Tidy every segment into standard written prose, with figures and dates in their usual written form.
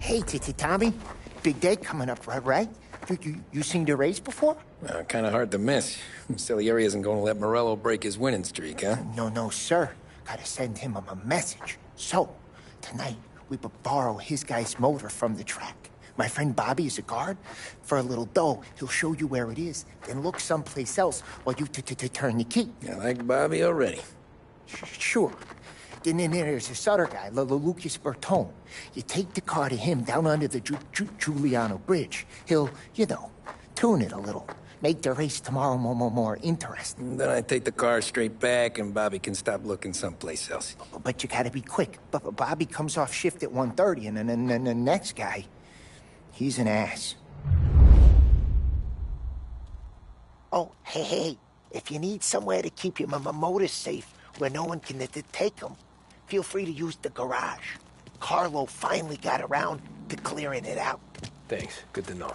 Hey, Tommy. Big day coming up, right? You seen the race before? Kind of hard to miss. Salieri isn't going to let Morello break his winning streak, huh? No, sir. Gotta send him a message. So, tonight, we borrow his guy's motor from the track. My friend Bobby is a guard. For a little dough, he'll show you where it is, then look someplace else while you turn the key. I like Bobby already. Sure. Then there's this other guy, Lucas Bertone. You take the car to him down under the Giuliano Bridge. He'll, tune it a little. Make the race tomorrow more interesting. Then I take the car straight back and Bobby can stop looking someplace else. But you gotta be quick. But Bobby comes off shift at 1:30, and then the next guy, he's an ass. Oh, hey, if you need somewhere to keep your motor safe where no one can take them, feel free to use the garage. Carlo finally got around to clearing it out. Thanks. Good to know.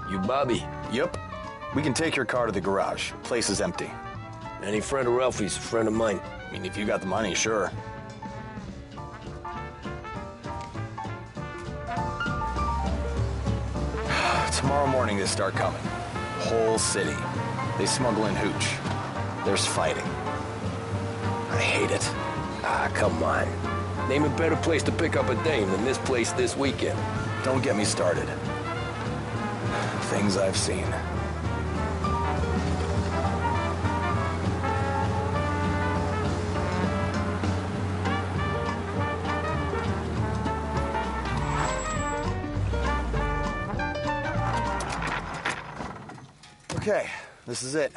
You Bobby? Yep. We can take your car to the garage. Place is empty. Any friend of Ralphie's, a friend of mine. I mean, if you got the money, sure. Tomorrow morning they start coming. Whole city. They smuggle in hooch. There's fighting. I hate it. Ah, come on. Name a better place to pick up a dame than this place this weekend. Don't get me started. Things I've seen. Okay, this is it.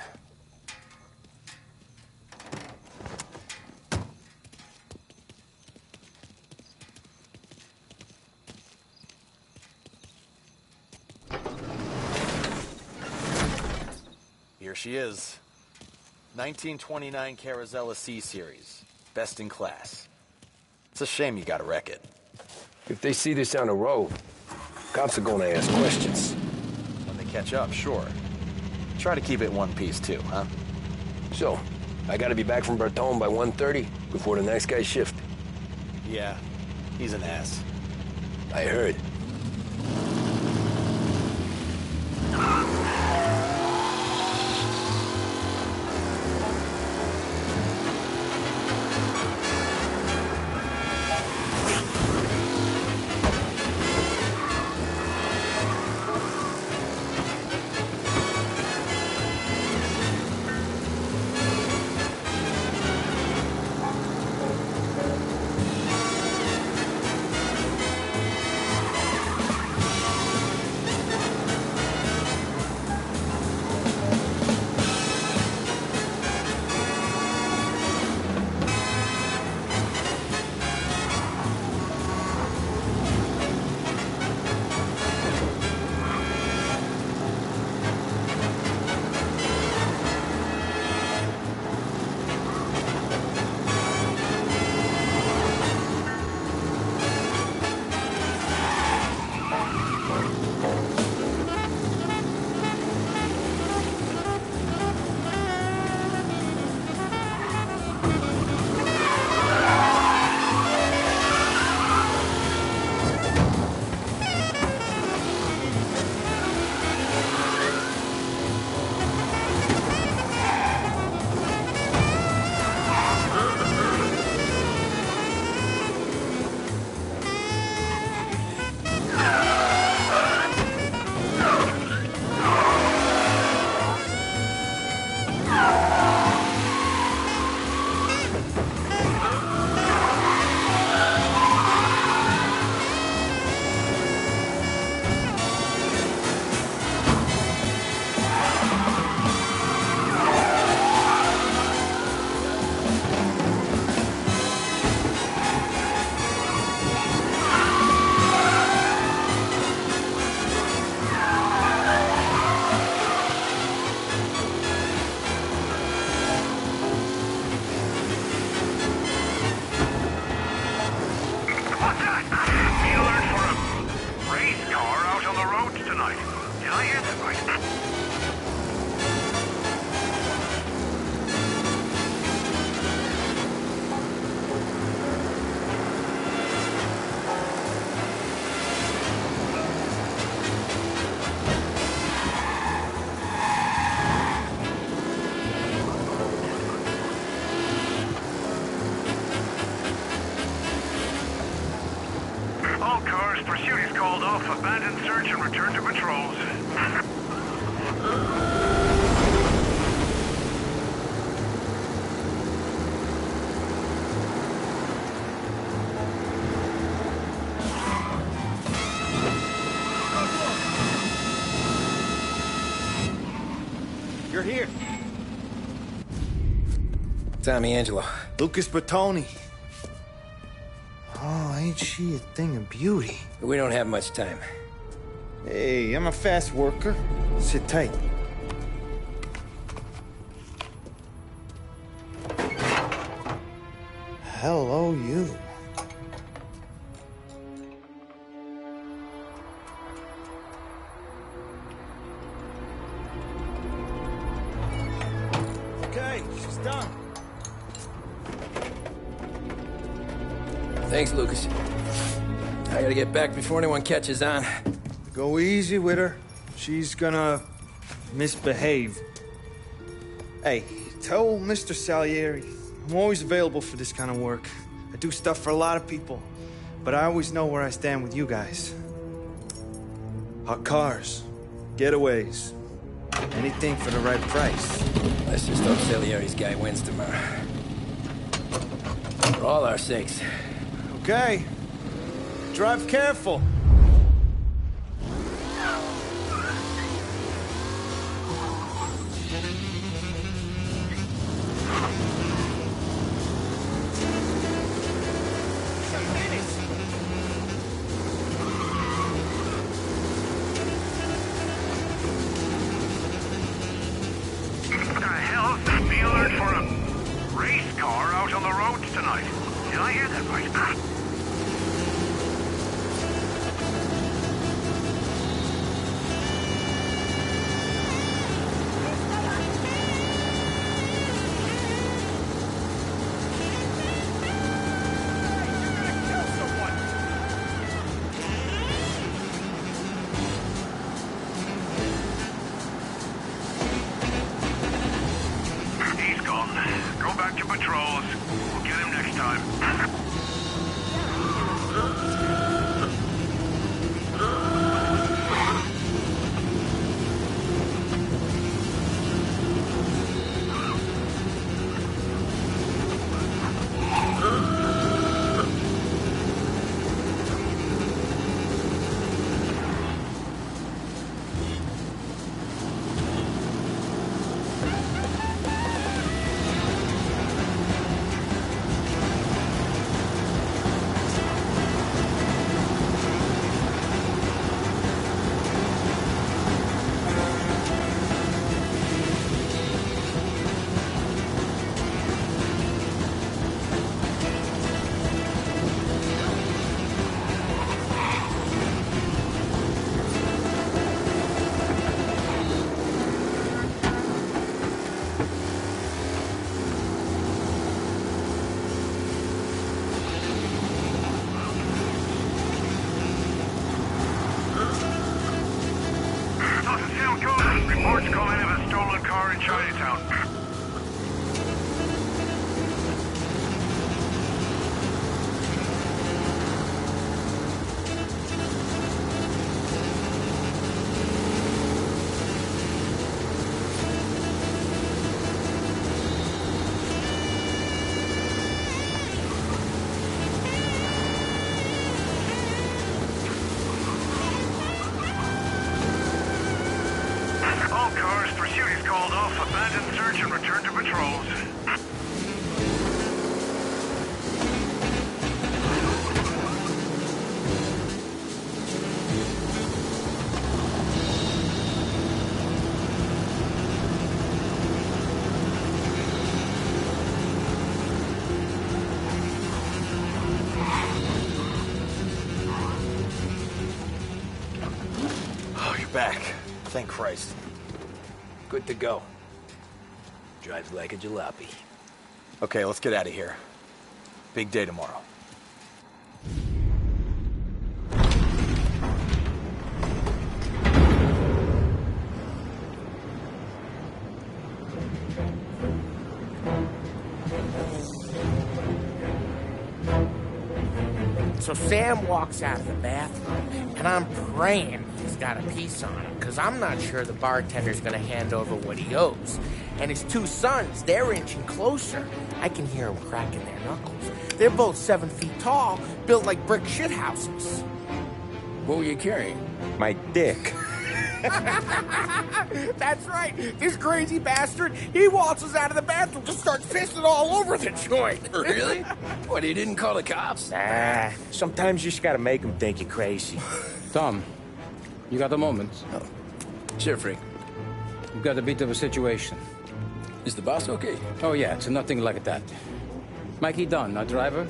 Here she is. 1929 Carazella C-Series. Best in class. It's a shame you gotta wreck it. If they see this on the road, cops are gonna ask questions. When they catch up, sure. Try to keep it one piece too, huh? So, I gotta be back from Bertone by 1:30 before the next guy's shift. Yeah, he's an ass. I heard. car out on the roads tonight. Did I hear that right? All cars, pursuit is called off. Abandon search and return to patrols. You're here. Tommy Angelo. Lucas Bertoni. Oh, ain't she a thing of beauty? We don't have much time. Hey, I'm a fast worker. Sit tight. Hello, you. Okay, she's done. Thanks, Lucas. I gotta get back before anyone catches on. Go easy with her. She's gonna misbehave. Hey, tell Mr. Salieri I'm always available for this kind of work. I do stuff for a lot of people, but I always know where I stand with you guys. Hot cars, getaways, anything for the right price. Let's just hope Salieri's guy wins tomorrow. For all our sakes. Okay. Drive careful. What the hell? Be alert for a race car out on the roads tonight. Did I hear that right? He's gone. Go back to patrols. We'll get him next time. Doesn't sound good. Reports come in of a stolen car in Chinatown. All cars, pursuit is called off. Abandon search and return to patrols. back. Thank Christ. Good to go. Drives like a jalopy. Okay, let's get out of here. Big day tomorrow. So Sam walks out of the bathroom, and I'm praying he's got a piece on him, because I'm not sure the bartender's going to hand over what he owes. And his two sons, they're inching closer. I can hear them cracking their knuckles. They're both 7 feet tall, built like brick shithouses. What were you carrying? My dick. That's right. This crazy bastard, he waltzes out of the bathroom and starts pissing all over the joint. Really? What, he didn't call the cops? Ah, sometimes you just gotta make them think you're crazy. Tom, you got a moment? Sure, Frank. You've got a bit of a situation. Is the boss okay? Oh yeah, it's nothing like that. Mikey Dunn, our driver.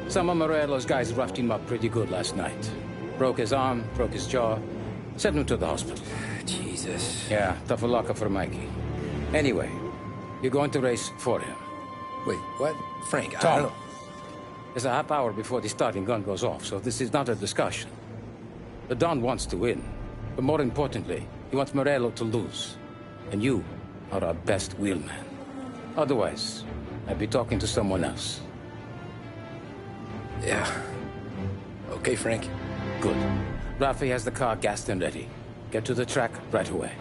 Some of Morello's guys roughed him up pretty good last night. Broke his arm, broke his jaw. Sent him to the hospital. Jesus. Yeah, tough luck for Mikey. Anyway, you're going to race for him. Wait, what? Frank, I Tom, don't know. there's a half hour before the starting gun goes off, so this is not a discussion. The Don wants to win, but more importantly, he wants Morello to lose. And you are our best wheelman. Otherwise, I'd be talking to someone else. Yeah. Okay, Frank. Good. Rafi has the car gassed and ready. Get to the track right away.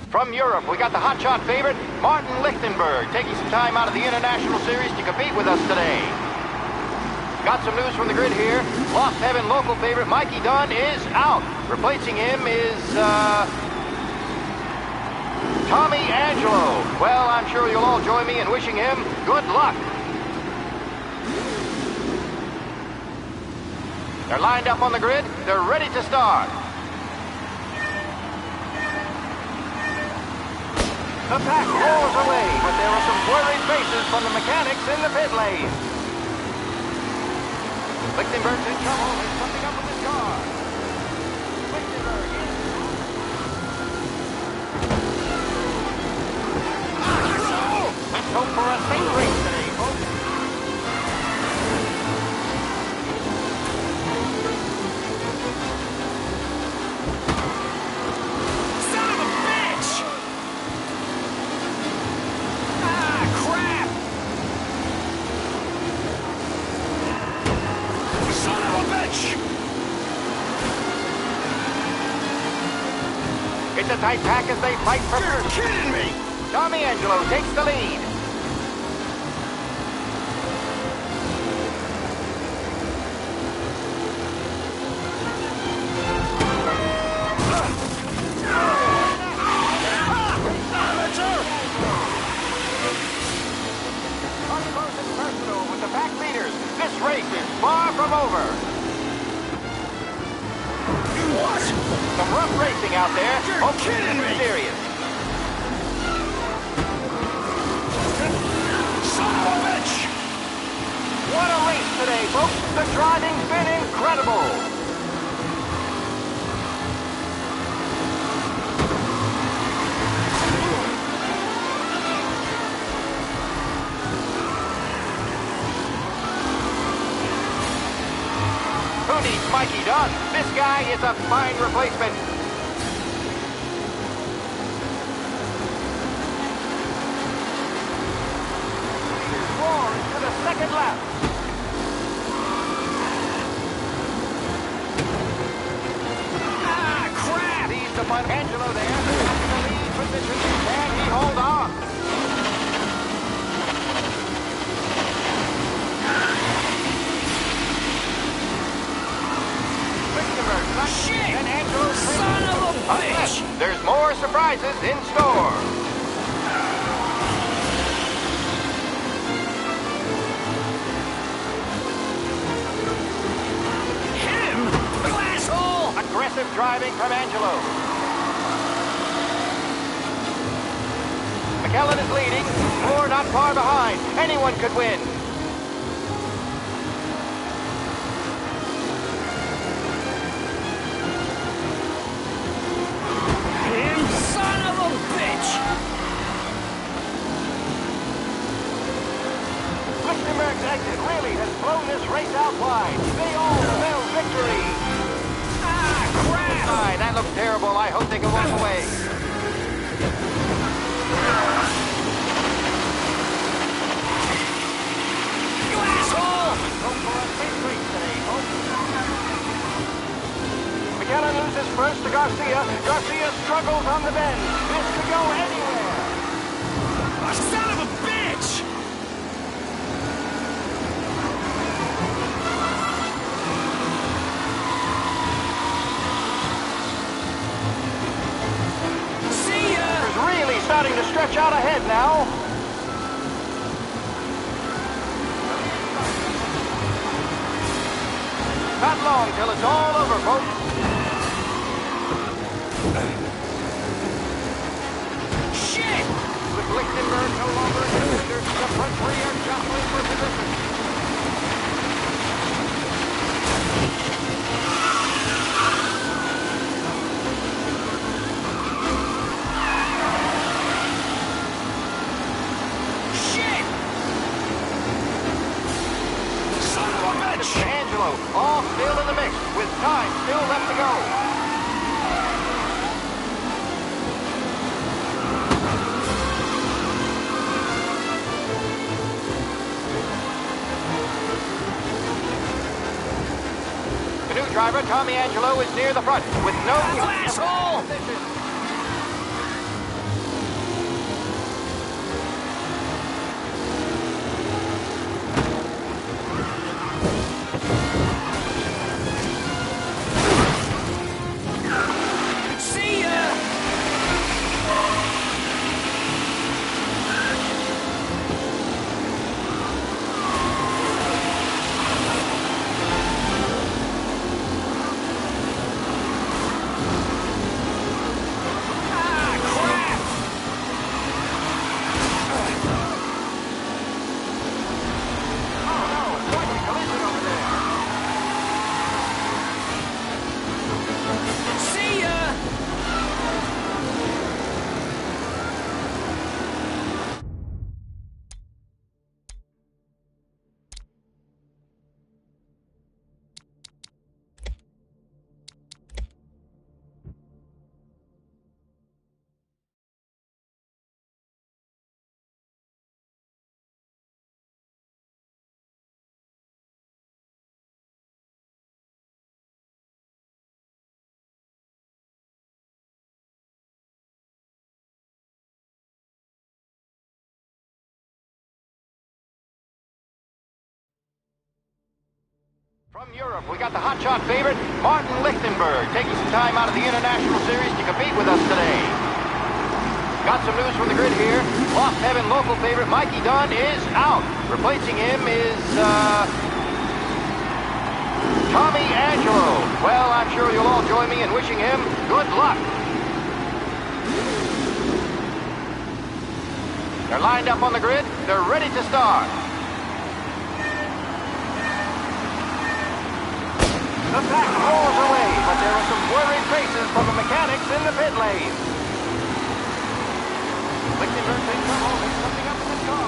From Europe, we got the hotshot favorite, Martin Lichtenberg, taking some time out of the International Series to compete with us today. Got some news from the grid here. Lost Heaven local favorite Mikey Dunn is out. Replacing him is, Tommy Angelo. Well, I'm sure you'll all join me in wishing him good luck. They're lined up on the grid. They're ready to start. The pack rolls away, but there are some worried faces from the mechanics in the pit lane. Lichtenberg's in trouble. There's something up with his car. Lichtenberg in. Let's hope for a safe race today, folks. Son of a bitch! Ah, crap! Son of a bitch! It's a tight pack as they fight for first. You're kidding me! Tommy Angelo takes the lead. Up close and personal with the pack leaders. This race is far from over. What? Some rough racing out there. You're Hope this kidding isn't me. serious. Son of a bitch! What a race today, folks. The driving's been incredible. Who needs Mikey Dunn? This guy is a fine replacement. Roar into the second lap. Ah, crap! Sees the fun. Angelo there. Back in the lead position. Can he hold on? Lichtenberg, Shit! and Angelo. Son of a bitch! There's more surprises in store. Him! Aggressive driving from Angelo. McKellen is leading. Moore not far behind. Anyone could win. Him son of a bitch! Lichtenberg's exit really has blown this race out wide. They all spell victory. Ah, crap! That looks terrible. I hope they can walk away. You asshole! Hope for a safe race today, folks. McKellen loses first to Garcia. Garcia struggles on the bend. This could go anywhere. Son of a bitch! See ya! It's really starting to stretch out ahead now. Not long till it's all over, folks. Shit! With Lichtenberg no longer a contender, the front three are jostling for position. Shit! Son of a bitch! Angelo, all still in the mix, with time still left to go. The new driver, Tommy Angelo, is near the front, with no... You asshole! See ya! Ah, crap! Oh no, quite a collision over there. See ya! From Europe, we got the hotshot favorite, Martin Lichtenberg, taking some time out of the International Series to compete with us today. Got some news from the grid here. Lost Heaven local favorite Mikey Dunn is out. Replacing him is, Tommy Angelo. Well, I'm sure you'll all join me in wishing him good luck. They're lined up on the grid. They're ready to start. The pack rolls away, but there are some worried faces from the mechanics in the pit lane. Lichtenberg thinks they're holding something up in his car.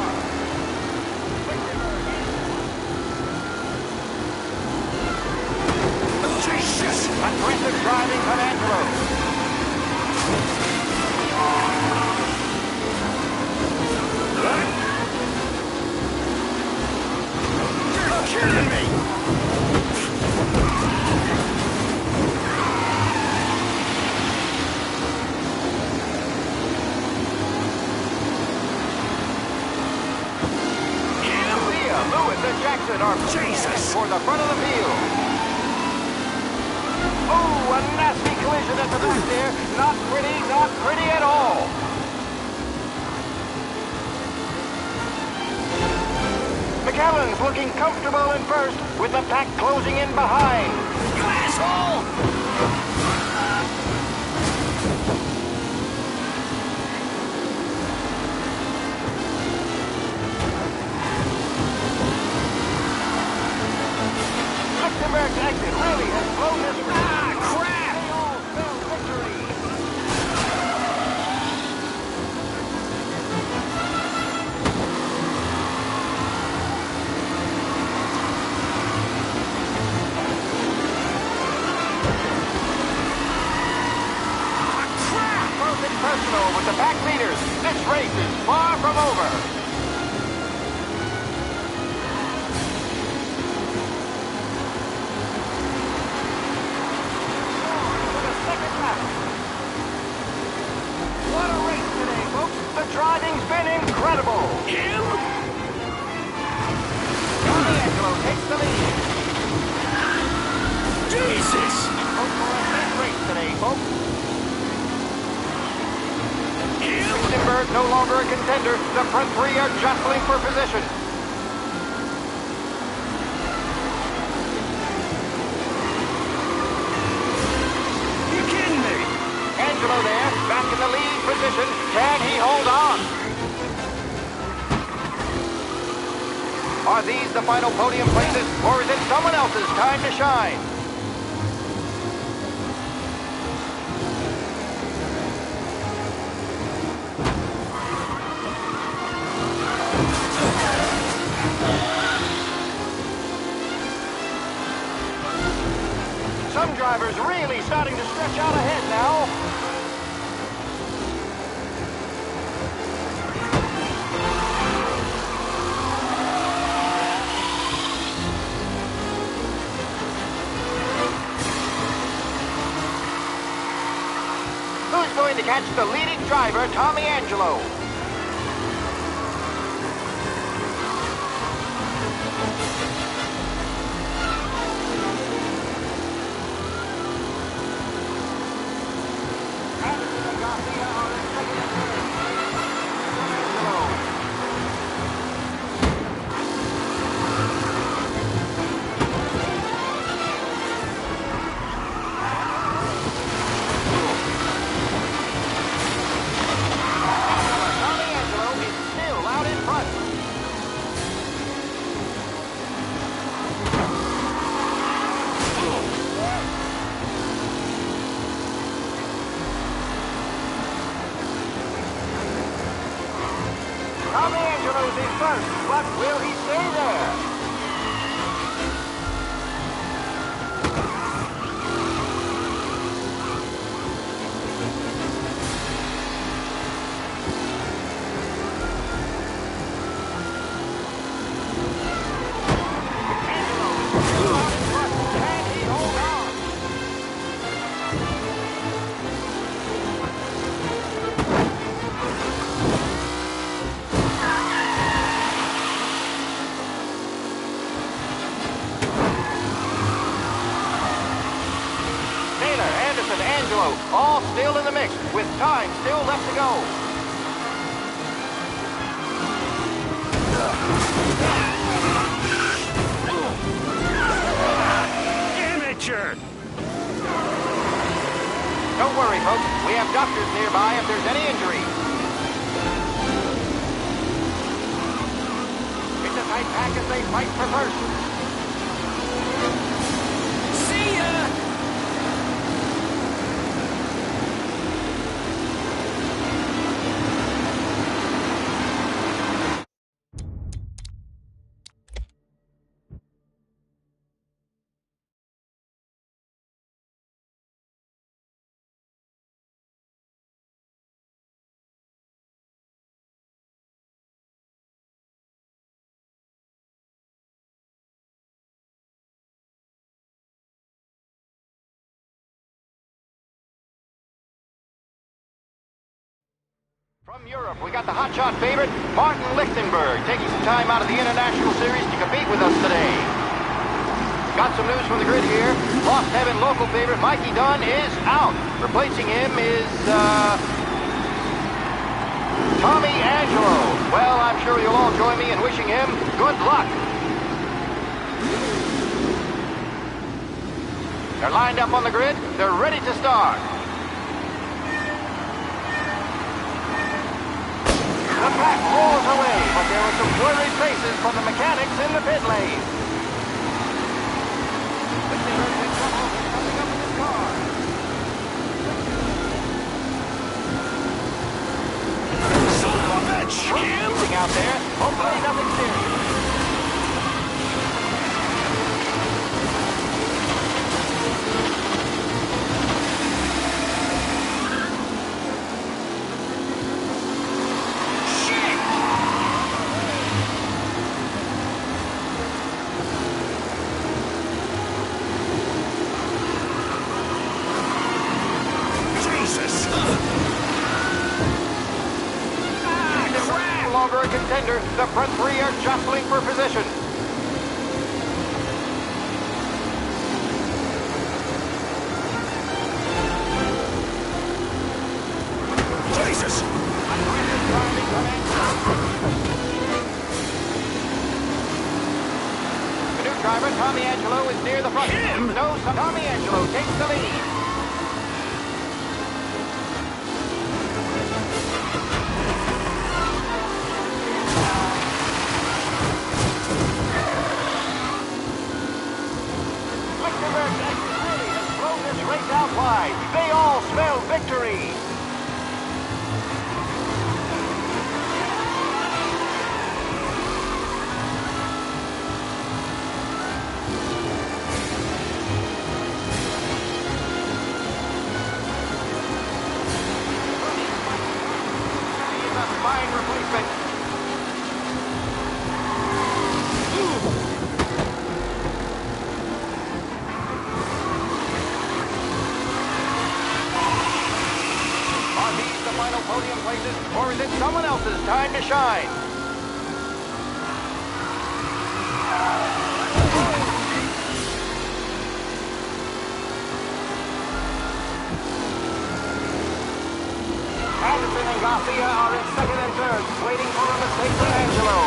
Jesus! Aggressive driving from Angelo. You're kidding me! Jackson are Jesus! for the front of the field. Oh, a nasty collision at the back there. Not pretty at all. McKellen's looking comfortable in first, with the pack closing in behind. You asshole! This race is far from over. What a race today, folks. The driving's been incredible. Tommy Angelo takes the lead. Jesus! Hope for a big race today, folks. Lichtenberg no longer a contender. The front three are jostling for position. You kidding me? Angelo there, back in the lead position. Can he hold on? Are these the final podium places, or is it someone else's time to shine? Some drivers really starting to stretch out ahead now. Who's going to catch the leading driver, Tommy Angelo? Tommy Angelo's in first, but will he stay there? Angelo, all still in the mix, with time still left to go. Amateur! Don't worry, folks. We have doctors nearby if there's any injury. It's a tight pack as they fight for first. See ya! From Europe, we got the hotshot favorite, Martin Lichtenberg, taking some time out of the International Series to compete with us today. Got some news from the grid here. Lost Heaven local favorite Mikey Dunn is out. Replacing him is, Tommy Angelo. Well, I'm sure you'll all join me in wishing him good luck. They're lined up on the grid. They're ready to start. The pack rolls away, but there were some worried faces from the mechanics in the pit lane. Lichtenberg's in trouble. He's coming up with his car. Son of a bitch! Racing out there. Hopefully nothing serious. The front three are jostling for position. Jesus! Canoe driver Tommy Angelo is near the front. Him? No, Tommy Angelo takes the lead. Lichtenberg really has thrown this race out wide. They all smell victory. Fine replacement. Are these the final podium places, or is it someone else's time to shine? Anderson and Garcia are in second and third, waiting for a mistake from Angelo.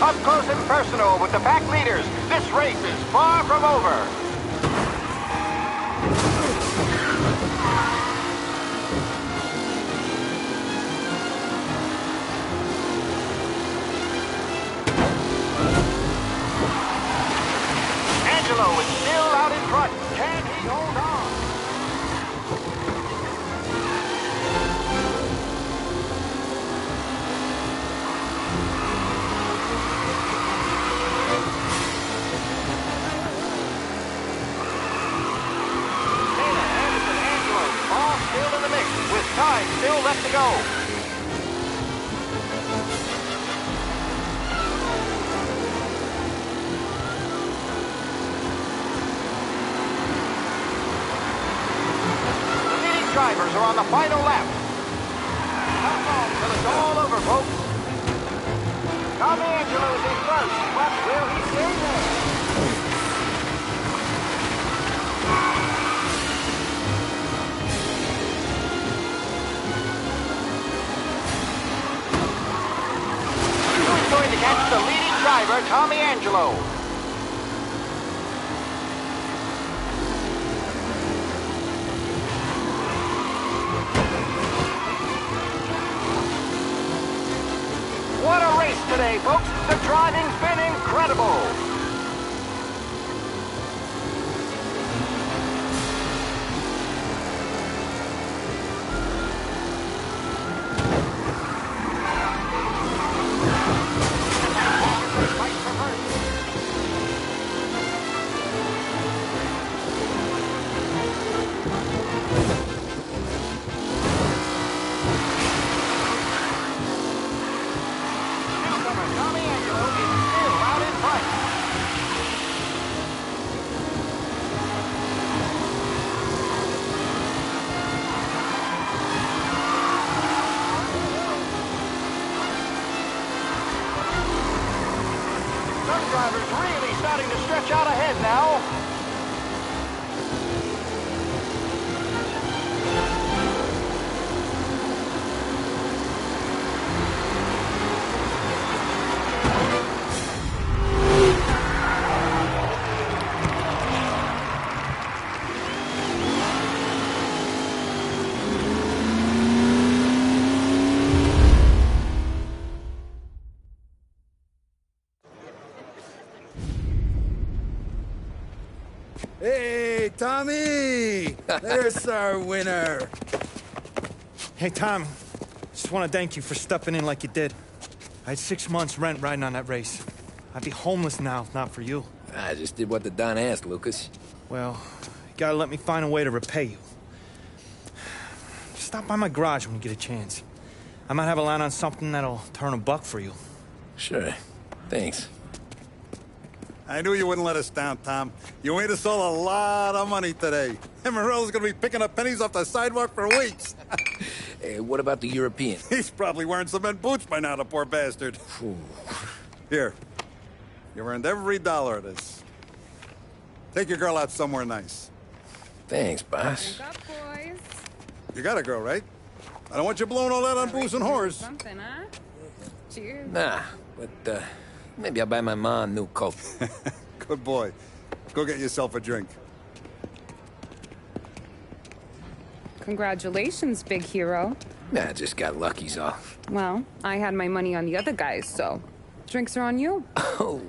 Up close and personal with the pack leaders, this race is far from over. Angelo is still out in front. Can he hold on? Dana, Anderson, Angelo, all still in the mix, with time still left to go. Drivers are on the final lap. How long till it's all over, folks? Tommy Angelo's in first, but will he stay there? Who's going to catch the leading driver, Tommy Angelo? What a race today, folks. The driving's been incredible. Fight for first. Tommy Angelo is still out in front. Some drivers really starting to stretch out ahead now. Hey, Tommy! There's our winner. Hey, Tom. Just want to thank you for stepping in like you did. I had 6 months rent riding on that race. I'd be homeless now if not for you. I just did what the Don asked, Lucas. Well, you gotta let me find a way to repay you. Stop by my garage when you get a chance. I might have a line on something that'll turn $1 for you. Sure. Thanks. I knew you wouldn't let us down, Tom. You made us all a lot of money today. And Morello's gonna be picking up pennies off the sidewalk for weeks. Hey, what about the European? He's probably wearing cement boots by now, the poor bastard. Here. You've earned every dollar of this. Take your girl out somewhere nice. Thanks, boss. Drink up, boys. You got a girl, right? I don't want you blowing all that on booze and whores. Something, huh? Cheers. Nah, but, maybe I'll buy my mom a new coat. Good boy. Go get yourself a drink. Congratulations, big hero. Nah, just got lucky's all. Well, I had my money on the other guys, so drinks are on you. Oh.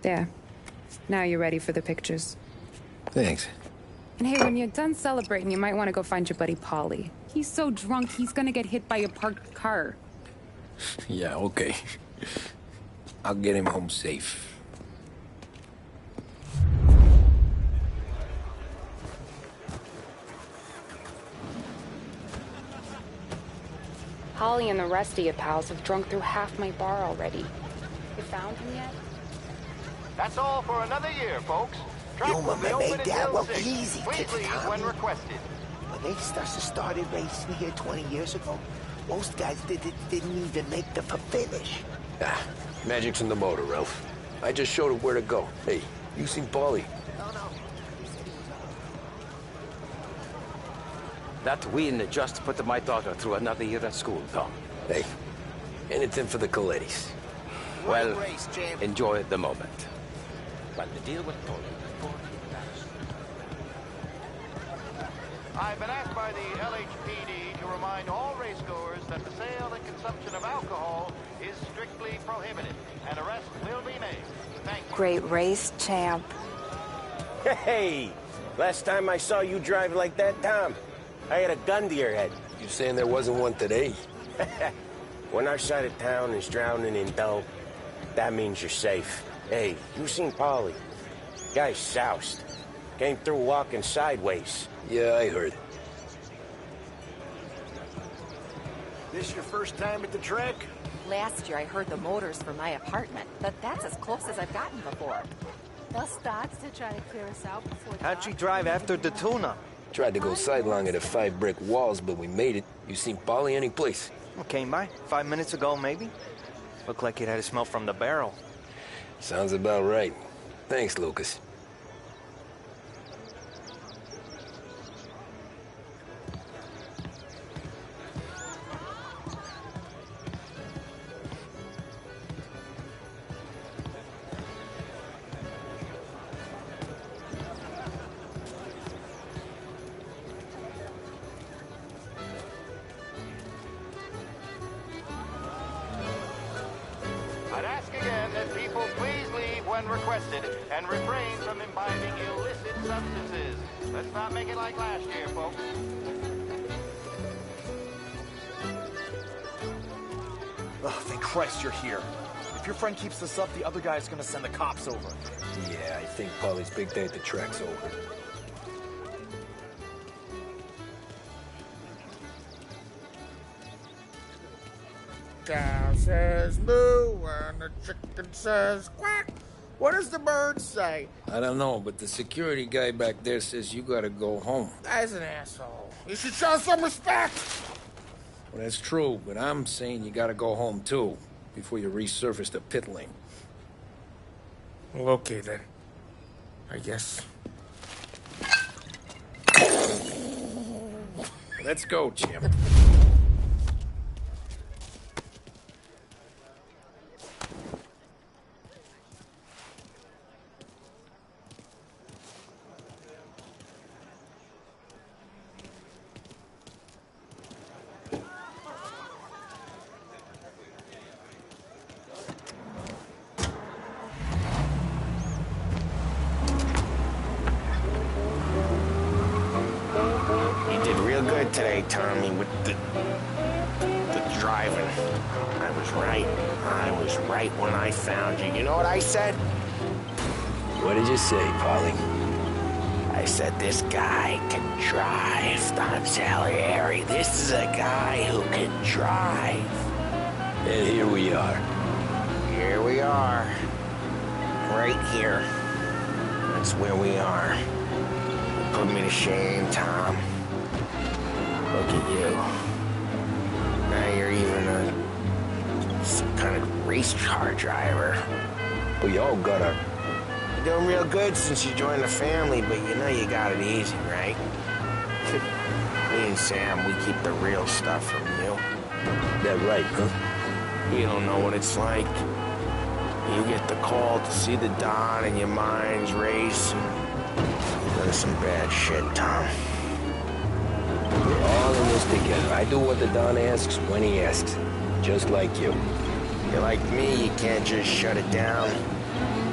There. Now you're ready for the pictures. Thanks. And hey, when you're done celebrating, you might want to go find your buddy Paulie. He's so drunk, he's gonna get hit by a parked car. Yeah, okay. I'll get him home safe. Holly and the rest of your pals have drunk through half my bar already. You found him yet? That's all for another year, folks. Track Yo, will be mama, open made that until well 6. easy, Please Tiki leave Tommy. when requested. When they started racing here 20 years ago, most guys didn't even make the finish. Ah, magic's in the motor, Ralph. I just showed him where to go. Hey, you seen Paulie? No. That win just put my daughter through another year at school, Tom. Hey, anything for the Colettis. Well, race, champ. enjoy the moment. But the deal with Paulie before I've been asked by the LHPD to remind all racegoers that the sale and consumption of alcohol is strictly prohibited. An arrest will be made. Thank you. Great race, champ. Hey! Last time I saw you drive like that, Tom, I had a gun to your head. You saying there wasn't one today? When our side of town is drowning in dough, that means you're safe. Hey, you seen Paulie? Guy's soused. Came through walking sideways. Yeah, I heard. This your first time at the track? Last year I heard the motors from my apartment, but that's as close as I've gotten before. They'll start to try to clear us out before. How'd you drive after the tuna? Tried to go sidelong at the 5 brick walls, but we made it. You seen Paulie any place? Came by 5 minutes ago, maybe. Looked like it had a smell from the barrel. Sounds about right. Thanks, Lucas. I'd ask again that people please leave when requested and refrain from imbibing illicit substances. Let's not make it like last year, folks. Oh, thank Christ you're here. If your friend keeps this up, the other guy's gonna send the cops over. Yeah, I think Paulie's big day at the track's over. Cow says moo and the chicken says quack. What does the bird say? I don't know, but the security guy back there says you gotta go home. Guy's an asshole. You should show some respect. Well, that's true, but I'm saying you gotta go home too, before you resurface the pit lane. Well, okay then. I guess. Let's go, champ. You did real good today, Tommy, with the driving. I was right. I was right when I found you. You know what I said? What did you say, Paulie? I I said this guy can drive, Don Salieri. This is a guy who can drive. And here we are. Here we are. Right here. That's where we are. Put me to shame, Tom. Look at you. Now you're even some kind of race car driver. We all got our... You're doing real good since you joined the family, but you know you got it easy, right? Me and Sam, we keep the real stuff from you. That right, huh? You don't know what it's like. You get the call to see the Don and your mind's race. That's some bad shit, Tom. We're all in this together. I do what the Don asks when he asks. Just like you. You're like me, you can't just shut it down.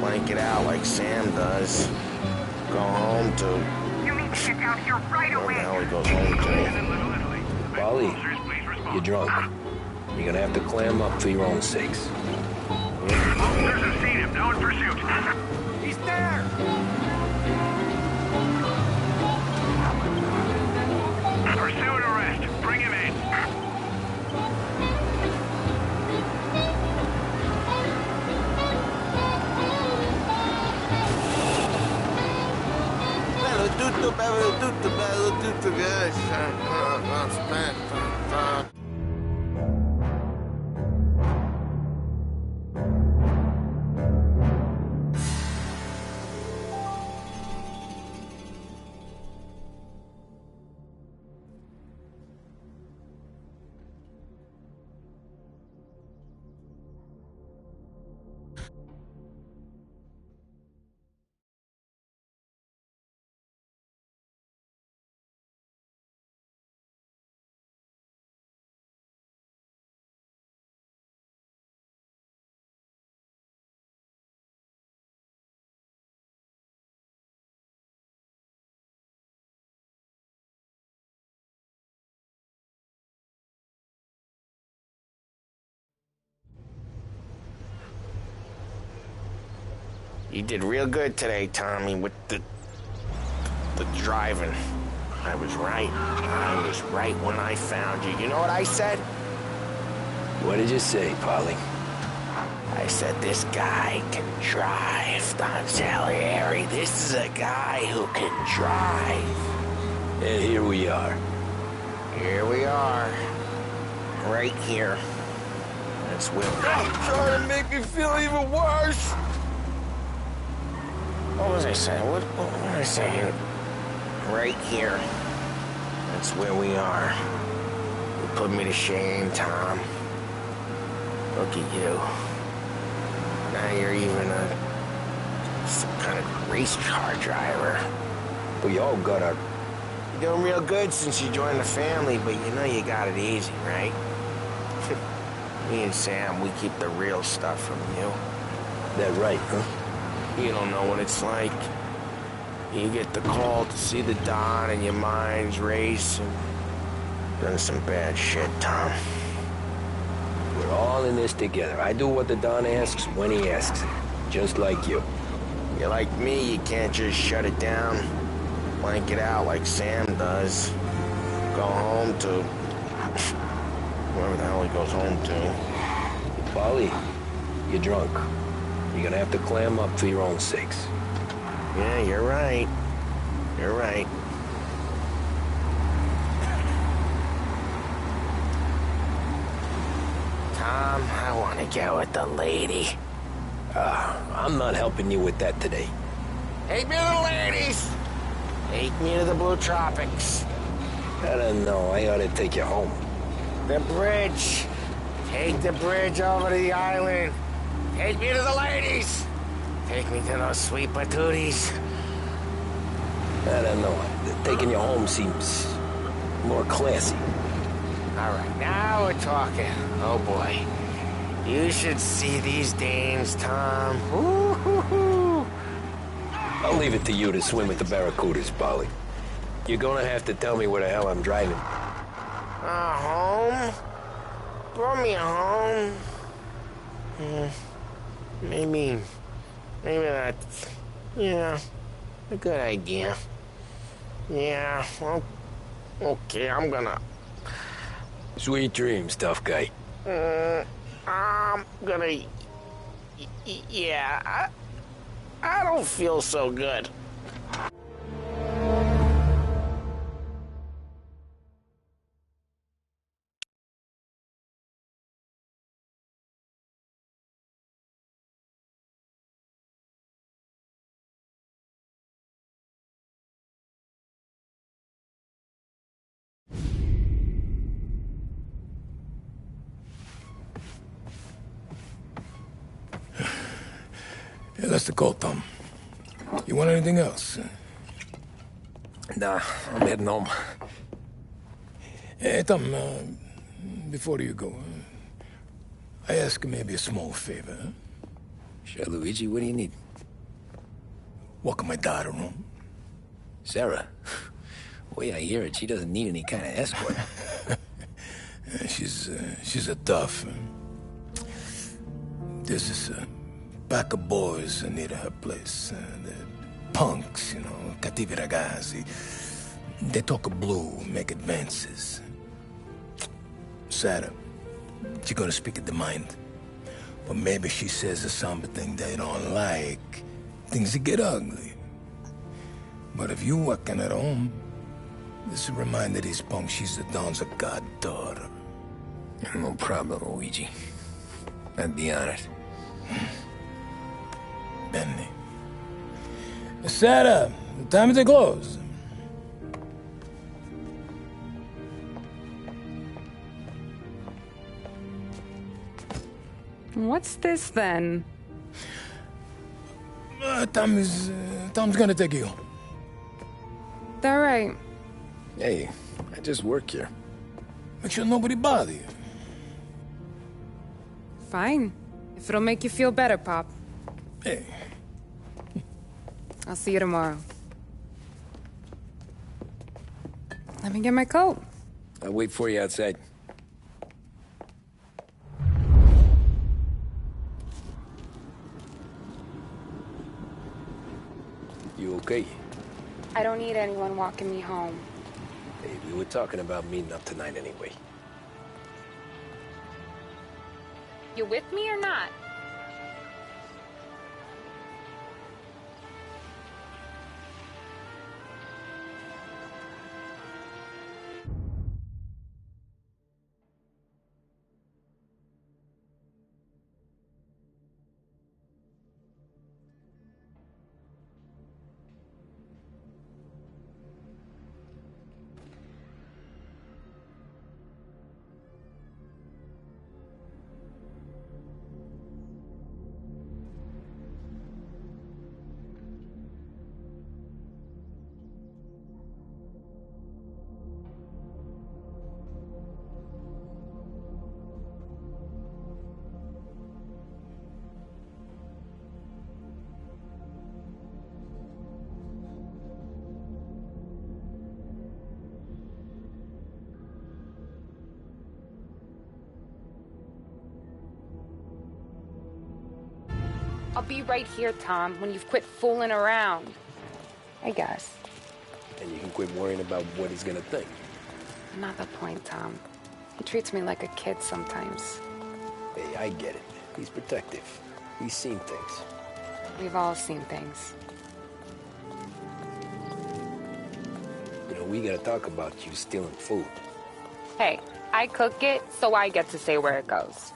Blank it out like Sam does. Go home to... You need to get down here right away. Now he goes home to... Polly, you're drunk. You're gonna have to clam up for your own sakes. Officers have seen him. Now in pursuit. He's there! Pursue and arrest. Bring him in. You did real good today, Tommy, with the driving. I was right. I was right when I found you. You know what I said? What did you say, Polly? I said this guy can drive, Don Salieri. This is a guy who can drive. And here we are. Here we are. Right here. That's where... Trying to make me feel even worse! What was I saying? What was I saying? Right here. That's where we are. You put me to shame, Tom. Look at you. Now you're even some kind of race car driver. We all got our... You're doing real good since you joined the family, but you know you got it easy, right? Me and Sam, we keep the real stuff from you. That right, huh? You don't know what it's like. You get the call to see the Don and your mind's race and done some bad shit, Tom. We're all in this together. I do what the Don asks when he asks. Just like you. You're like me, you can't just shut it down. Blank it out like Sam does. Go home to... wherever the hell he goes home to. Polly, you're drunk. You're gonna have to clam up for your own sakes. Yeah, you're right. You're right. Tom, I want to get with the lady. I'm not helping you with that today. Take me to the ladies! Take me to the Blue Tropics. I don't know. I ought to take you home. The bridge. Take the bridge over to the island. Take me to the ladies. Take me to those sweet patooties. I don't know. Taking you home seems more classy. All right, now we're talking. Oh, boy. You should see these dames, Tom. Ooh-hoo-hoo. I'll leave it to you to swim with the barracudas, Polly. You're gonna have to tell me where the hell I'm driving. Home? Brought me home. Maybe that's, yeah, a good idea. Yeah, well, okay, I'm gonna... Sweet dreams, tough guy. I'm gonna... Yeah, I don't feel so good. Yeah, that's the call, Tom. You want anything else? Nah, I'm heading home. Hey, Tom, before you go, I ask maybe a small favor. Huh? Sure, Luigi, what do you need? Welcome my daughter home. Sarah? The way I hear it, she doesn't need any kind of escort. She's a tough. There's this pack of boys near her place. They're punks, you know, cattivi ragazzi. They talk blue, make advances. Sarah, she's gonna speak at the mind. But maybe she says something they don't like. Things get ugly. But if you working at home, this will remind these punks she's the Don's a goddaughter. No problem, Luigi. I'd be honored. Benny. Sarah, time to close. What's this then? Tom's gonna take you home. All right. Hey, I just work here. Make sure nobody bother you. Fine. If it'll make you feel better, Pop. Hey. I'll see you tomorrow. Let me get my coat. I'll wait for you outside. You okay? I don't need anyone walking me home. Hey, we were talking about meeting up tonight anyway. You with me or not? I'll be right here, Tom, when you've quit fooling around. I guess. And you can quit worrying about what he's gonna think. Not the point, Tom. He treats me like a kid sometimes. Hey, I get it. He's protective. He's seen things. We've all seen things. You know, we gotta talk about you stealing food. Hey, I cook it, so I get to say where it goes.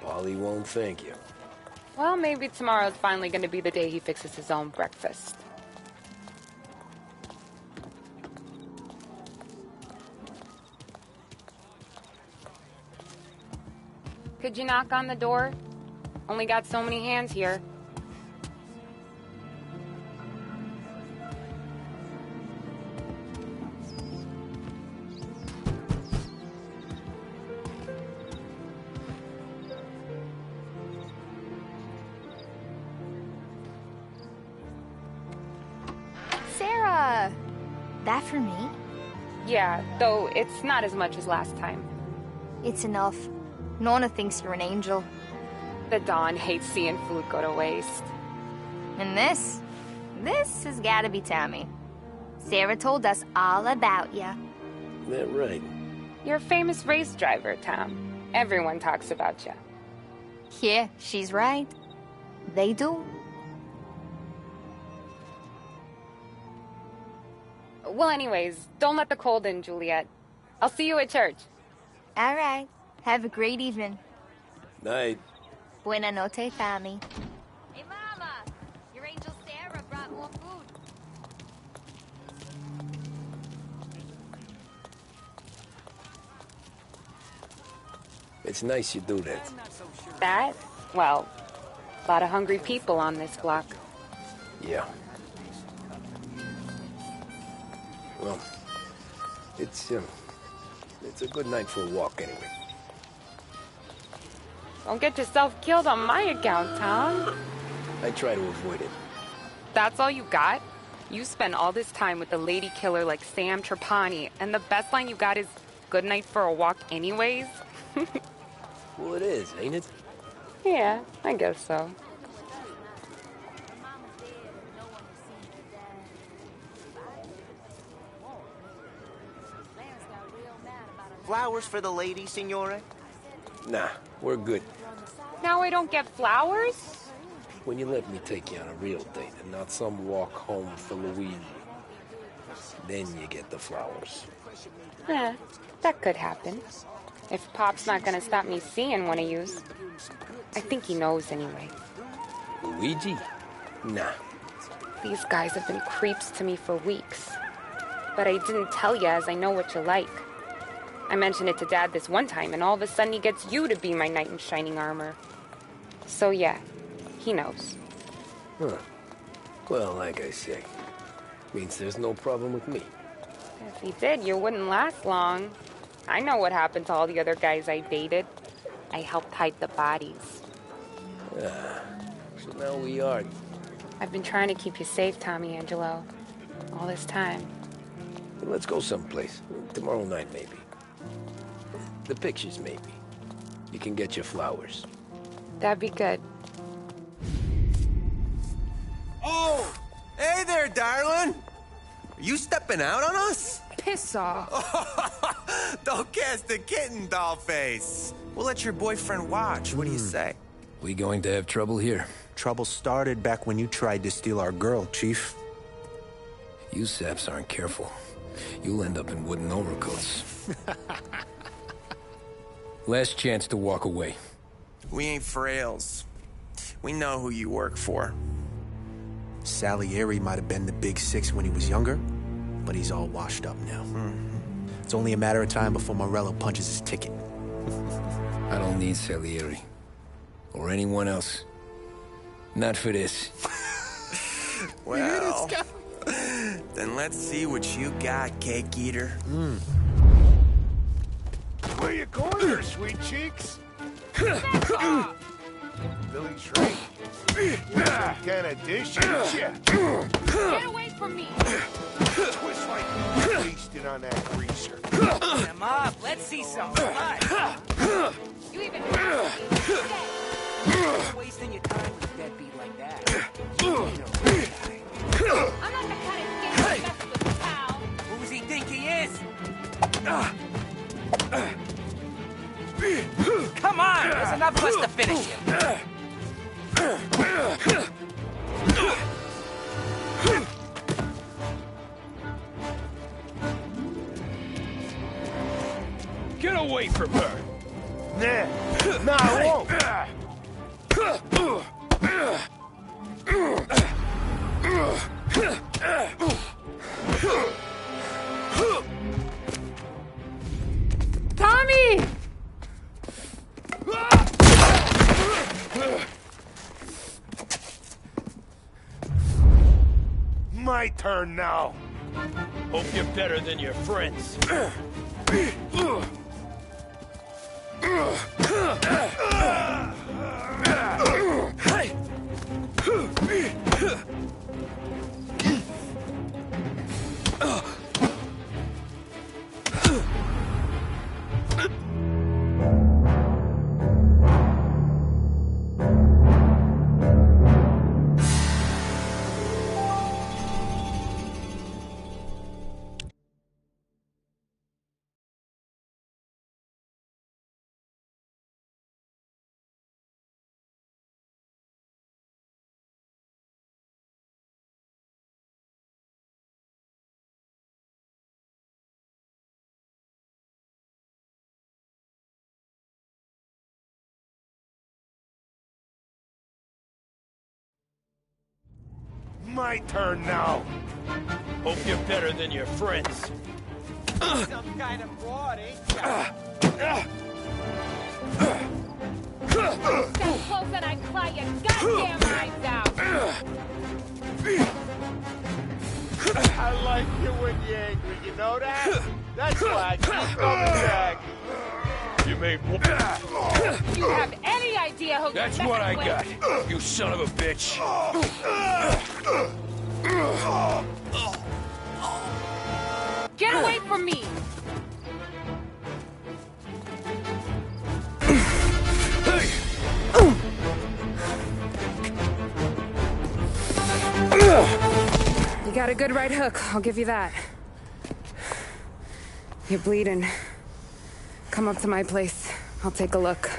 Paulie won't thank you. Well, maybe tomorrow's finally going to be the day he fixes his own breakfast. Could you knock on the door? Only got so many hands here. Sarah! That for me? Yeah, though it's not as much as last time. It's enough. Nonna thinks you're an angel. The Don hates seeing food go to waste. And this has gotta be Tammy. Sarah told us all about you. That right. You're a famous race driver, Tom. Everyone talks about you. Yeah, she's right. They do. Well, anyways, don't let the cold in, Juliet. I'll see you at church. All right. Have a great evening. Night. Buena noche, Tommy. Hey, Mama! Your angel Sarah brought more food. It's nice you do that. That? Well, a lot of hungry people on this block. Yeah. Well, it's a good night for a walk anyway. Don't get yourself killed on my account, Tom. I try to avoid it. That's all you got? You spend all this time with a lady killer like Sam Trapani, and the best line you got is, good night for a walk anyways? Well, it is, ain't it? Yeah, I guess so. Flowers for the lady, Signore? Nah, we're good. Now I don't get flowers? When you let me take you on a real date and not some walk home for Luigi, then you get the flowers. Yeah, that could happen. If Pop's not gonna stop me seeing one of yous. I think he knows anyway. Luigi? Nah. These guys have been creeps to me for weeks. But I didn't tell you as I know what you like. I mentioned it to Dad this one time, and all of a sudden he gets you to be my knight in shining armor. So yeah, he knows. Huh. Well, like I say, means there's no problem with me. If he did, you wouldn't last long. I know what happened to all the other guys I dated. I helped hide the bodies. So now we are. I've been trying to keep you safe, Tommy Angelo. All this time. Let's go someplace. Tomorrow night, maybe. The pictures, maybe. You can get your flowers. That'd be good. Oh! Hey there, darling! Are you stepping out on us? Piss off. Don't cast the kitten, dollface. We'll let your boyfriend watch. What do you say? We going to have trouble here? Trouble started back when you tried to steal our girl, Chief. You saps aren't careful. You'll end up in wooden overcoats. Last chance to walk away. We ain't frails. We know who you work for. Salieri might have been the big six when he was younger, but he's all washed up now. It's only a matter of time before Morello punches his ticket. I don't need Salieri. Or anyone else. Not for this. Well, then let's see what you got, cake eater. Where you going there, sweet cheeks? Billy Train. What kind of dish is ya? Get away from me! Twist like you wasted on that greaser. Come up, let's see some blood. You even wasting your time with a deadbeat like that. I'm not the kind of skin to mess with, pal. Who does he think he is? Come on, there's enough of us to finish him. Get away from her! Nah, I won't. Tommy! My turn now. Hope you're better than your friends. my turn now. Hope you're better than your friends. Some kind of fraud, ain't ya? Step close and I claw your goddamn eyes out! I like you when you're angry, you know that? That's why I keep coming back. You made one. You have any idea who That's you're what I messing got, you son of a bitch. with? Get away from me! You got a good right hook, I'll give you that. You're bleeding. Come up to my place. I'll take a look.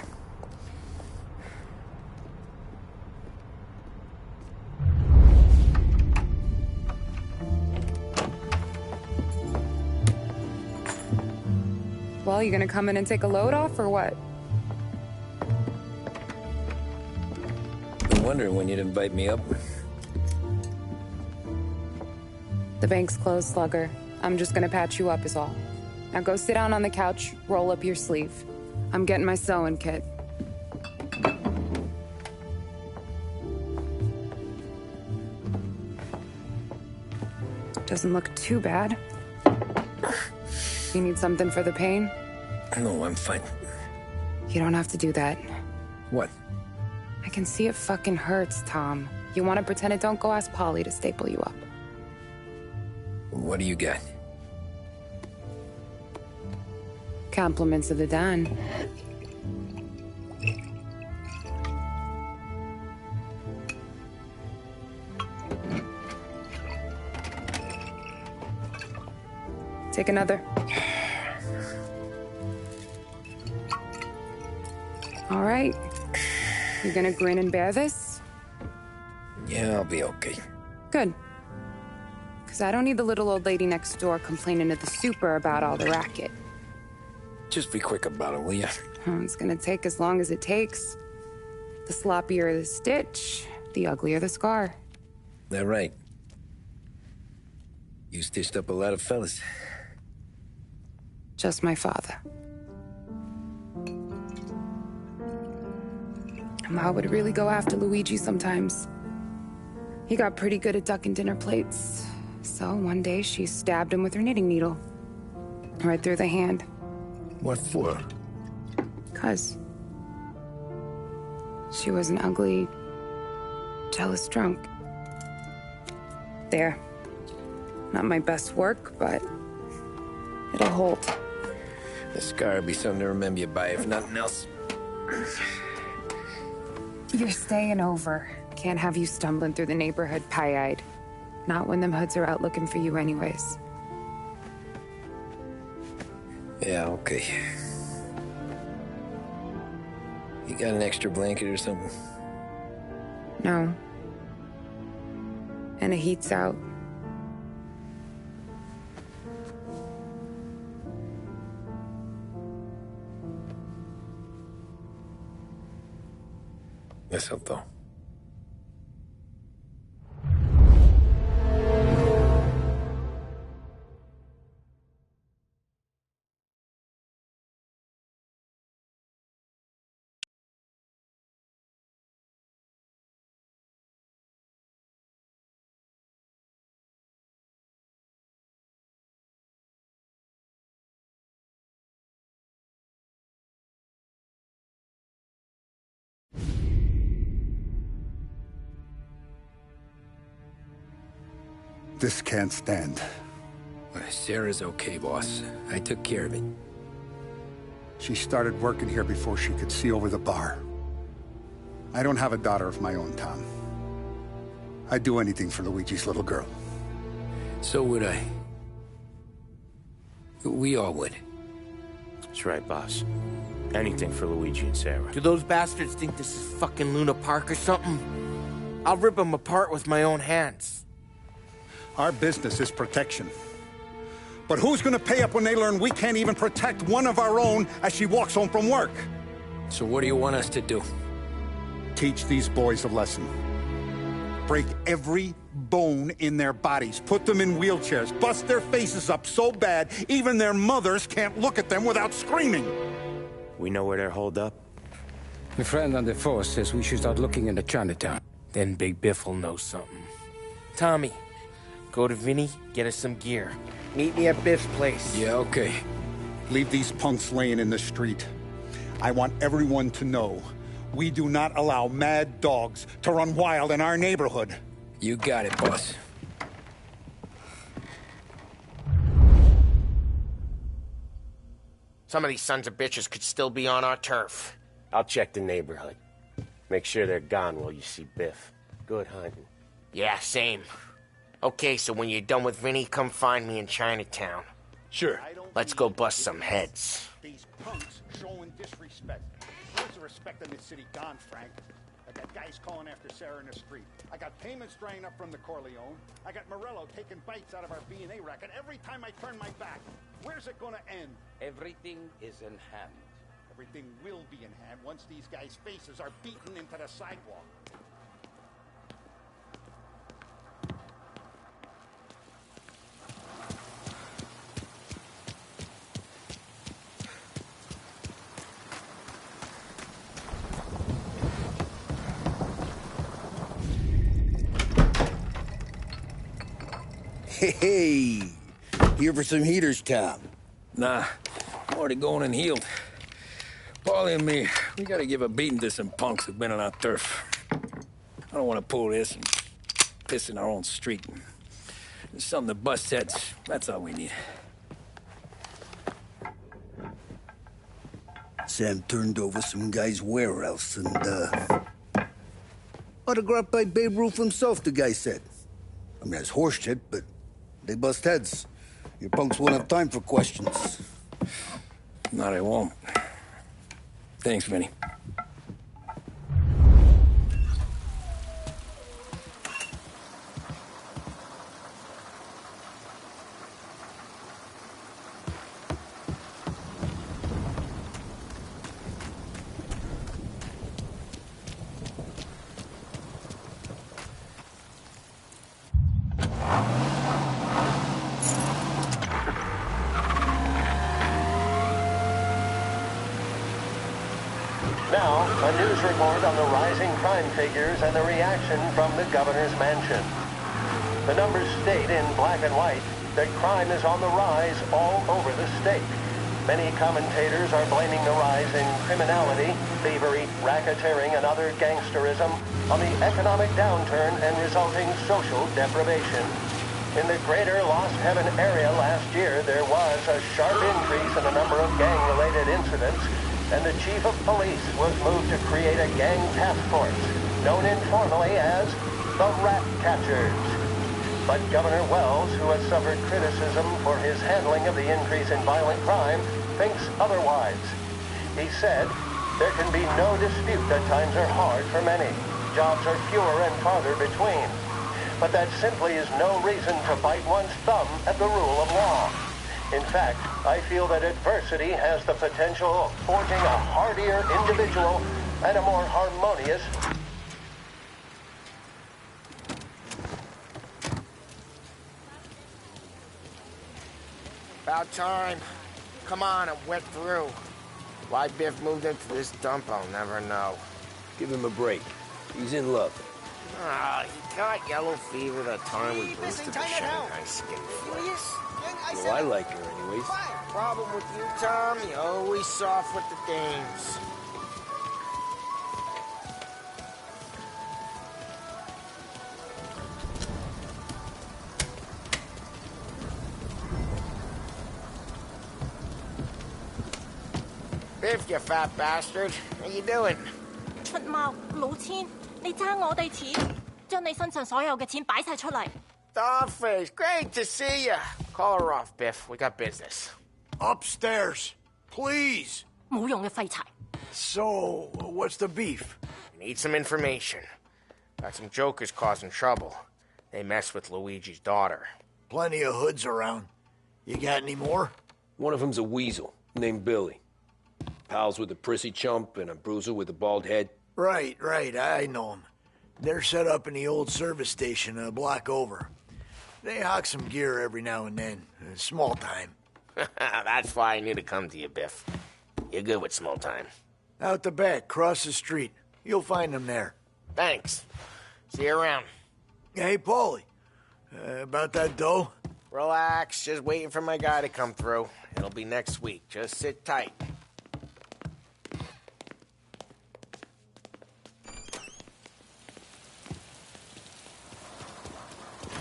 Well, you gonna come in and take a load off, or what? Been wondering when you'd invite me up. The bank's closed, Slugger. I'm just gonna patch you up is all. Now go sit down on the couch, roll up your sleeve. I'm getting my sewing kit. Doesn't look too bad. You need something for the pain? No, I'm fine. You don't have to do that. What? I can see it fucking hurts, Tom. You want to pretend it don't? Go ask Polly to staple you up. What do you got? Compliments of the Don. Take another. All right. You gonna grin and bear this? Yeah, I'll be okay. Good. Because I don't need the little old lady next door complaining to the super about all the racket. Just be quick about it, will ya? It's gonna take as long as it takes. The sloppier the stitch, the uglier the scar. That right. You stitched up a lot of fellas. Just my father. Ma would really go after Luigi sometimes. He got pretty good at ducking dinner plates. So one day she stabbed him with her knitting needle. Right through the hand. What for? 'Cause she was an ugly, jealous drunk. There. Not my best work, but it'll hold. The scar will be something to remember you by, if nothing else. You're staying over. Can't have you stumbling through the neighborhood pie-eyed. Not when them hoods are out looking for you anyways. Yeah, okay. You got an extra blanket or something? No. And the heat's out. Eso todo. This can't stand. Sarah's okay, boss. I took care of it. She started working here before she could see over the bar. I don't have a daughter of my own, Tom. I'd do anything for Luigi's little girl. So would I. We all would. That's right, boss. Anything for Luigi and Sarah. Do those bastards think this is fucking Luna Park or something? I'll rip them apart with my own hands. Our business is protection. But who's gonna pay up when they learn we can't even protect one of our own as she walks home from work? So what do you want us to do? Teach these boys a lesson. Break every bone in their bodies. Put them in wheelchairs. Bust their faces up so bad, even their mothers can't look at them without screaming. We know where they're holed up? My friend on the force says we should start looking into Chinatown. Then Big Biff will know something. Tommy, go to Vinny, get us some gear. Meet me at Biff's place. Yeah, okay. Leave these punks laying in the street. I want everyone to know we do not allow mad dogs to run wild in our neighborhood. You got it, boss. Some of these sons of bitches could still be on our turf. I'll check the neighborhood. Make sure they're gone while you see Biff. Good hunting. Yeah, same. Okay, so when you're done with Vinny, come find me in Chinatown. Sure. Let's go bust some heads. These punks showing disrespect. Where's the respect in this city gone, Frank? I got guys calling after Sarah in the street. I got payments drying up from the Corleone. I got Morello taking bites out of our B&A racket every time I turn my back. Where's it gonna end? Everything is in hand. Everything will be in hand once these guys' faces are beaten into the sidewalk. Hey, here for some heaters, Tom? Nah, I'm already going and healed. Paulie and me, we gotta give a beating to some punks who've been on our turf. I don't want to pull this and piss in our own street. There's something to bust heads. That's all we need. Sam turned over some guy's warehouse and, autographed by Babe Ruth himself, the guy said. I mean, that's horse shit, but they bust heads. Your punks won't have time for questions. No, they won't. Thanks, Vinny. Now, a news report on the rising crime figures and the reaction from the governor's mansion. The numbers state in black and white that crime is on the rise all over the state. Many commentators are blaming the rise in criminality, thievery, racketeering, and other gangsterism on the economic downturn and resulting social deprivation. In the greater Lost Heaven area last year, there was a sharp increase in the number of gang-related incidents, and the chief of police was moved to create a gang task force, known informally as the Rat Catchers. But Governor Wells, who has suffered criticism for his handling of the increase in violent crime, thinks otherwise. He said, "There can be no dispute that times are hard for many. Jobs are fewer and farther between. But that simply is no reason to bite one's thumb at the rule of law. In fact, I feel that adversity has the potential of forging a hardier individual and a more harmonious..." About time. Come on, I'm wet through. Why Biff moved into this dump, I'll never know. Give him a break. He's in love. Ah, he got yellow fever that time we boosted the Shanghai skin flicks. Well, I like her anyways. Problem with you, Tom, you're always soft with the dames. Biff, you fat bastard. How you doing? 出貓老千，你爭我哋錢，將你身上所有嘅錢擺晒出嚟。Dollface, great to see you. Call her off, Biff. We got business. Upstairs, please. 冇用嘅廢柴。So, what's the beef? Need some information. Got some jokers causing trouble. They messed with Luigi's daughter. Plenty of hoods around. You got any more? One of them's a weasel named Billy. Pals with a prissy chump and a bruiser with a bald head. Right, I know him. They're set up in the old service station a block over. They hawk some gear every now and then. Small time. That's why I knew to come to you, Biff. You're good with small time. Out the back, cross the street. You'll find them there. Thanks. See you around. Hey, Paulie. About that dough? Relax. Just waiting for my guy to come through. It'll be next week. Just sit tight.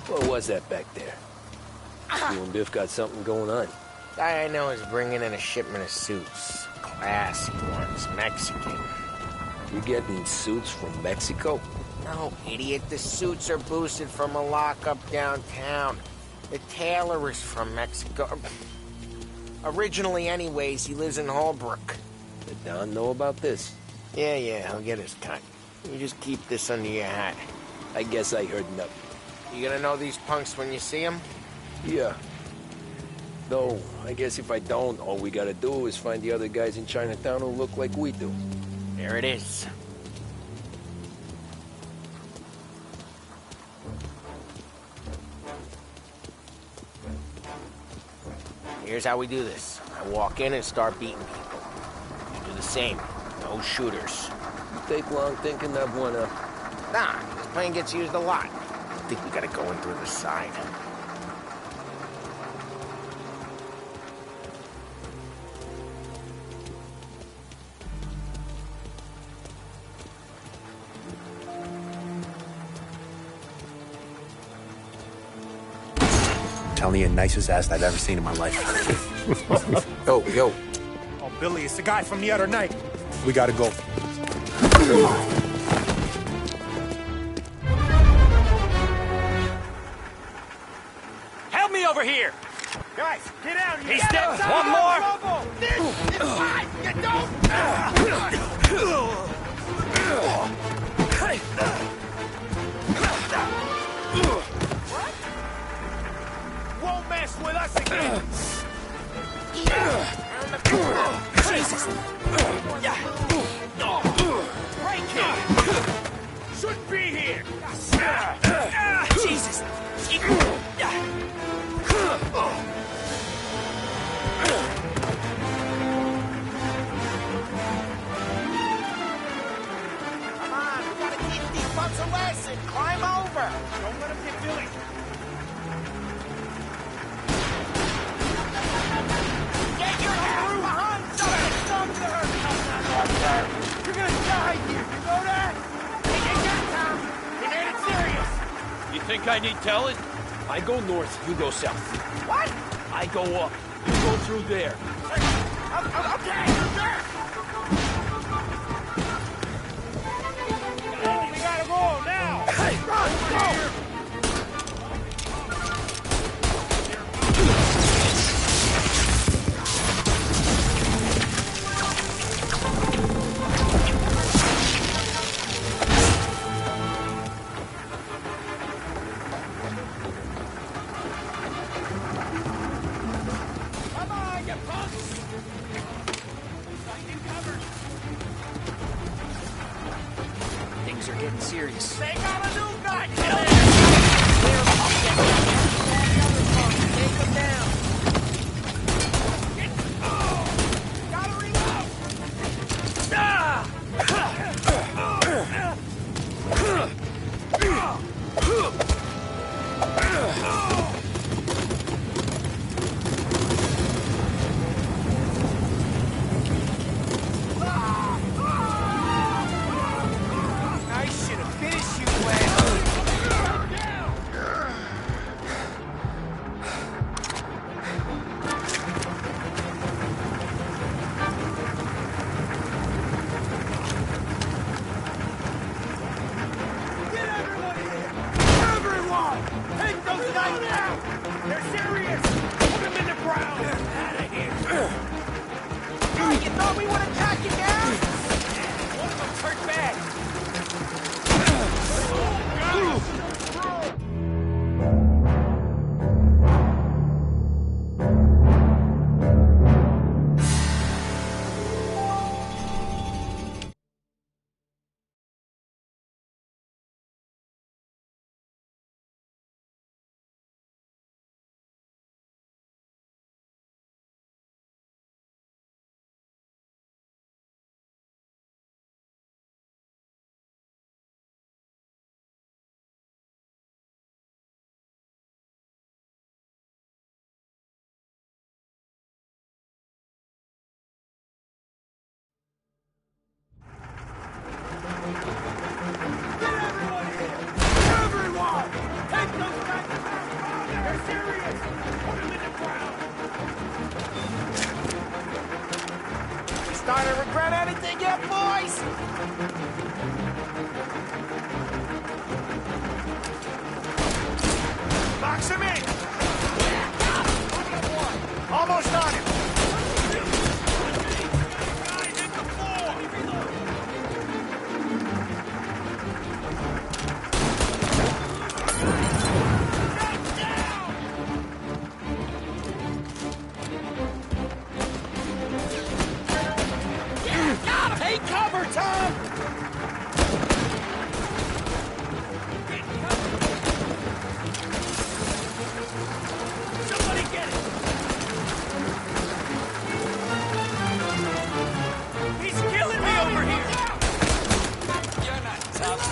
What was that back there? You and Biff got something going on. Guy I know is bringing in a shipment of suits. Classy ones. Mexican. You getting suits from Mexico? No, idiot. The suits are boosted from a lockup downtown. The tailor is from Mexico. Originally, anyways, he lives in Holbrook. Did Don know about this? Yeah, he'll get his cut. You just keep this under your hat. I guess I heard nothing. You gonna know these punks when you see them? Yeah. Though, I guess if I don't, all we gotta do is find the other guys in Chinatown who look like we do. There it is. Here's how we do this. I walk in and start beating people. You do the same. No shooters. You take long thinking that one up? Nah, this plane gets used a lot. I think we gotta go in through the side. Telling you, nicest ass I've ever seen in my life. Yo. Oh, Billy, it's the guy from the other night. We gotta go. Help me over here! Guys, get out! He's dead! One more! This is mine! You don't... Won't mess with us again! Jesus! Break him! Shouldn't be here! Jesus! Come on, we gotta keep these bucks a lesson. Climb over. Don't let him get Billy. Get your ass behind something! You're gonna die here, you know that? Take it good, Tom. We made it serious. You think I need telling? I go north, you go south. What? I go up, you go through there. Okay, there. We gotta go now. Hey, go! Things are getting serious. They got a new guy! Take him down. Gotta reload! I should have finished you last. Get everyone in! Everyone! Take those guys out! They're serious! Put them in the ground! Out of here! Oh, you thought we would attack you down? One of them turned back. They're serious! Put him in the ground! Starting to regret anything yet, boys? Box him in! Almost on him! Take cover, Tom! Somebody get it! He's killing me over here! You're not tough.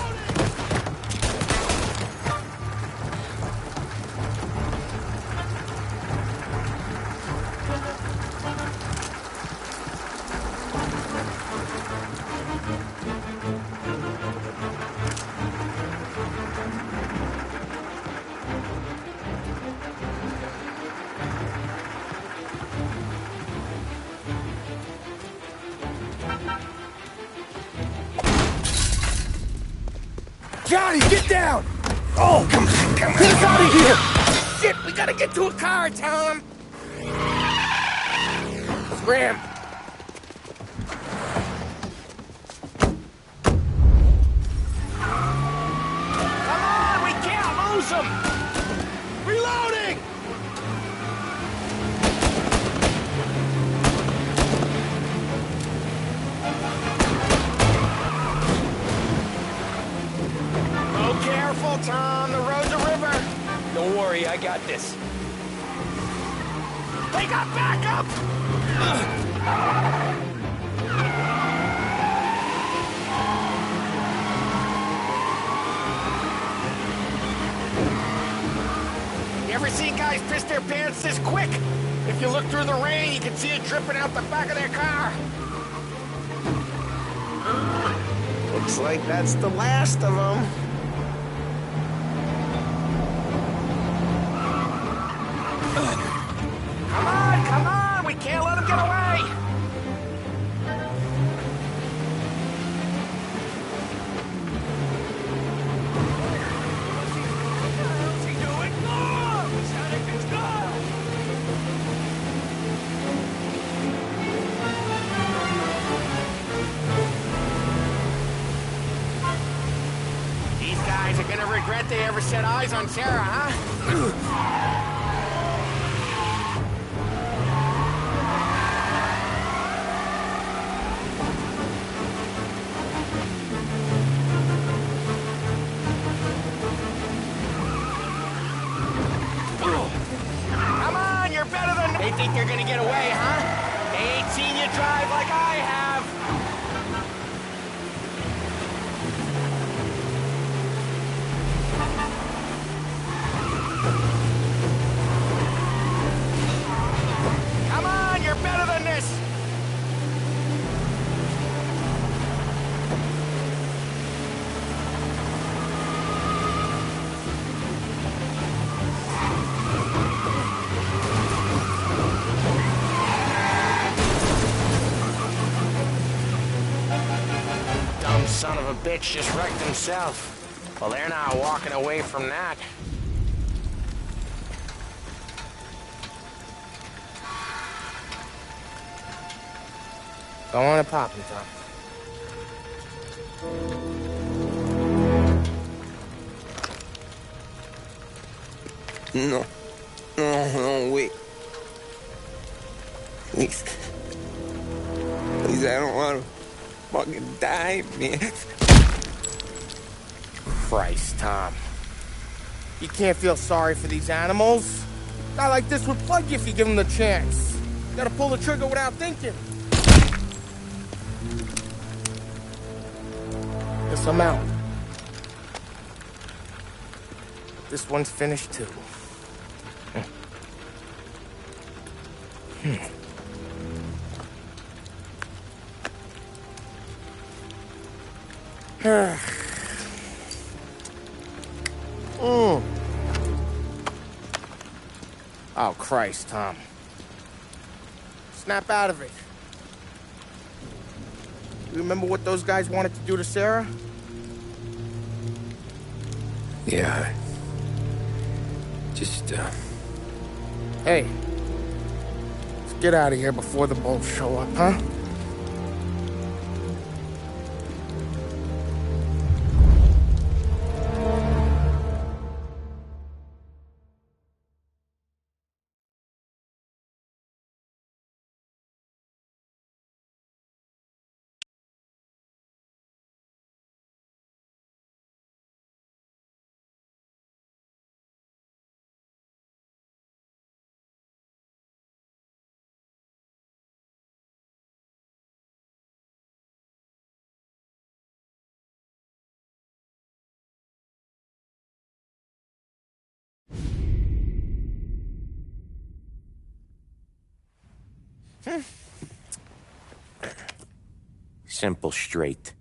Johnny, get down! Oh, come on. Get us out of here! Shit, we gotta get to a car, Tom! Scram! Come on, we can't lose him! Reloading! Oh, careful, Tom. The road's a river. Don't worry, I got this. They got backup! You ever see guys piss their pants this quick? If you look through the rain, you can see it dripping out the back of their car. Looks like that's the last of them. Come on! We can't let them get away! What's he doing? Oh, he's out of control! These guys are gonna regret they ever set eyes on Sarah, huh? Come on, you're better than... They think they're gonna get away, huh? They ain't seen you drive like I have. Come on, you're better than this. Dumb son of a bitch just wrecked himself. Well, they're not walking away from that. Go on and pop him, Tom. No. No, wait. Please. Please, I don't want to fucking die, man. Christ, Tom. You can't feel sorry for these animals. A guy like this would plug you if you give him the chance. You gotta pull the trigger without thinking. Guess I'm out. This one's finished too. Oh, Christ, Tom. Snap out of it. You remember what those guys wanted to do to Sarah? Yeah. Just, Hey. Let's get out of here before the bulls show up, huh? Simple, straight.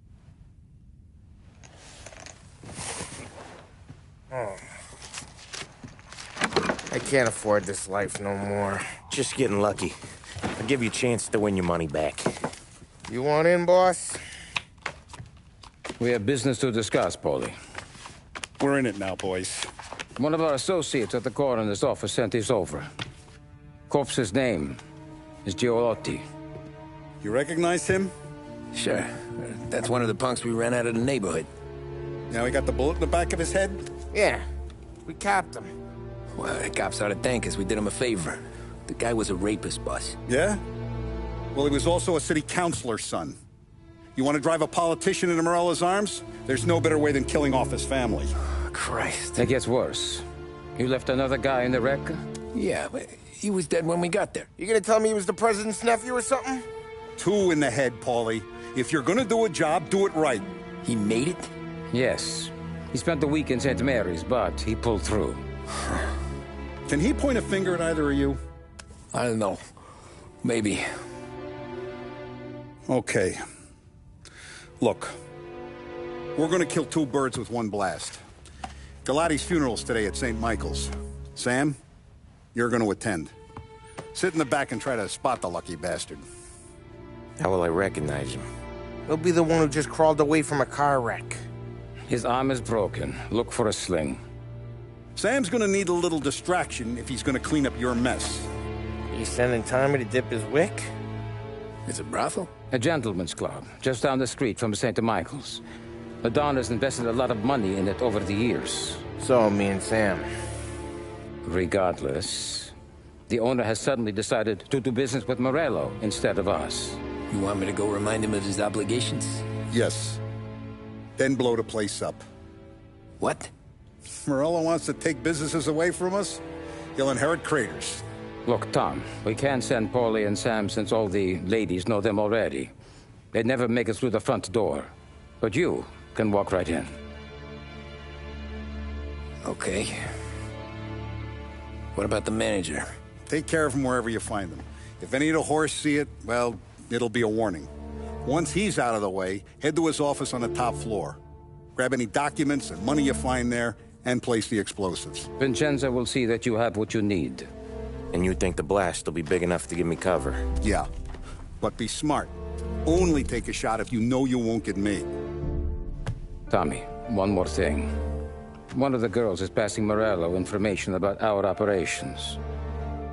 Oh. I can't afford this life no more. Just getting lucky. I'll give you a chance to win your money back. You want in, boss? We have business to discuss, Paulie. We're in it now, boys. One of our associates at the coroner's office sent this over. Corpse's name is Giolotti. You recognize him? Sure. That's one of the punks we ran out of the neighborhood. Now he got the bullet in the back of his head? Yeah. We capped him. Well, the cops ought to thank us. We did him a favor. The guy was a rapist, boss. Yeah? Well, he was also a city councilor's son. You want to drive a politician into Morella's arms? There's no better way than killing off his family. Oh, Christ. It gets worse. You left another guy in the wreck? Yeah, but he was dead when we got there. You gonna tell me he was the president's nephew or something? 2 in the head, Paulie. If you're gonna do a job, do it right. He made it? Yes. He spent the week in St. Mary's, but he pulled through. Can he point a finger at either of you? I don't know. Maybe. Okay. Look. We're gonna kill 2 birds with 1 blast. Galati's funeral's today at St. Michael's. Sam, you're gonna attend. Sit in the back and try to spot the lucky bastard. How will I recognize him? He'll be the one who just crawled away from a car wreck. His arm is broken. Look for a sling. Sam's gonna need a little distraction if he's gonna clean up your mess. Are you sending Tommy to dip his wick? It's a brothel? A gentleman's club, just down the street from St. Michael's. The Don has invested a lot of money in it over the years. So, me and Sam. Regardless, the owner has suddenly decided to do business with Morello instead of us. You want me to go remind him of his obligations? Yes. Then blow the place up. What? Morello wants to take businesses away from us? He'll inherit craters. Look, Tom, we can't send Paulie and Sam since all the ladies know them already. They'd never make it through the front door. But you can walk right in. Okay. What about the manager? Take care of him wherever you find him. If any of the horse see it, well, it'll be a warning. Once he's out of the way, head to his office on the top floor. Grab any documents and money you find there, and place the explosives. Vincenzo will see that you have what you need. And you think the blast will be big enough to give me cover? Yeah. But be smart. Only take a shot if you know you won't get made. Tommy, one more thing. One of the girls is passing Morello information about our operations.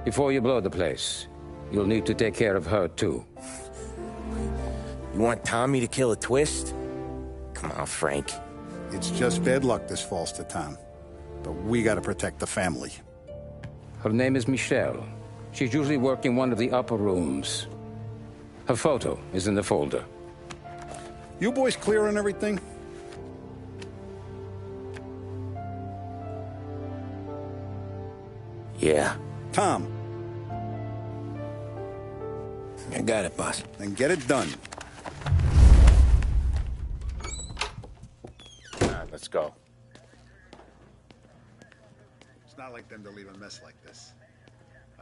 Before you blow the place, you'll need to take care of her, too. You want Tommy to kill a twist? Come on, Frank. It's just bad luck this falls to Tom. But we gotta protect the family. Her name is Michelle. She's usually working one of the upper rooms. Her photo is in the folder. You boys clear on everything? Yeah. Tom. I got it, boss. Then get it done. Let's go. It's not like them to leave a mess like this.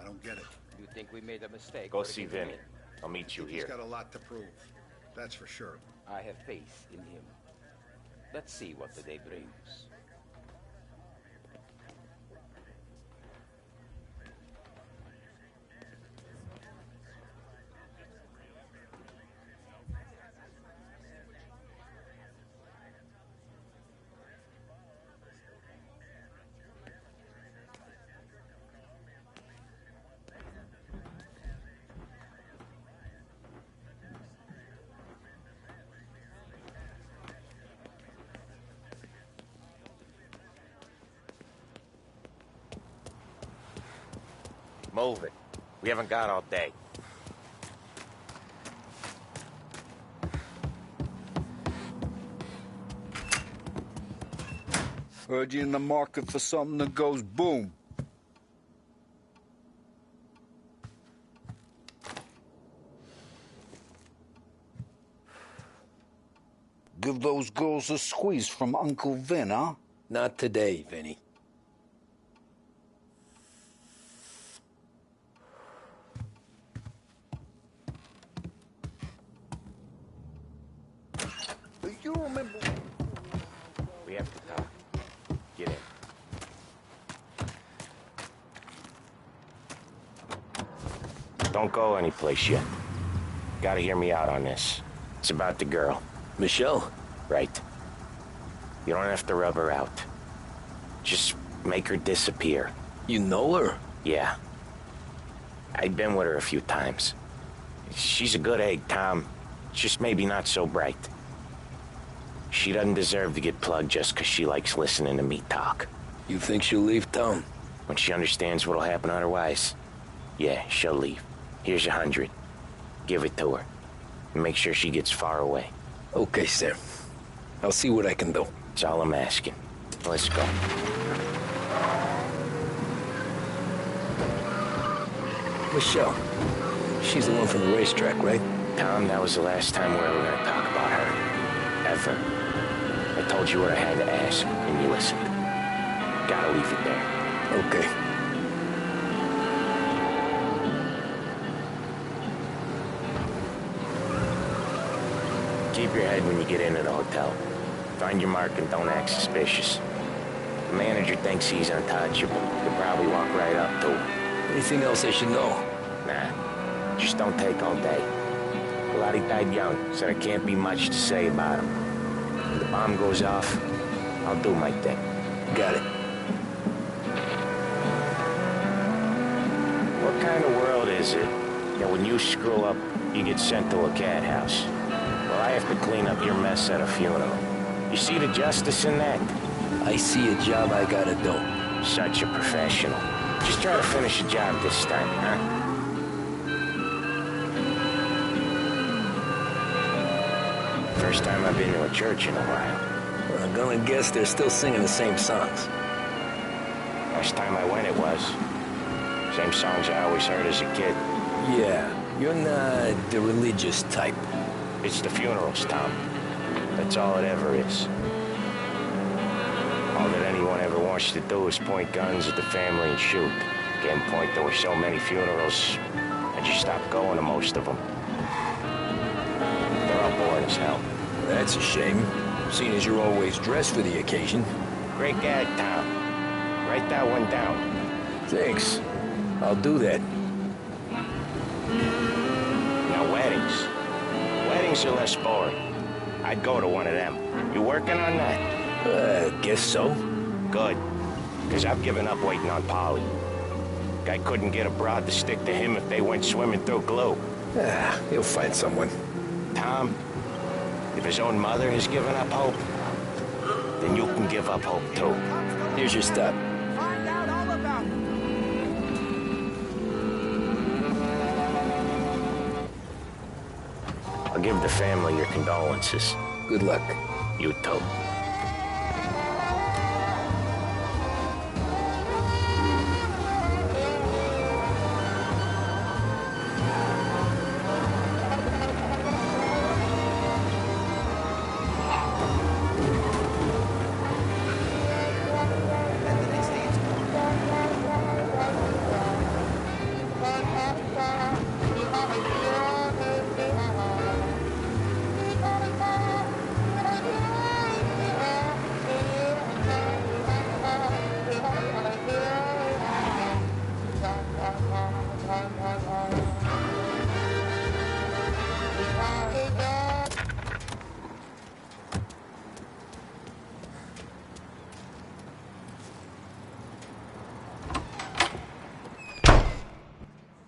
I don't get it. You think we made a mistake? Go see Vinny. I'll meet you He's here. got a lot to prove. That's for sure. I have faith in him. Let's see what the day brings. Move it. We haven't got all day. Heard you in the market for something that goes boom. Give those girls a squeeze from Uncle Vin, huh? Not today, Vinny. You remember... We have to talk. Get in. Don't go anyplace yet. Gotta hear me out on this. It's about the girl. Michelle? Right. You don't have to rub her out. Just make her disappear. You know her? Yeah. I've been with her a few times. She's a good egg, Tom. Just maybe not so bright. She doesn't deserve to get plugged just 'cause she likes listening to me talk. You think she'll leave town? When she understands what'll happen otherwise, yeah, she'll leave. Here's 100. Give it to her. And make sure she gets far away. Okay, sir. I'll see what I can do. That's all I'm asking. Let's go. Michelle. She's the one from the racetrack, right? Tom, that was the last time we were ever gonna talk about her. Ever. I told you what I had to ask, and you listened. Gotta leave it there. Okay. Keep your head when you get into the hotel. Find your mark and don't act suspicious. The manager thinks he's untouchable. You'll probably walk right up to him. Anything else I should know? Nah. Just don't take all day. Lottie died young, so there can't be much to say about him. When the bomb goes off, I'll do my thing. Got it. What kind of world is it that when you screw up, you get sent to a cat house? Well, I have to clean up your mess at a funeral. You see the justice in that? I see a job I gotta do. Such a professional. Just try to finish the job this time, huh? First time I've been to a church in a while. Well, I'm gonna guess they're still singing the same songs. Last time I went, it was. Same songs I always heard as a kid. Yeah, you're not the religious type. It's the funerals, Tom. That's all it ever is. All that anyone ever wants to do is point guns at the family and shoot. Getting point, there were so many funerals, I just stopped going to most of them. They're all boring as hell. That's a shame, seeing as you're always dressed for the occasion. Great gag, Tom. Write that one down. Thanks. I'll do that. Now, weddings. Weddings are less boring. I'd go to one of them. You working on that? Guess so. Good. Because I've given up waiting on Polly. Guy couldn't get a broad to stick to him if they went swimming through glue. He'll find someone. Tom, if his own mother has given up hope, then you can give up hope too. Here's your stop. Find out all about it. I'll give the family your condolences. Good luck. You too.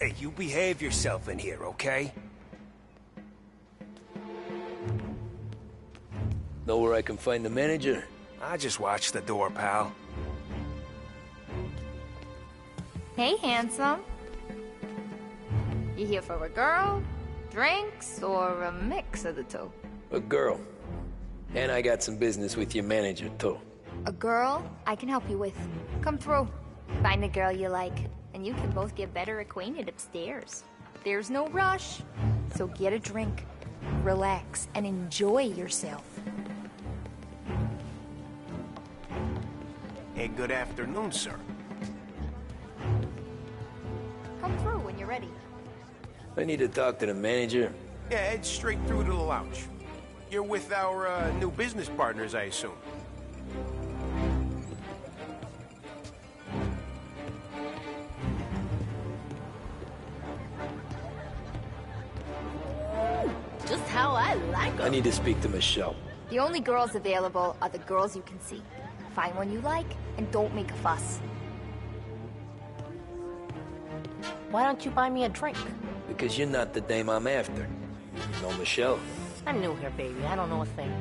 Hey, you behave yourself in here, okay? Know where I can find the manager? I just watched the door, pal. Hey, handsome. You here for a girl, drinks, or a mix of the two? A girl. And I got some business with your manager, too. A girl I can help you with. Come through. Find a girl you like, and you can both get better acquainted upstairs. There's no rush, so get a drink, relax, and enjoy yourself. Hey, good afternoon, sir. Come through when you're ready. I need to talk to the manager. Yeah, head straight through to the lounge. You're with our new business partners, I assume. Just how I like them. I need to speak to Michelle. The only girls available are the girls you can see. Find one you like, and don't make a fuss. Why don't you buy me a drink? Because you're not the dame I'm after. You know Michelle? I'm new here, baby. I don't know a thing.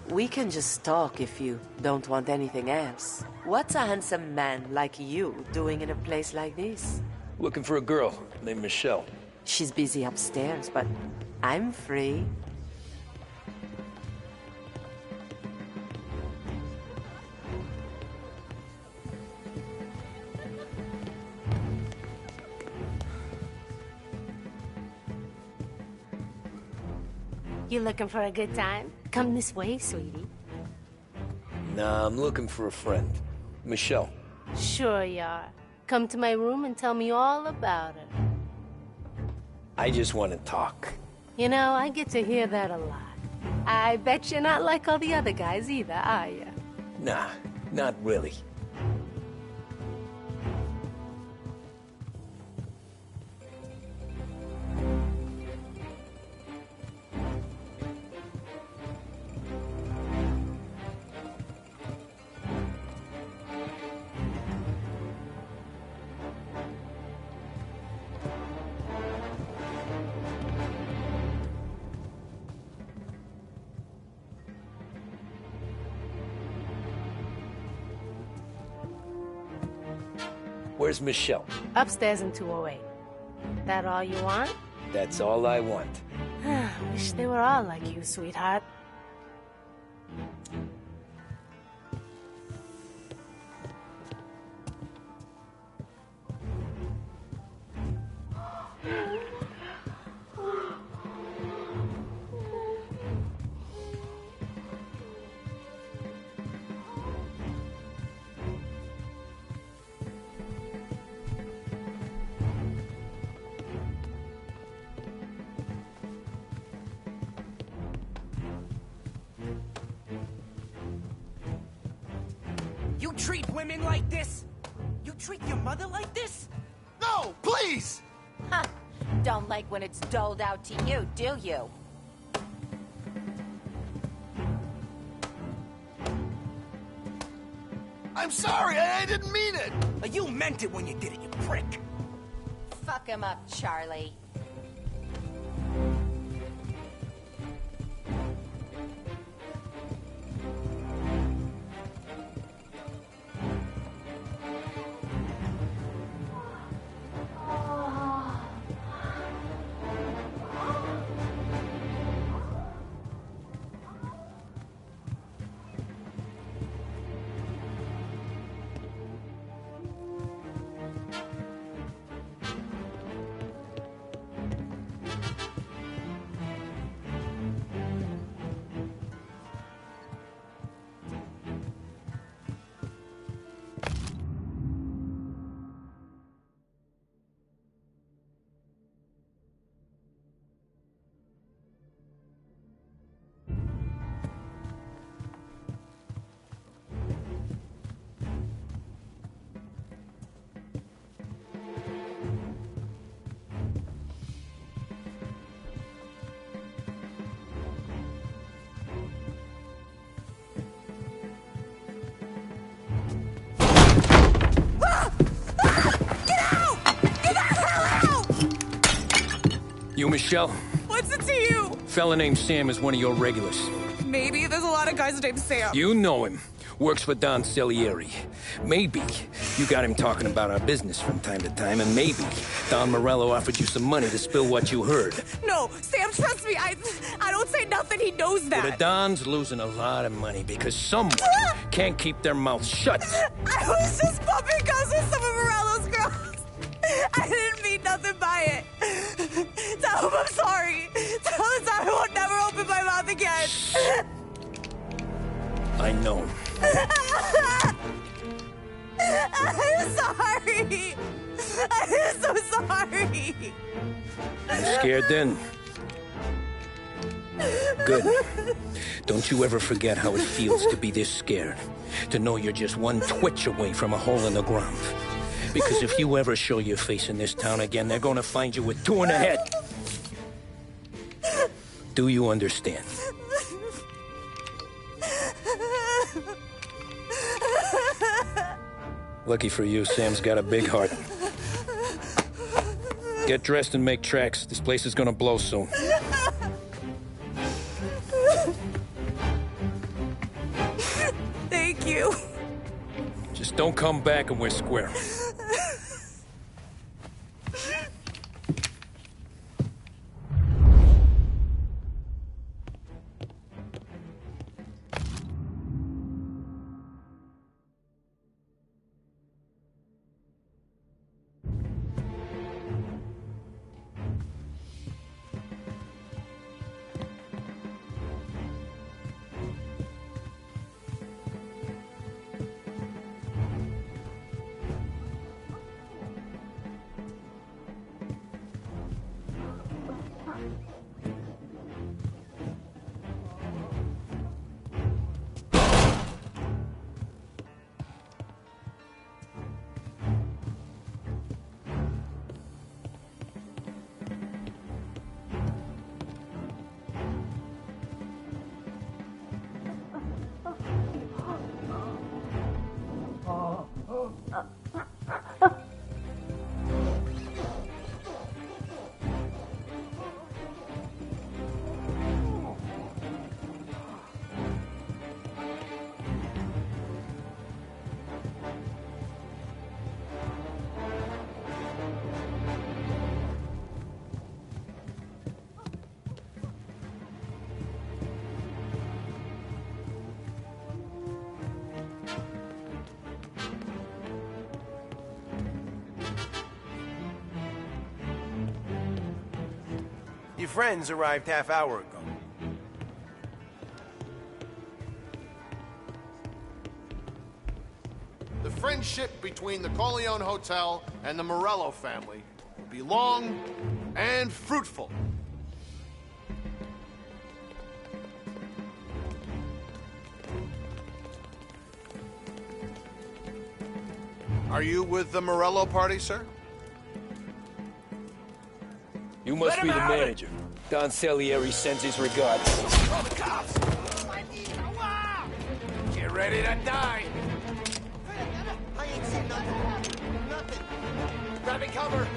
We can just talk if you don't want anything else. What's a handsome man like you doing in a place like this? Looking for a girl named Michelle. She's busy upstairs, but I'm free. You looking for a good time? Come this way, sweetie. Nah, I'm looking for a friend. Michelle. Sure you are. Come to my room and tell me all about her. I just want to talk. You know, I get to hear that a lot. I bet you're not like all the other guys either, are you? Nah, not really. Where's Michelle? Upstairs in 208. That all you want? That's all I want. Wish they were all like you, sweetheart. You treat women like this? You treat your mother like this? No, please! Huh. Don't like when it's doled out to you, do you? I'm sorry, I didn't mean it! You meant it when you did it, you prick. Fuck him up, Charlie. You, Michelle? What's it to you? Fella named Sam is one of your regulars. Maybe there's a lot of guys named Sam. You know him. Works for Don Salieri. Maybe you got him talking about our business from time to time, and maybe Don Morello offered you some money to spill what you heard. No, Sam, trust me. I don't say nothing. He knows that. Well, the Don's losing a lot of money because someone can't keep their mouth shut. I was just bumping guns with some of Morello's girls. I didn't mean nothing by it. Tell him I'm sorry. Tell him I won't never open my mouth again. I know. I'm sorry. I'm so sorry. You scared then? Good. Don't you ever forget how it feels to be this scared. To know you're just one twitch away from a hole in the ground. Because if you ever show your face in this town again, they're gonna find you with 2 in the head. Do you understand? Lucky for you, Sam's got a big heart. Get dressed and make tracks. This place is gonna blow soon. Thank you. Just don't come back and we're square. Your friends arrived half-hour ago. The friendship between the Corleone Hotel and the Morello family will be long and fruitful. Are you with the Morello party, sir? You must be the manager. Don Salieri sends his regards. Call the cops! Get ready to die! I ain't seen nothing. Nothing. Grabbing cover.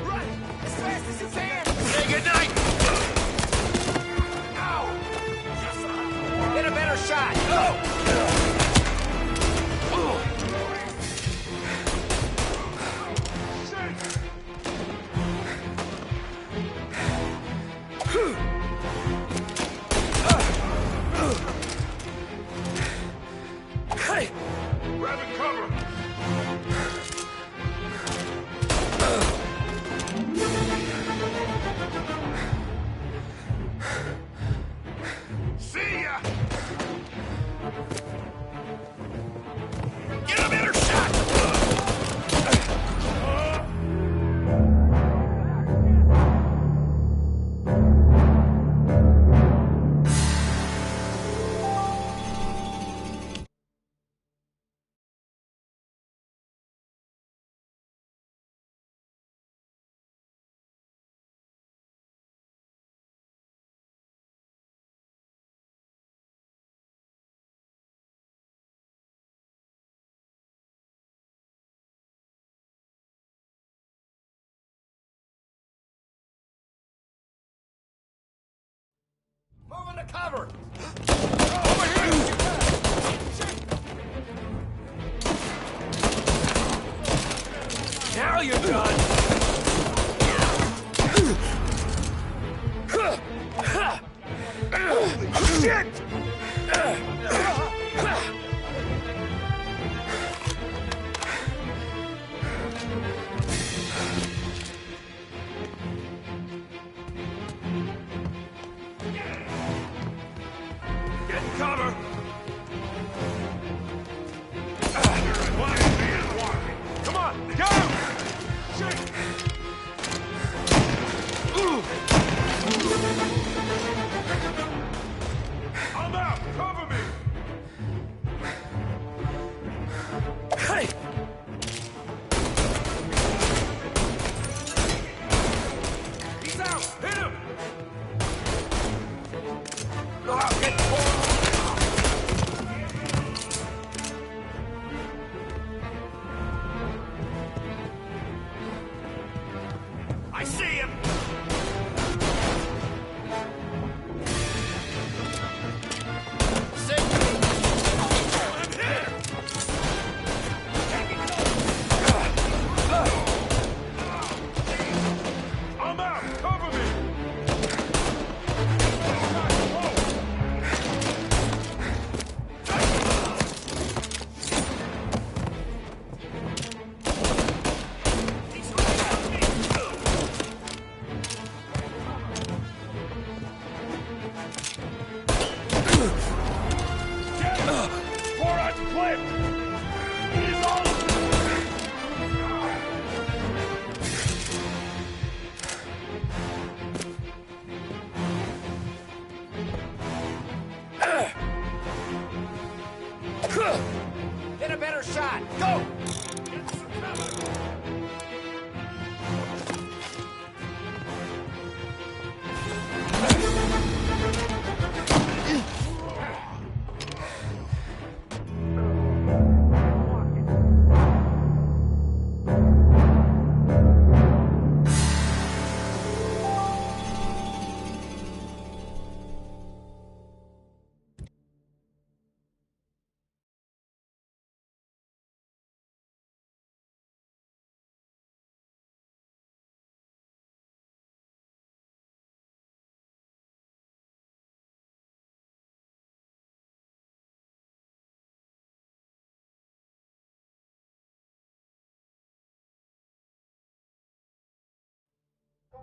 Run! As fast as you can! Say goodnight! Ow! Get a better shot! Go! Grabbing cover! See ya! Get a better shot! Moving to cover! Over here! Now you're done! Holy shit! Get cover! Come on, go! Shit! I'm out! Cover me! Hey! He's out! Hit him! Get I see him! I'm out! Cover me! Get a better shot. Go!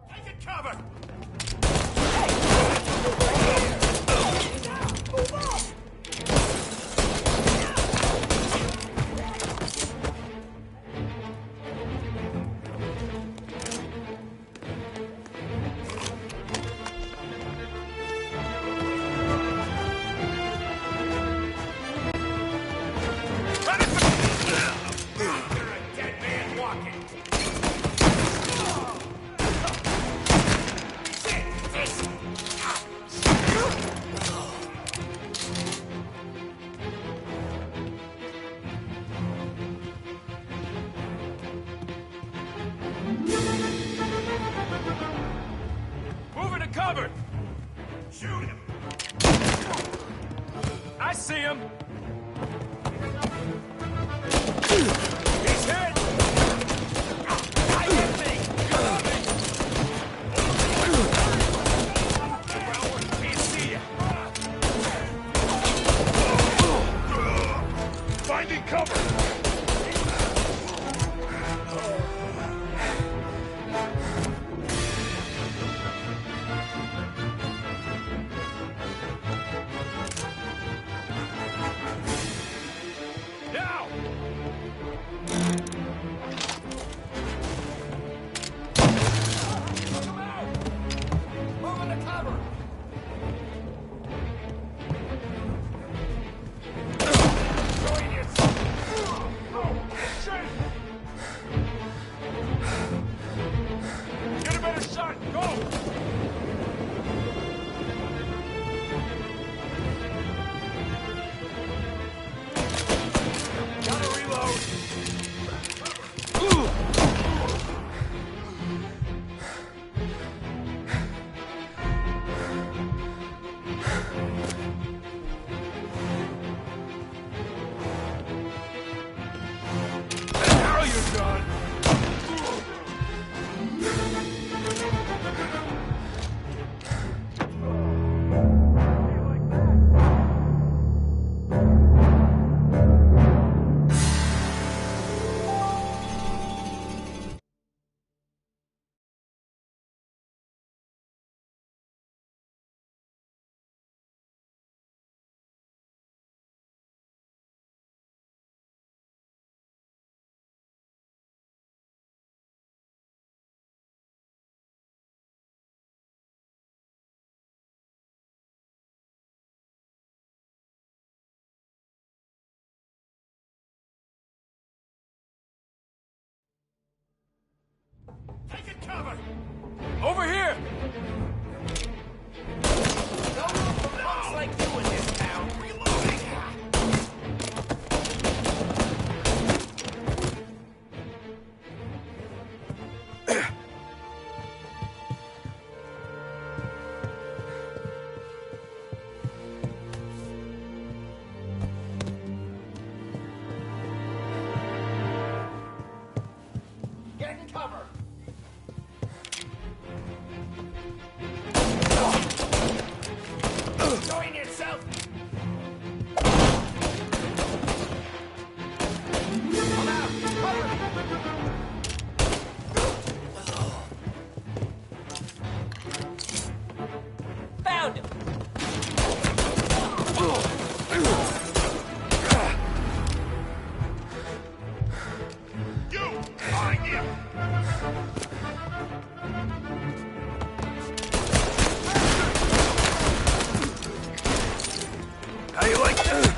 Take it cover! You're a dead man walking! Moving to cover! Shoot him! I see him! He's hit! I empty! Can't see ya! Finding cover! Now! Come out! Moving to cover! Join you! Oh, shit! Get a better shot! Go! Gotta reload! cover! Over here! No room for punks like you in this town. Reloading! Get cover! Join yourself! Come out! Cover! Found him! You! Find him! How you like that?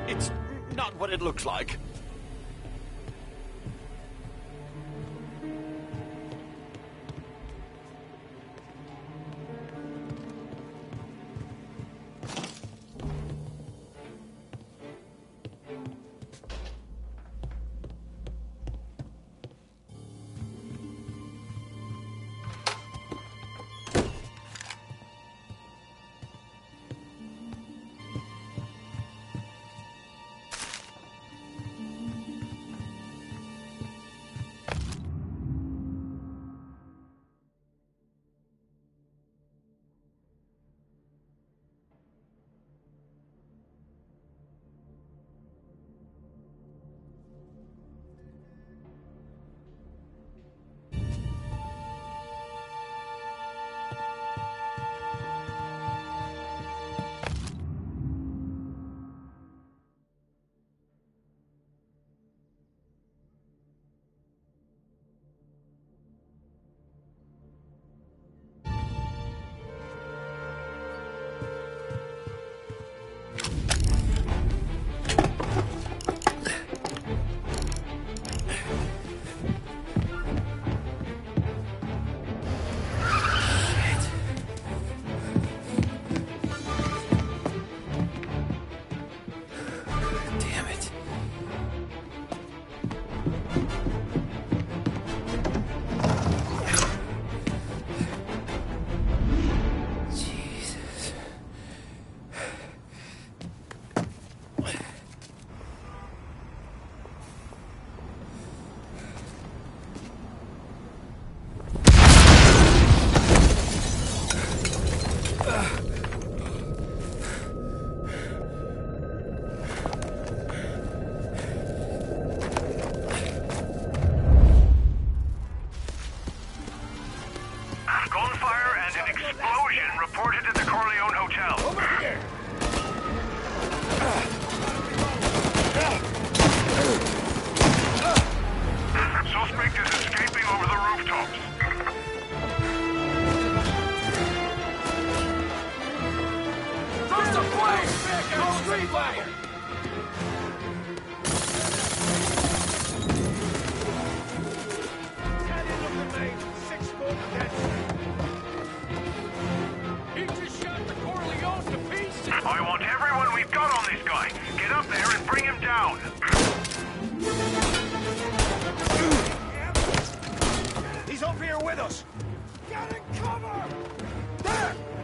It's not what it looks like.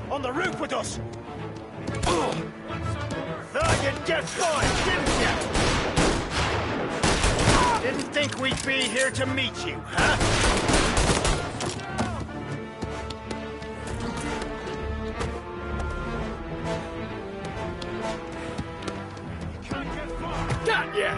On the roof with us! Thought you'd get fine, didn't you? Didn't think we'd be here to meet you, huh? You can't get far! Got ya!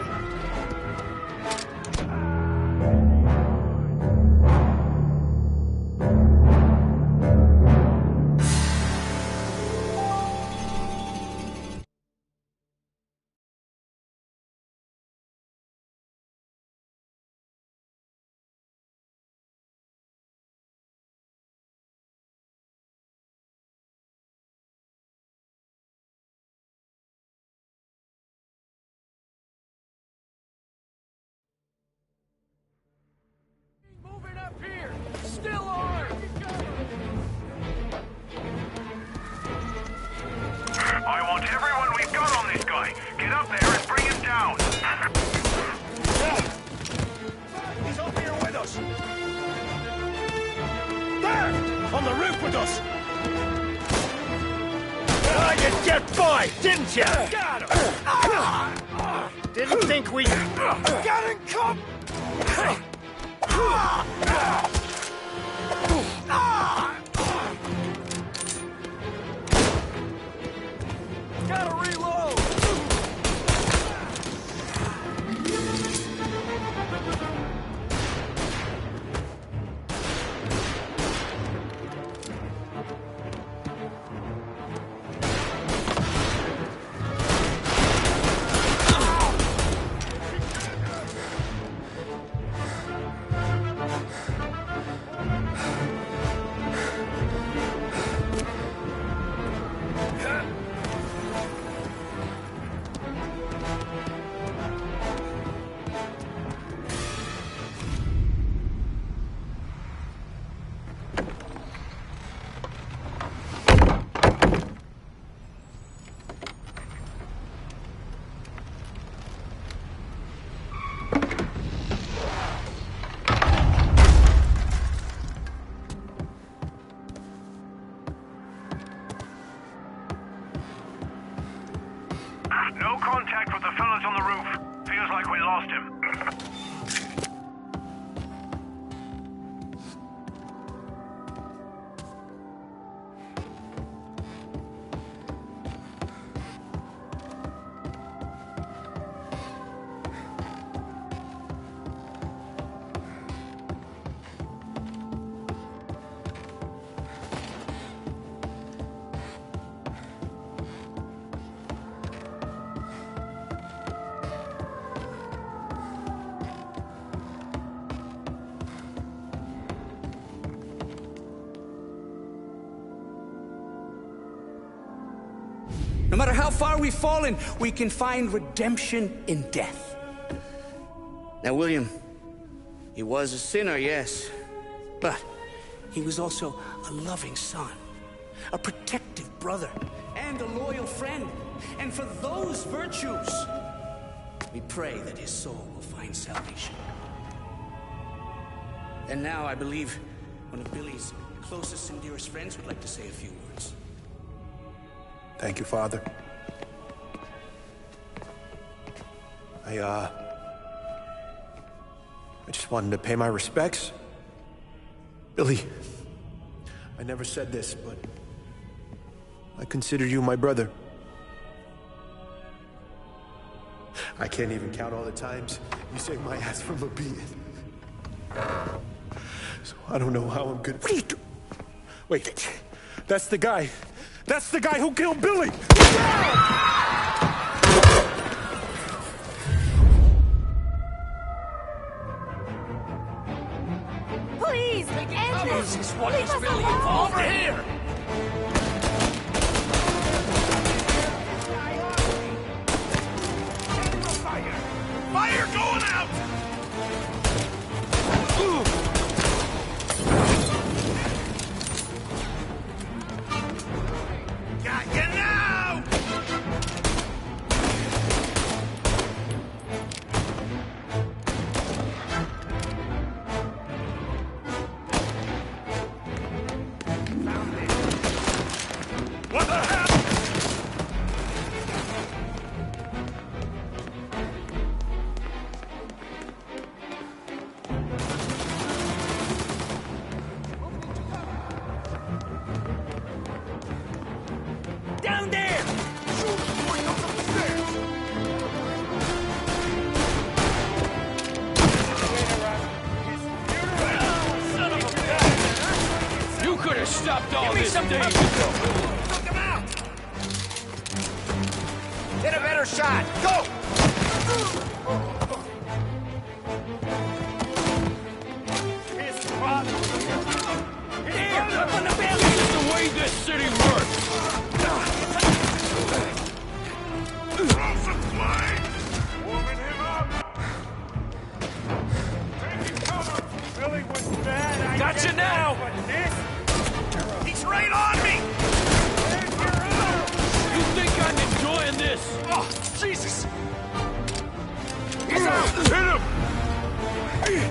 right, didn't you? Got him! Didn't think we... Got him, come! Gotta reload! No contact with the fellas on the roof. Feels like we lost him. No matter how far we've fallen, we can find redemption in death. Now, William, he was a sinner, yes, but he was also a loving son, a protective brother, and a loyal friend. And for those virtues, we pray that his soul will find salvation. And now I believe one of Billy's closest and dearest friends would like to say a few words. Thank you, Father. I just wanted to pay my respects. Billy, I never said this, but I consider you my brother. I can't even count all the times you saved my ass from a beating. So I don't know how I'm good. What are you doing? Wait, that's the guy. That's the guy who killed Billy! Please, end this! Jesus, what Leave is us Billy? alone! Over here! Fire going out! Got you now! What the hell? Down there! Shoot before he comes up the stairs! Son of a bitch! You could have stopped all Give me this some days cover! ago. Took him out! Get a better shot. Go! His father! There! Up on the belly! This is the way this city works! Throw some flames! Warming him up! Taking cover! Billy was bad, I Got get you now! that, but this... He's right on me! You think I'm enjoying this? Oh, Jesus! He's out! Hit him!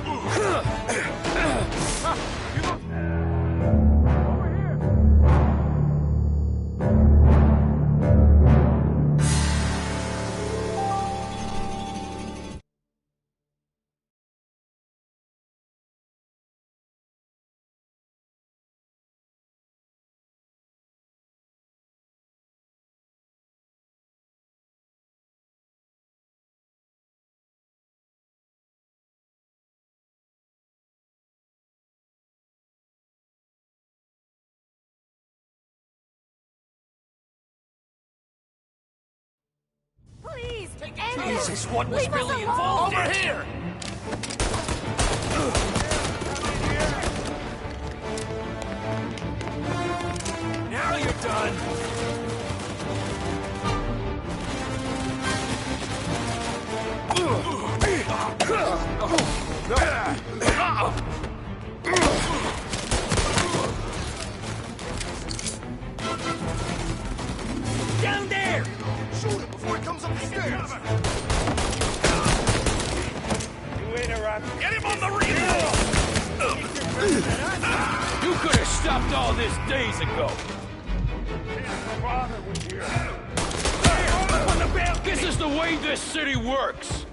Over here! Jesus, what was really involved? Over here! Now you're done. Down there! Shoot him before he comes up the stairs! You interrupt. Get him on the reel! You could have stopped all this days ago. His father was here. On the balcony! This is the way this city works.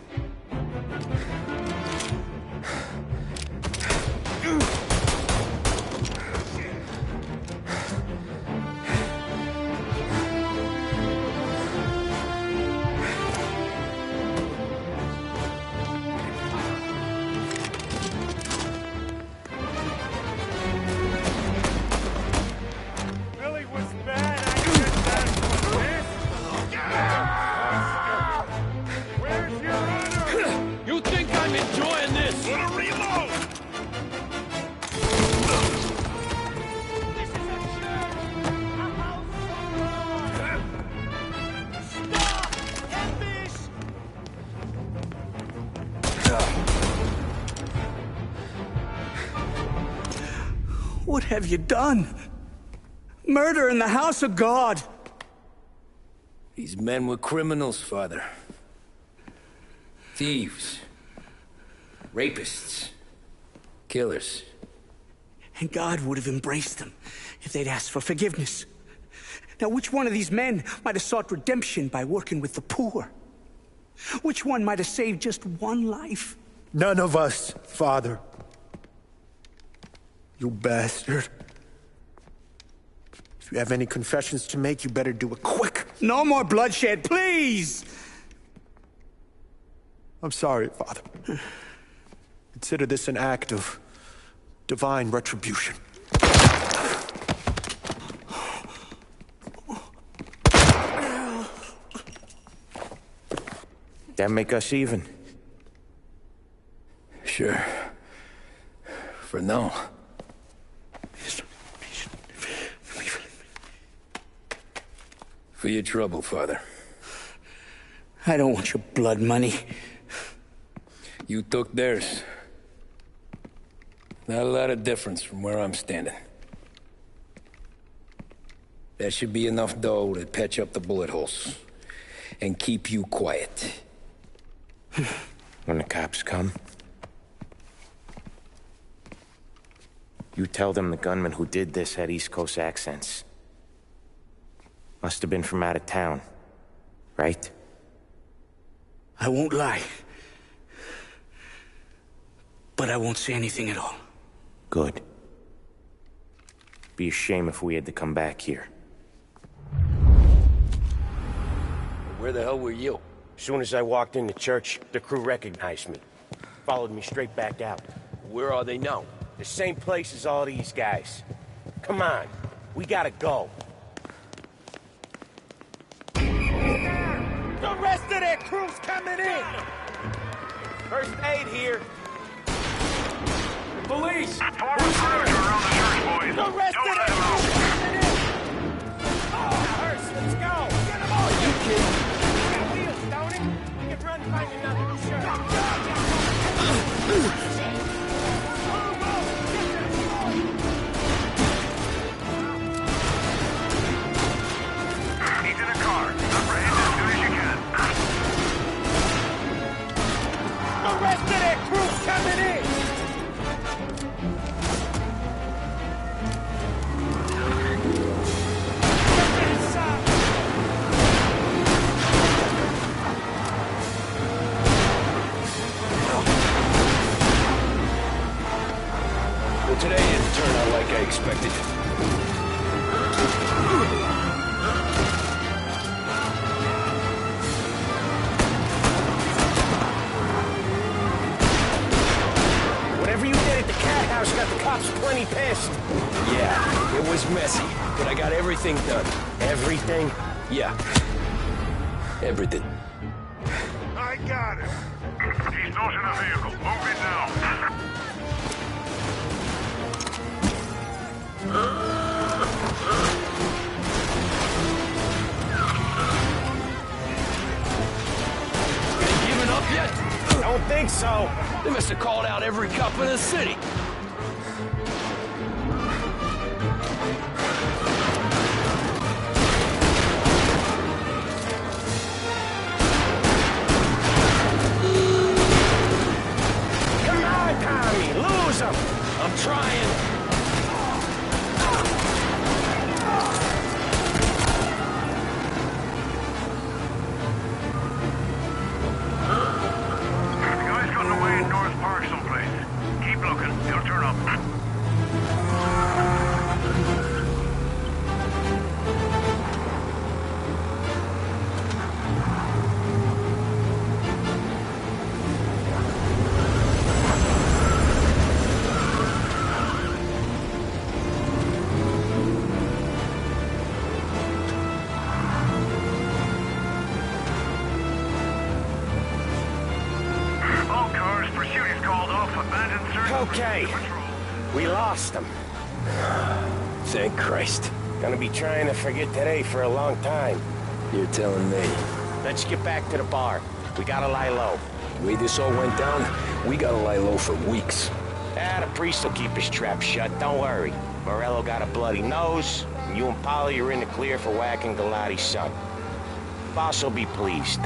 What have you done? Murder in the house of God! These men were criminals, Father. Thieves. Rapists. Killers. And God would have embraced them if they'd asked for forgiveness. Now, which one of these men might have sought redemption by working with the poor? Which one might have saved just one life? None of us, Father. You bastard. If you have any confessions to make, you better do it quick. No more bloodshed, please! I'm sorry, Father. Consider this an act of divine retribution. That make us even? Sure. For now. For your trouble, Father. I don't want your blood money. You took theirs. Not a lot of difference from where I'm standing. That should be enough dough to patch up the bullet holes. And keep you quiet. When the cops come, you tell them the gunman who did this had East Coast accents. Must have been from out of town, right? I won't lie. But I won't say anything at all. Good. Be a shame if we had to come back here. Where the hell were you? As soon as I walked into church, the crew recognized me. Followed me straight back out. Where are they now? The same place as all these guys. Come on, we gotta go. The rest of their crew's coming in! First aid here. Police! Forward fire around the church, boys. The rest of their crew's coming in! Oh, Hearst, let's go! Get them all! You kidding? You got wheels, don't it? You can run and find another shirt. He's in a car. Apprehend as soon as you can. The rest of their crew's coming in! Well, today didn't turn out like I expected. Whatever you did at the cat house got the cops plenty pissed. Yeah, it was messy, but I got everything done. Everything? Yeah. Everything. All right, got him. He's not in a vehicle. Move it now. Giving up yet? Don't think so. They must have called out every cop in the city. Come on, Tommy, lose him. I'm trying. The guy's gotten away in North Park someplace. Keep looking. He'll turn up. All cars, pursuit is called off. Abandoned search. Okay. We lost him. Thank Christ. Gonna be trying to forget today for a long time. You're telling me. Let's get back to the bar. We gotta lie low. The way this all went down, we gotta lie low for weeks. The priest will keep his trap shut, don't worry. Morello got a bloody nose, and you and Polly are in the clear for whacking Galati's son. Boss will be pleased.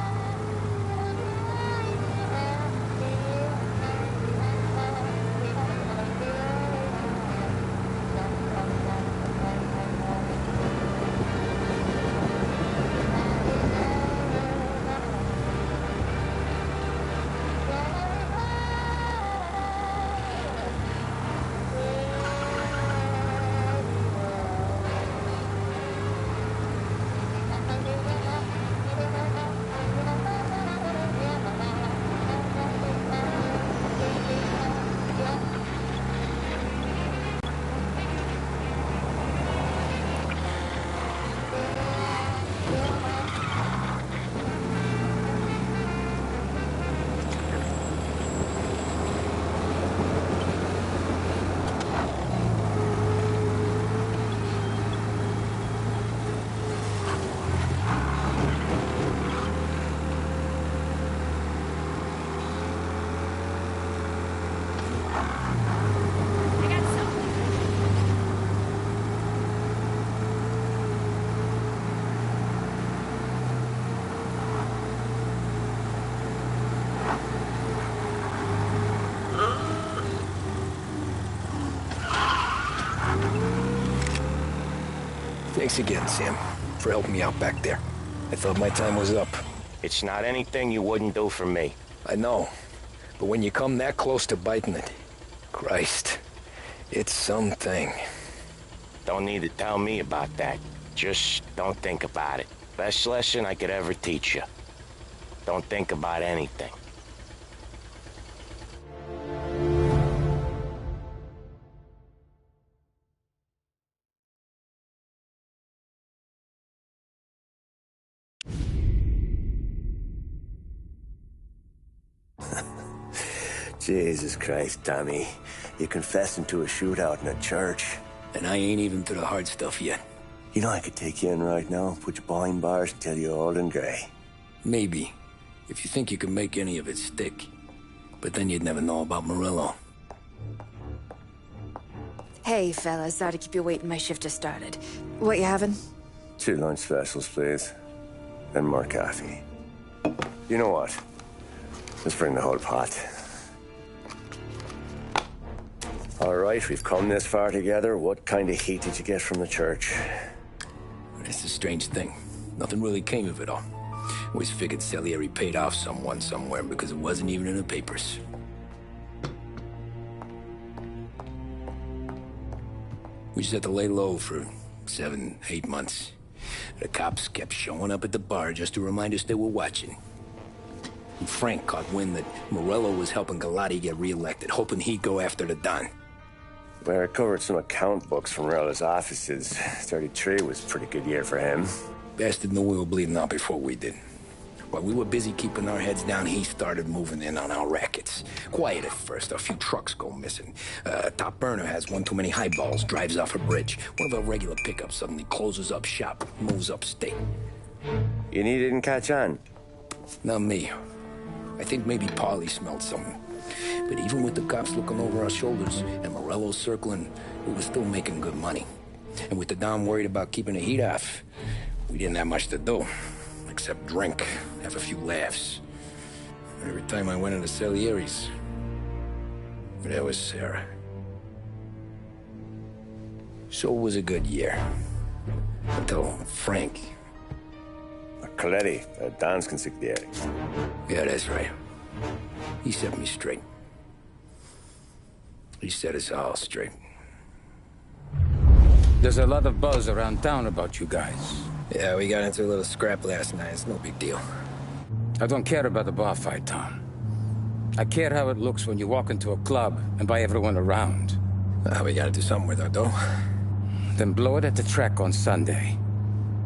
Thanks again, Sam, for helping me out back there. I thought my time was up. It's not anything you wouldn't do for me. I know. But when you come that close to biting it, Christ, it's something. Don't need to tell me about that. Just don't think about it. Best lesson I could ever teach you. Don't think about anything. Jesus Christ, Tommy. You're confessing to a shootout in a church. And I ain't even to the hard stuff yet. You know I could take you in right now, put you behind bars and tell you old and grey. Maybe. If you think you can make any of it stick. But then you'd never know about Morello. Hey, fellas. Sorry to keep you waiting. My shift just started. What you having? 2 lunch specials, please. And more coffee. You know what? Let's bring the whole pot. All right, we've come this far together. What kind of heat did you get from the church? It's a strange thing. Nothing really came of it all. Always figured Salieri paid off someone somewhere because it wasn't even in the papers. We just had to lay low for 7, 8 months. The cops kept showing up at the bar just to remind us they were watching. And Frank caught wind that Morello was helping Galati get reelected, hoping he'd go after the Don. We recovered some account books from Morello's offices. 33 was a pretty good year for him. Bastard knew we were bleeding out before we did. While we were busy keeping our heads down, he started moving in on our rackets. Quiet at first, a few trucks go missing. Top burner has one too many highballs, drives off a bridge. One of our regular pickups suddenly closes up shop, moves upstate. And he didn't catch on? Not me. I think maybe Paulie smelled something. But even with the cops looking over our shoulders and Morello circling, we were still making good money. And with the Don worried about keeping the heat off, we didn't have much to do. Except drink, have a few laughs. Every time I went into Salieri's, there was Sarah. So it was a good year. Until Frank. Coletti, Don's consigliere. Yeah, that's right. He set me straight. He set us all straight. There's a lot of buzz around town about you guys. Yeah, we got into a little scrap last night. It's no big deal. I don't care about the bar fight, Tom. I care how it looks when you walk into a club and buy everyone around. We gotta do something with our dough. Then blow it at the track on Sunday.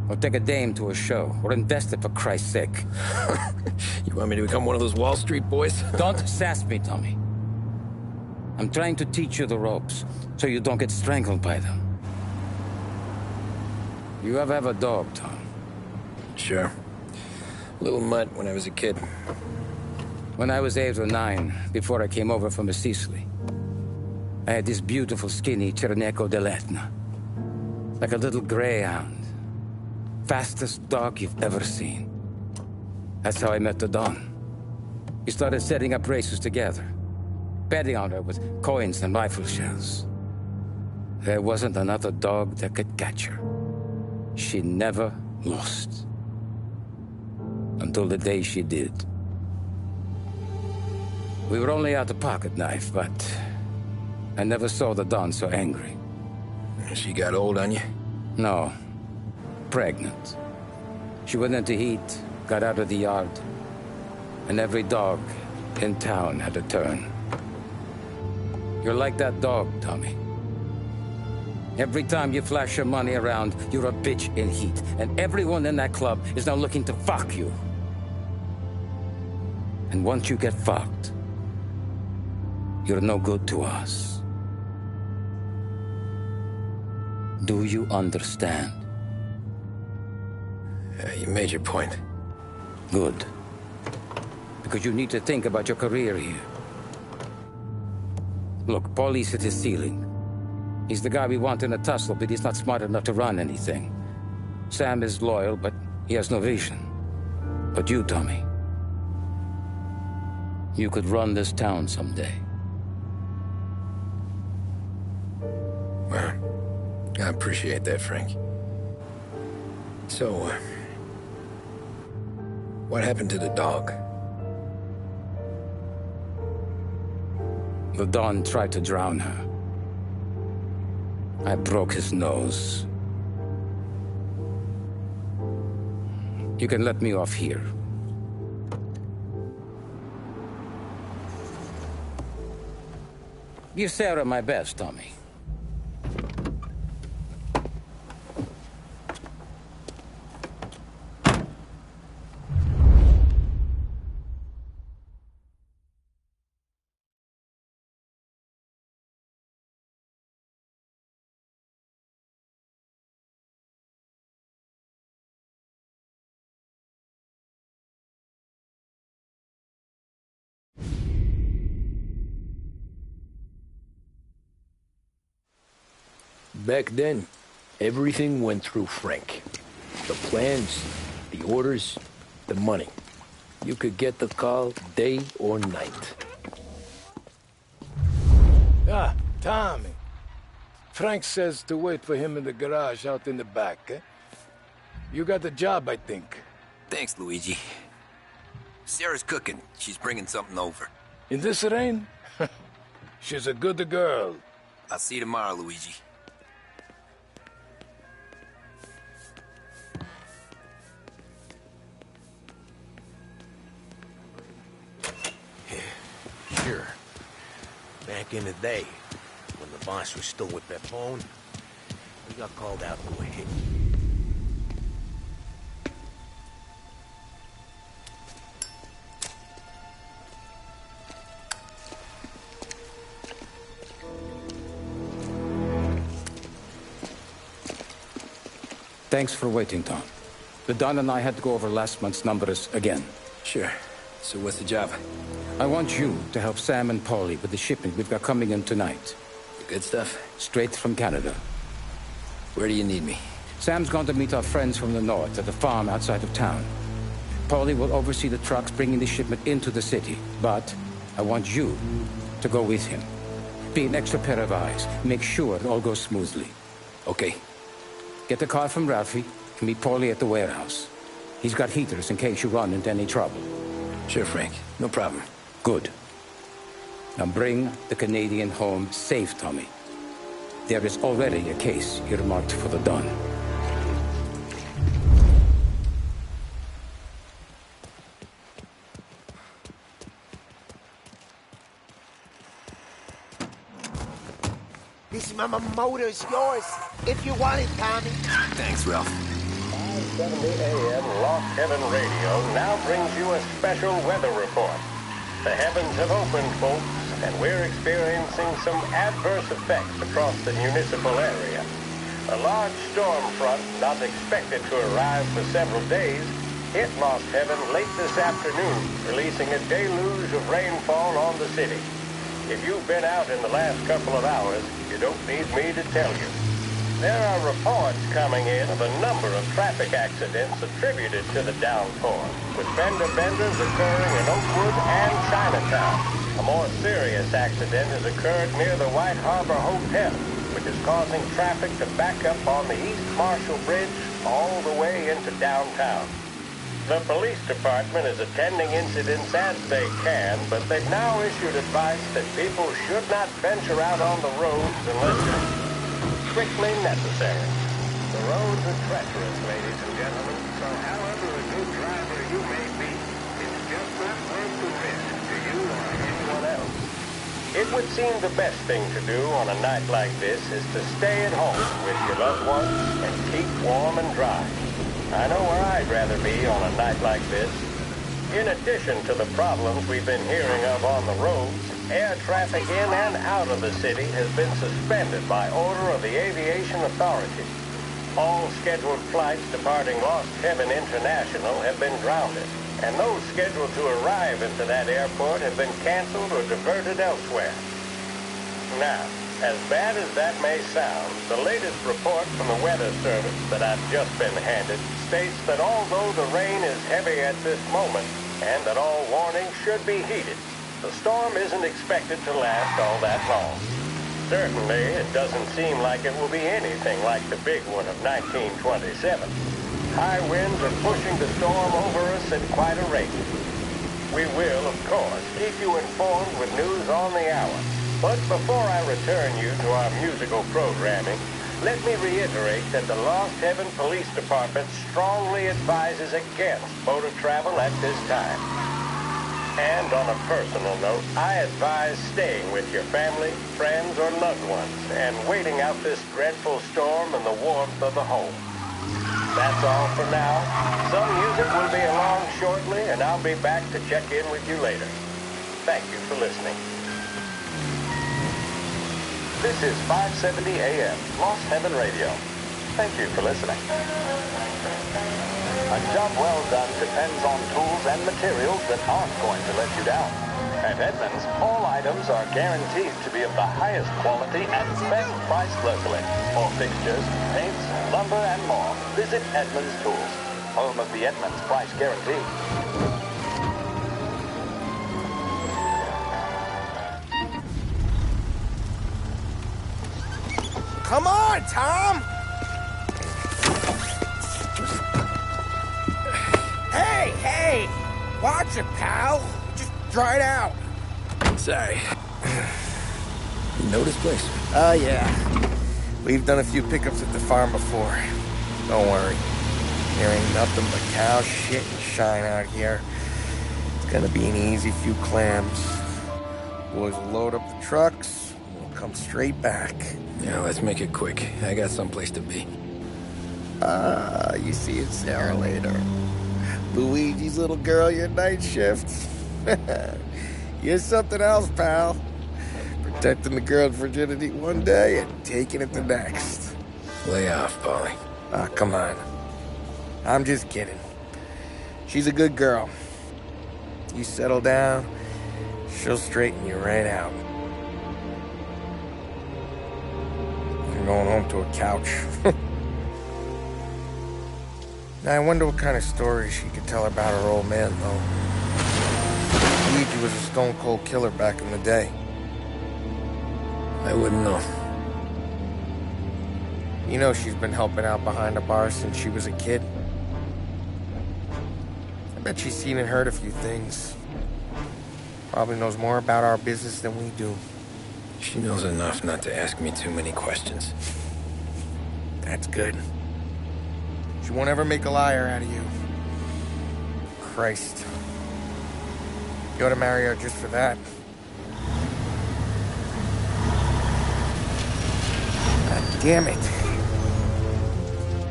Or take a dame to a show. Or invest it, for Christ's sake. You want me to become one of those Wall Street boys? Don't sass me, Tommy. I'm trying to teach you the ropes, so you don't get strangled by them. You ever have a dog, Tom? Sure. Little mutt when I was a kid. When I was 8 or 9, before I came over from Sicily, I had this beautiful, skinny Cerneco dell'Etna. Like a little greyhound. Fastest dog you've ever seen. That's how I met the Don. We started setting up races together. Betting on her with coins and rifle shells. There wasn't another dog that could catch her. She never lost. Until the day she did. We were only out a pocket knife, but I never saw the Don so angry. She got old on you? No. Pregnant. She went into heat, got out of the yard, and every dog in town had a turn. You're like that dog, Tommy. Every time you flash your money around, you're a bitch in heat, and everyone in that club is now looking to fuck you. And once you get fucked, you're no good to us. Do you understand? You made your point. Good. Because you need to think about your career here. Look, Paulie's at his ceiling. He's the guy we want in a tussle, but he's not smart enough to run anything. Sam is loyal, but he has no vision. But you, Tommy, you could run this town someday. Well, I appreciate that, Frank. So, what happened to the dog? The Don tried to drown her. I broke his nose. You can let me off here. Give Sarah my best, Tommy. Back then, everything went through Frank. The plans, the orders, the money. You could get the call day or night. Ah, Tommy. Frank says to wait for him in the garage out in the back, eh? You got the job, I think. Thanks, Luigi. Sarah's cooking. She's bringing something over. In this rain? She's a good girl. I'll see you tomorrow, Luigi. Sure. Back in the day, when the boss was still with Pepone, we got called out to a hit. Thanks for waiting, Tom. The Don and I had to go over last month's numbers again. Sure. So what's the job? I want you to help Sam and Paulie with the shipment we've got coming in tonight. The good stuff? Straight from Canada. Where do you need me? Sam's gone to meet our friends from the north at the farm outside of town. Paulie will oversee the trucks bringing the shipment into the city, but I want you to go with him. Be an extra pair of eyes. Make sure it all goes smoothly. Okay. Get the car from Ralphie and meet Paulie at the warehouse. He's got heaters in case you run into any trouble. Sure, Frank. No problem. Good. Now bring the Canadian home safe, Tommy. There is already a case earmarked for the Don. This motor's yours, if you want it, Tommy. Thanks, Ralph. 5:70 a.m. Lost Heaven Radio now brings you a special weather report. The heavens have opened, folks, and we're experiencing some adverse effects across the municipal area. A large storm front, not expected to arrive for several days, hit Lost Heaven late this afternoon, releasing a deluge of rainfall on the city. If you've been out in the last couple of hours, you don't need me to tell you. There are reports coming in of a number of traffic accidents attributed to the downpour, with fender benders occurring in Oakwood and Chinatown. A more serious accident has occurred near the White Harbor Hotel, which is causing traffic to back up on the East Marshall Bridge all the way into downtown. The police department is attending incidents as they can, but they've now issued advice that people should not venture out on the roads unless it's strictly necessary. The roads are treacherous, ladies and gentlemen, so however a good driver you may be, it's just not worth the risk to you or anyone else. It would seem the best thing to do on a night like this is to stay at home with your loved ones and keep warm and dry. I know where I'd rather be on a night like this. In addition to the problems we've been hearing of on the roads, air traffic in and out of the city has been suspended by order of the Aviation Authority. All scheduled flights departing Lost Heaven International have been grounded, and those scheduled to arrive into that airport have been canceled or diverted elsewhere. Now, as bad as that may sound, the latest report from the Weather Service that I've just been handed states that although the rain is heavy at this moment, and that all warnings should be heeded, the storm isn't expected to last all that long. Certainly, it doesn't seem like it will be anything like the big one of 1927. High winds are pushing the storm over us at quite a rate. We will, of course, keep you informed with news on the hour. But before I return you to our musical programming, let me reiterate that the Lost Heaven Police Department strongly advises against motor travel at this time. And on a personal note, I advise staying with your family, friends, or loved ones and waiting out this dreadful storm in the warmth of the home. That's all for now. Some music will be along shortly, and I'll be back to check in with you later. Thank you for listening. This is 570 AM, Lost Heaven Radio. Thank you for listening. A job well done depends on tools and materials that aren't going to let you down. At Edmunds, all items are guaranteed to be of the highest quality and best price locally. For fixtures, paints, lumber, and more, visit Edmunds Tools, home of the Edmunds Price Guarantee. Come on, Tom! Hey! Watch it, pal! Just dry it out. Sorry. You know this place? Oh, yeah. We've done a few pickups at the farm before. Don't worry. There ain't nothing but cow shit and shine out here. It's gonna be an easy few clams. Boys will load up the trucks, and we'll come straight back. Yeah, let's make it quick. I got someplace to be. You see it, Sarah, later. Luigi's little girl, your night shift. You're something else, pal. Protecting the girl's virginity one day and taking it the next. Lay off, Paulie. Ah, come on. I'm just kidding. She's a good girl. You settle down, she'll straighten you right out. I'm going home to a couch. Now, I wonder what kind of stories she could tell about her old man, though. Luigi was a stone-cold killer back in the day. I wouldn't know. You know she's been helping out behind the bar since she was a kid. I bet she's seen and heard a few things. Probably knows more about our business than we do. She knows enough not to ask me too many questions. That's good. She won't ever make a liar out of you. Christ. You ought to marry her just for that. God damn it.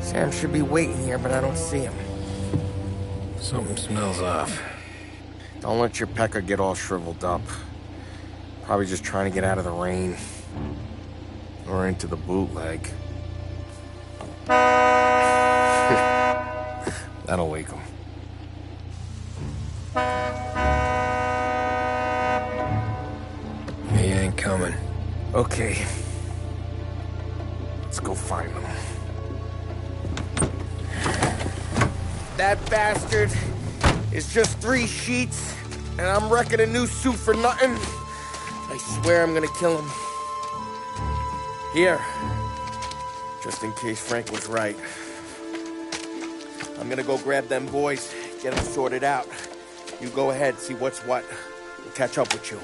Sam should be waiting here, but I don't see him. Something smells off. Don't let your pecker get all shriveled up. Probably just trying to get out of the rain. Or into the bootleg. That'll wake him. He ain't coming. Okay. Let's go find him. That bastard is just 3 sheets, and I'm wrecking a new suit for nothing. I swear I'm gonna kill him. Here. Just in case Frank was right. I'm gonna go grab them boys, get them sorted out. You go ahead, see what's what. We'll catch up with you.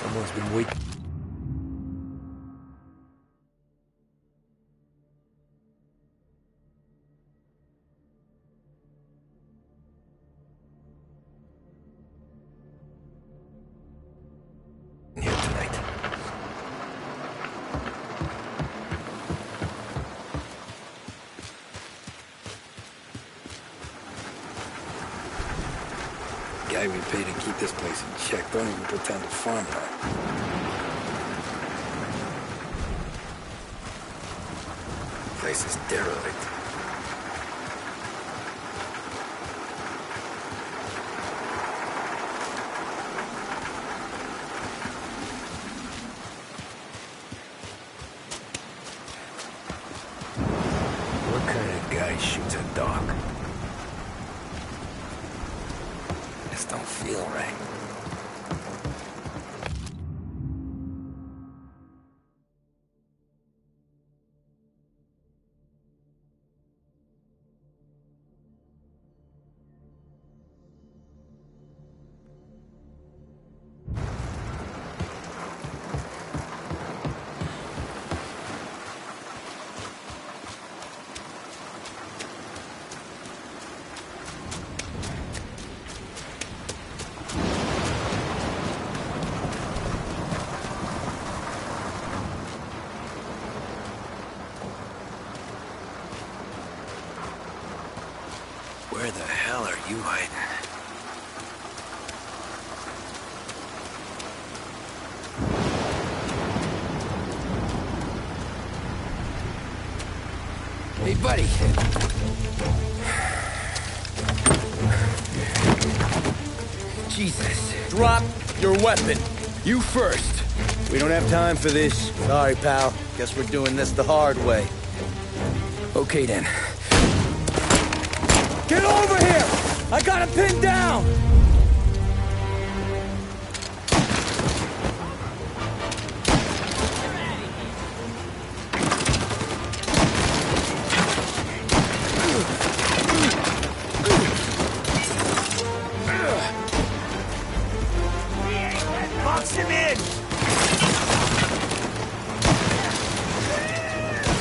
Someone's been waiting. Here tonight. Guy we pay to keep this place in check don't even pretend to farm it. Place is derelict. What kind of guy shoots a dog? This don't feel right. Where the hell are you hiding? Hey, buddy. Jesus. Drop your weapon. You first. We don't have time for this. Sorry, pal. Guess we're doing this the hard way. Okay, then. Get over here! I got him pinned down! Box him in!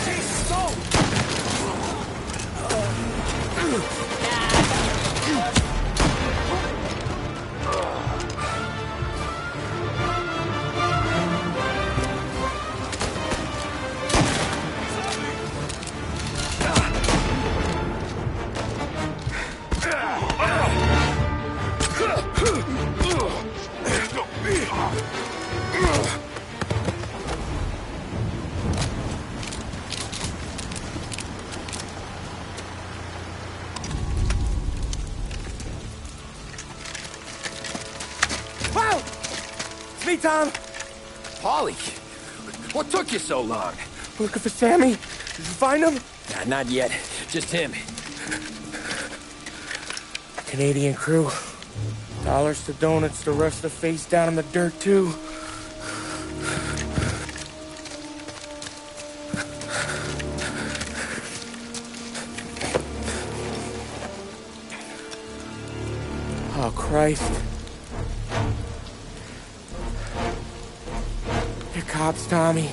Jesus, go! me, Tom. Paulie, what took you so long? Looking for Sammy. Did you find him? Nah, not yet. Just him. Canadian crew. Dollars to donuts, the rest of the face down in the dirt, too. Oh, Christ. They're cops, Tommy.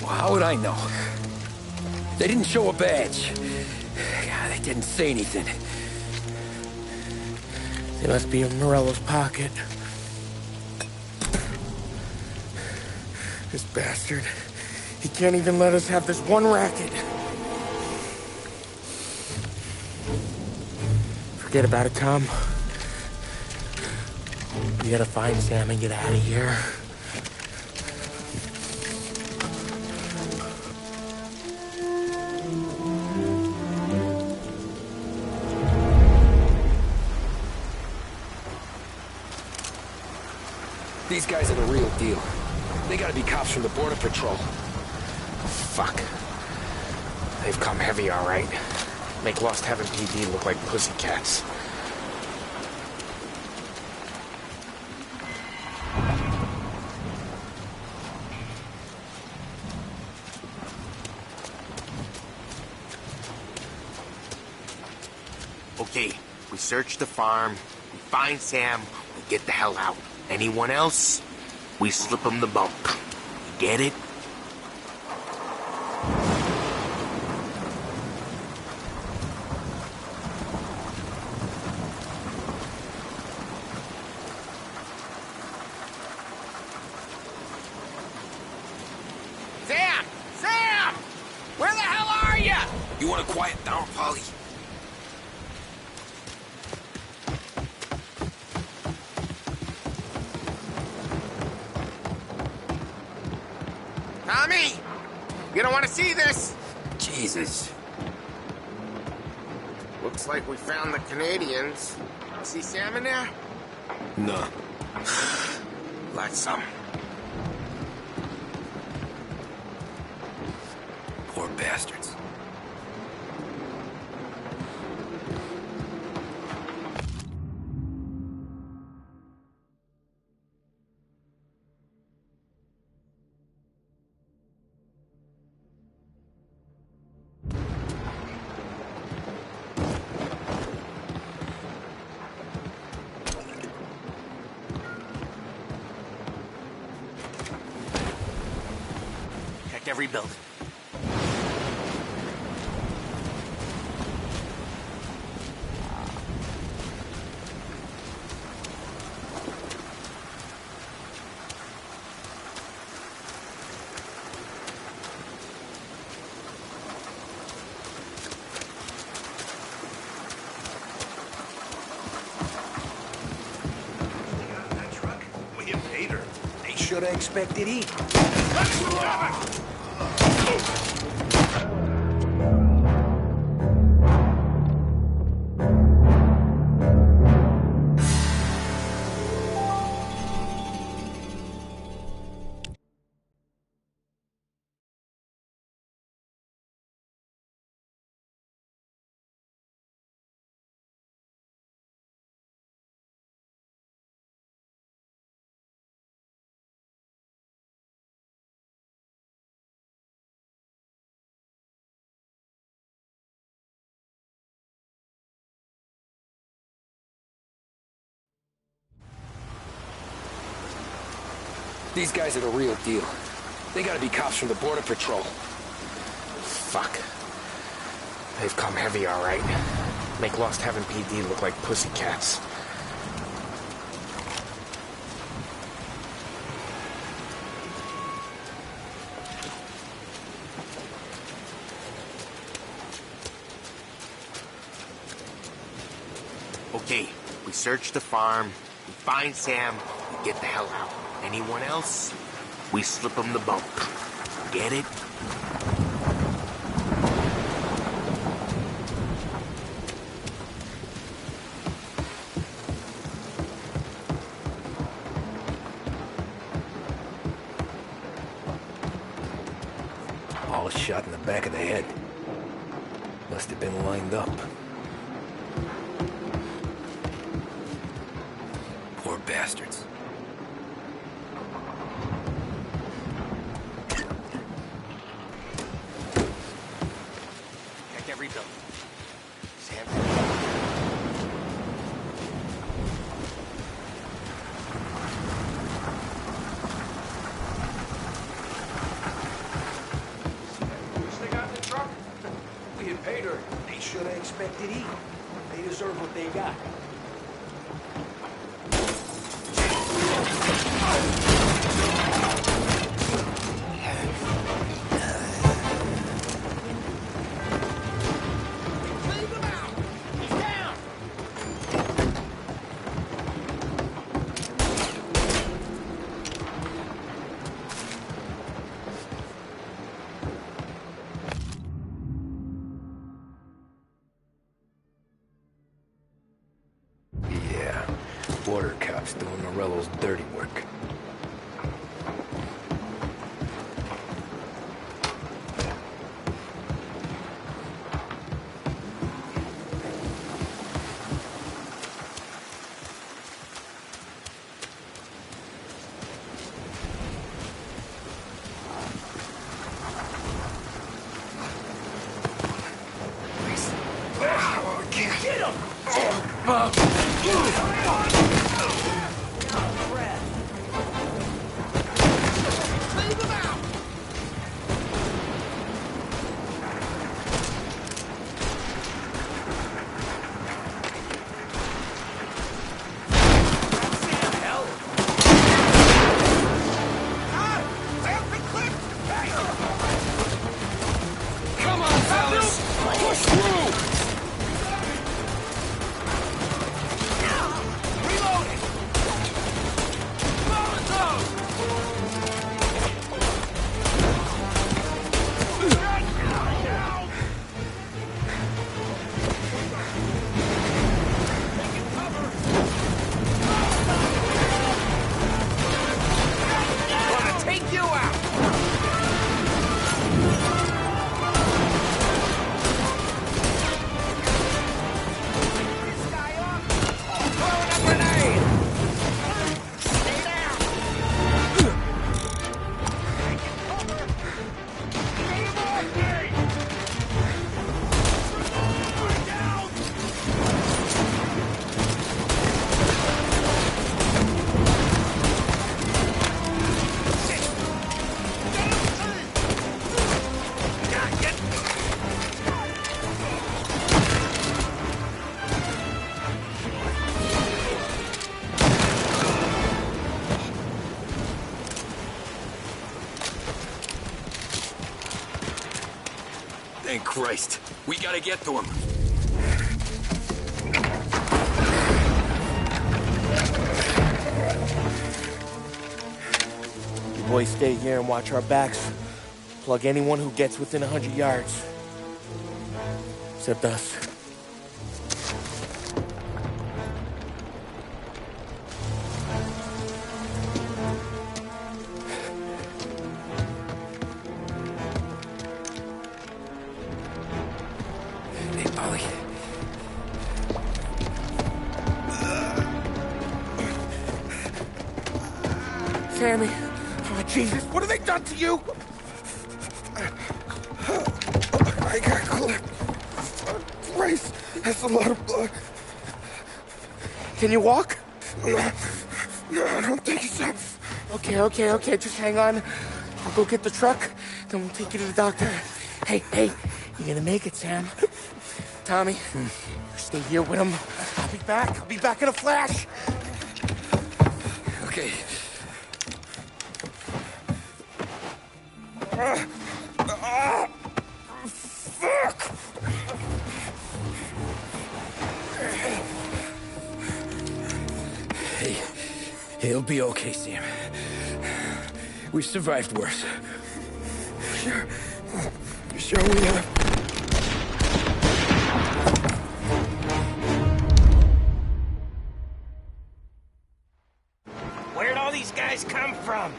Well, how would I know? They didn't show a badge. God, they didn't say anything. They must be in Morello's pocket. This bastard. He can't even let us have this one racket. Forget about it, Tom. We gotta find Sam and get out of here. These guys are the real deal. They gotta be cops from the Border Patrol. Fuck. They've come heavy, all right. Make Lost Heaven PD look like pussycats. Okay, we search the farm, we find Sam, we get the hell out. Anyone else? We slip them the bump. You get it? Sam! Sam! Where the hell are you? You want to quiet down, Paulie? Tommy! You don't want to see this! Jesus. Looks like we found the Canadians. See Sam in there? No. Like some. Poor bastards. Check every building. Should have expected heat. These guys are the real deal. They gotta be cops from the Border Patrol. Fuck. They've come heavy, all right. Make Lost Heaven PD look like pussycats. Okay, we search the farm, we find Sam, we get the hell out. Anyone else? We slip them the bump. Get it? shot in the back of the head. Must have been lined up. Poor bastards. Check every building. Sam. They got in the truck? We had paid her. They should have expected heat. They deserve what they got. Yeah, border cops doing Morello's dirty work. Come on, fellas! Push through! Thank Christ. We gotta get to him. You boys stay here and watch our backs. Plug anyone who gets within 100 yards. Except us. Hey, Polly. Sammy! Oh, Jesus, what have they done to you? I got clipped. Christ, that's a lot of blood. Can you walk? No, I don't think so. Okay, just hang on. I'll go get the truck, then we'll take you to the doctor. Hey, you're gonna make it, Sam. Tommy, stay here with him. I'll be back in a flash. Okay. Fuck! Hey, he'll be okay, Sam. We've survived worse. Sure we have. Where'd all these guys come from?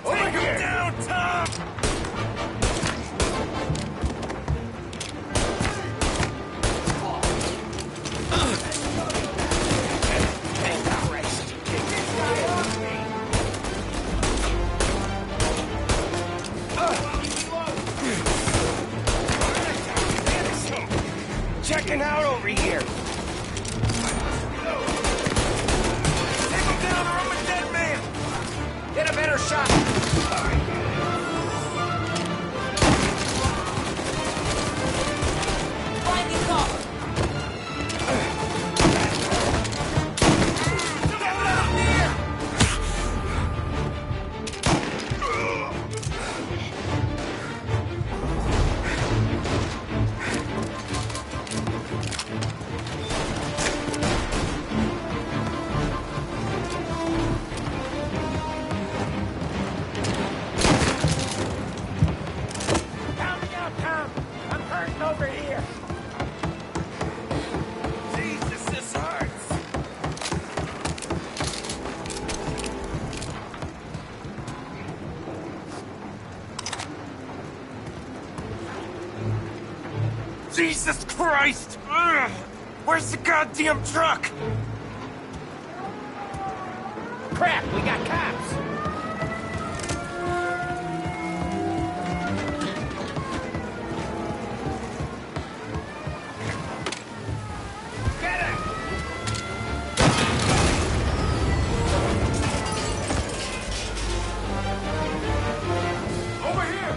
Over here! Down, Tom! checking out over here. Take him down or I'm a dead man. Get a better shot. Finding cover. Jesus Christ! Ugh. Where's the goddamn truck? Crap, we got cops. Get him! Over here!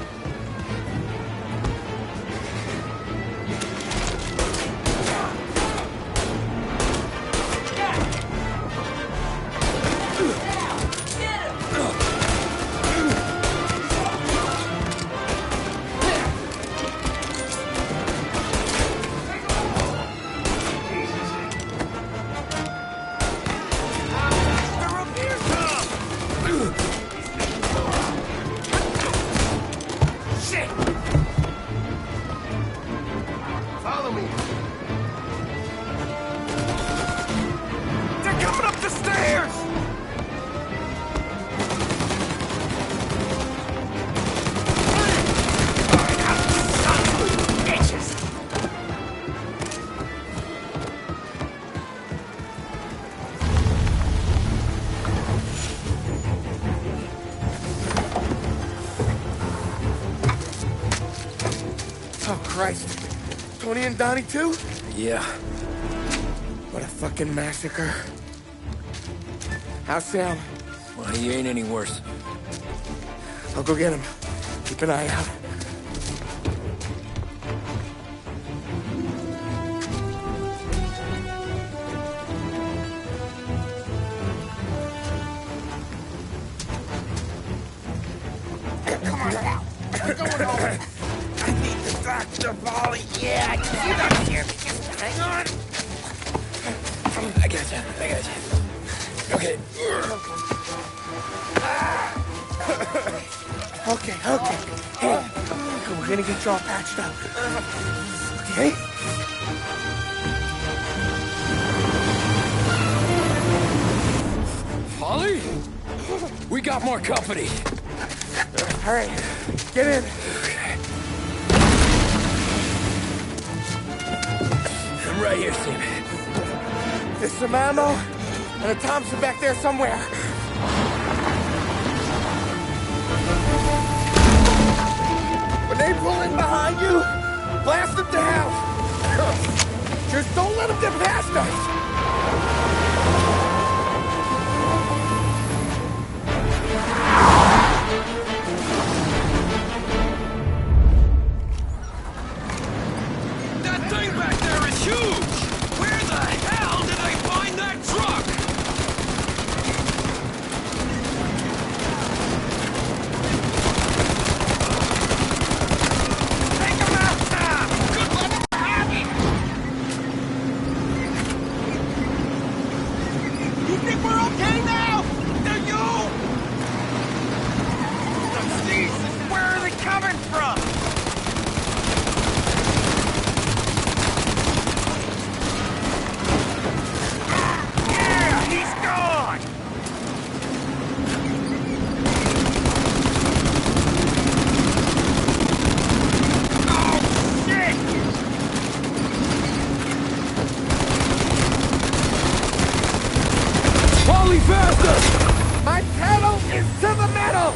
Follow me. They're coming up the stairs! Oh, Christ. Tony and Donnie, too? Yeah. What a fucking massacre. How's Sam? Well, he ain't any worse. I'll go get him. Keep an eye out. Come on now. We're going home. I need the doctor, Molly. Yeah, I can see that here. Just hang on. I got you. Okay. Okay. Hey, we're gonna get you all patched up. Okay? Holly? We got more company. All right, get in. I'm right here, Sam. There's some ammo and a Thompson back there somewhere. When they pull in behind you, blast them to hell. Just don't let them get past us. That thing back there is huge! Where the hell did they find that truck? Take him out, Tom. Good luck. Have it. You think we're okay now? Do you? Jesus, where are they coming from? Yeah, he's gone! Oh, shit! Polly, faster! My pedal is to the metal!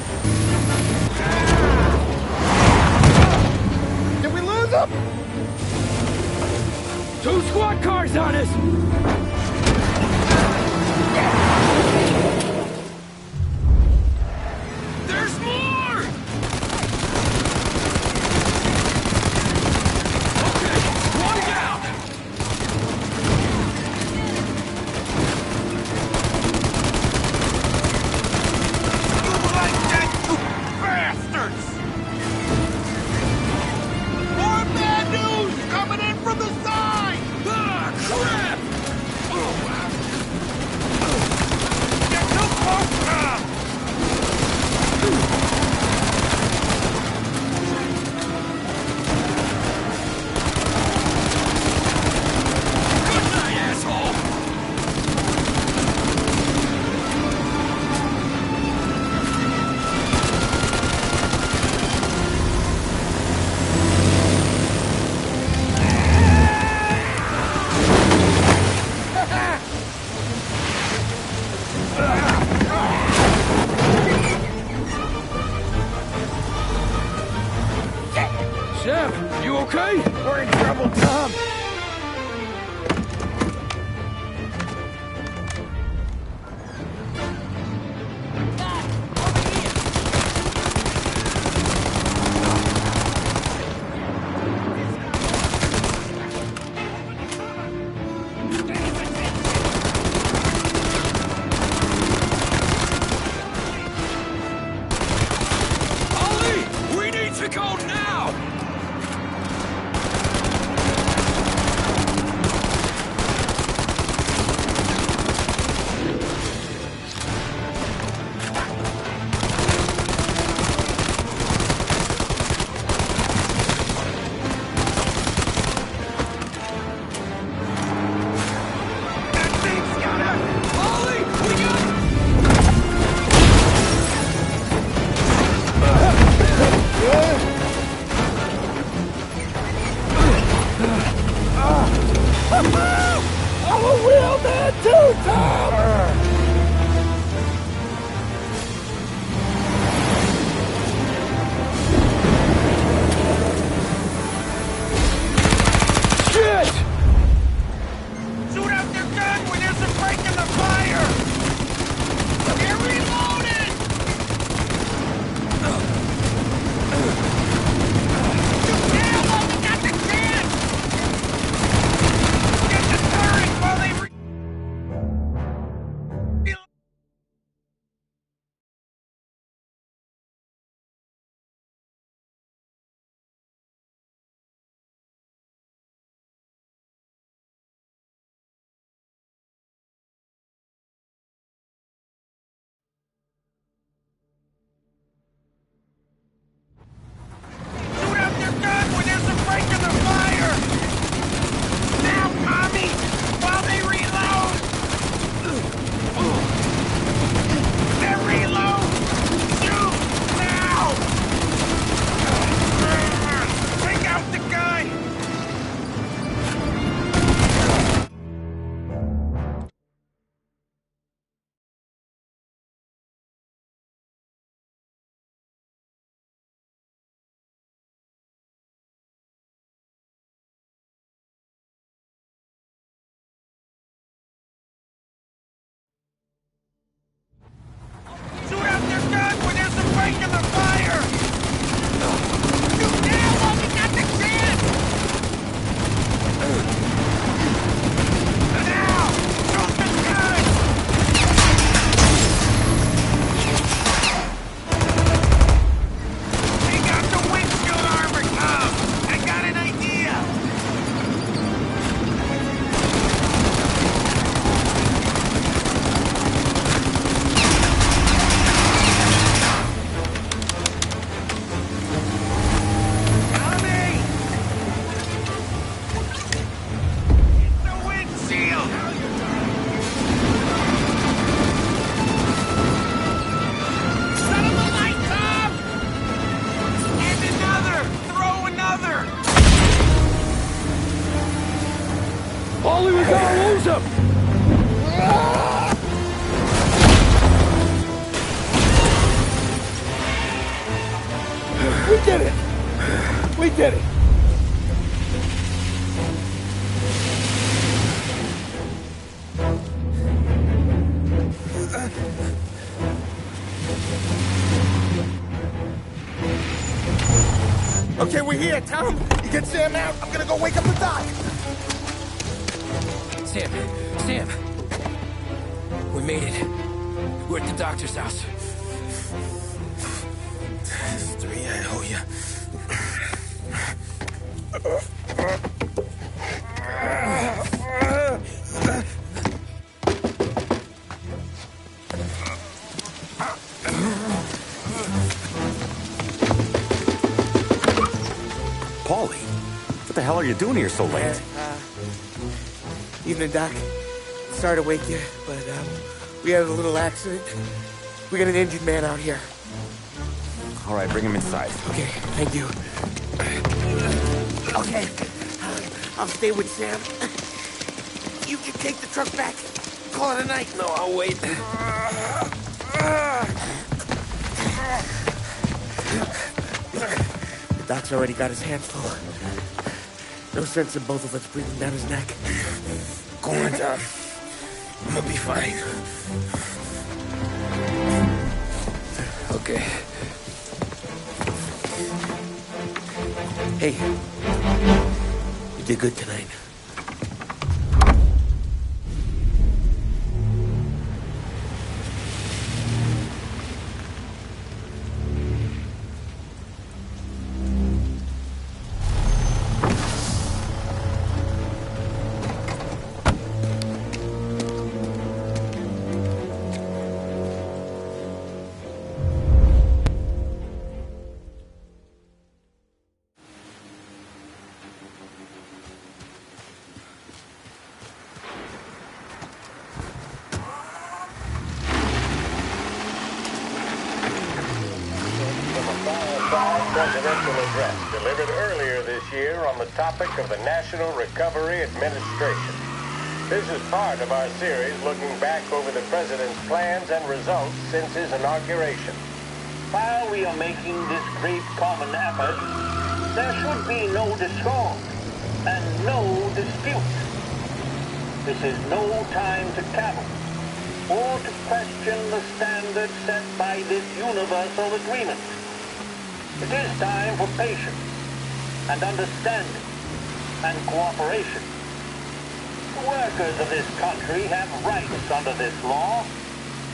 Did we lose him? 2 squad cars on us! There's more! Okay, one down! You like that, you bastards! More bad news coming in from the side! Ah, crap! Get too close now! Good night, asshole! Sam, you okay? We're in trouble, Tom. Ollie, we need to go now! Ollie, we got... I'm a real man too, Tom! Shit! Shoot out their gun when there's a break in the fire! They're reloaded! You can't let me get the chance! Get the turret while they Shoot out their gun when there's a break in the fire! Now, Tommy! While they reload! They're reload! Shoot! Now! Take out the guy! Shoot out their gun when there's a break in the fire! Shoot now while we got the chance! Now! Shoot the gun! They got the windshield armor, Tom! I got an idea! Tommy! The windshield! Set him alight, Tom! And another! Throw another! Ollie, we gotta lose him! We did it! We did it! Okay, we're here, Tom. You get Sam out. I'm gonna go wake up the doc. Sam! We made it. We're at the doctor's house. 3, I owe you. Paulie, what the hell are you doing here so late? Evening, Doc. Sorry to wake you, but we had a little accident. We got an injured man out here. All right, bring him inside. Okay, thank you. Okay, I'll stay with Sam. You can take the truck back. Call it a night. No, I'll wait. The doc's already got his hands full. No sense in both of us breathing down his neck. Go on, Tom. I'm gonna be fine. Okay. Hey, you did good tonight. Presidential address delivered earlier this year on the topic of the National Recovery Administration. This is part of our series looking back over the president's plans and results since his inauguration. While we are making this great common effort, there should be no discord and no dispute. This is no time to cavil or to question the standards set by this universal agreement. It is time for patience and understanding and cooperation. The workers of this country have rights under this law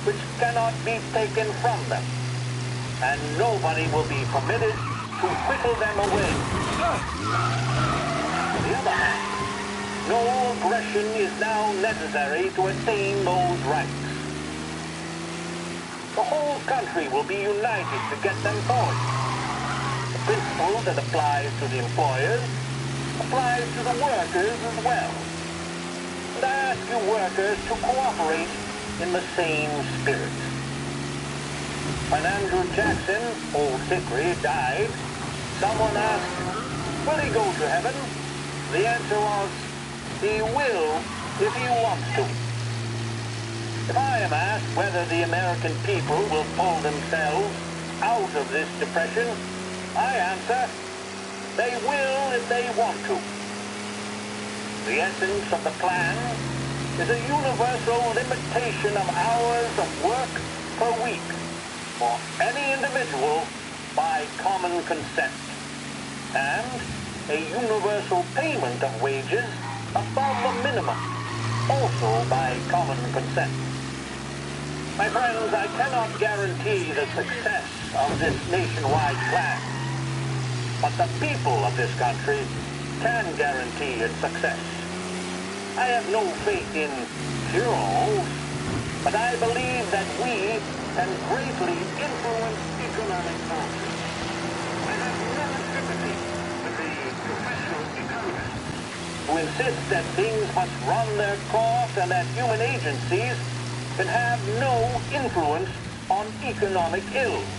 which cannot be taken from them, and nobody will be permitted to whittle them away. On the other hand, no aggression is now necessary to attain those rights. The whole country will be united to get them forward. The principle that applies to the employers applies to the workers as well. And I ask you workers to cooperate in the same spirit. When Andrew Jackson, Old Hickory, died, someone asked, will he go to heaven? The answer was, he will if he wants to. If I am asked whether the American people will pull themselves out of this depression, I answer, they will if they want to. The essence of the plan is a universal limitation of hours of work per week for any individual by common consent, and a universal payment of wages above the minimum, also by common consent. My friends, I cannot guarantee the success of this nationwide plan, but the people of this country can guarantee its success. I have no faith in heroes, but I believe that we can greatly influence economic forces. I have no sympathy with the professional economists who insist that things must run their course and that human agencies can have no influence on economic ills.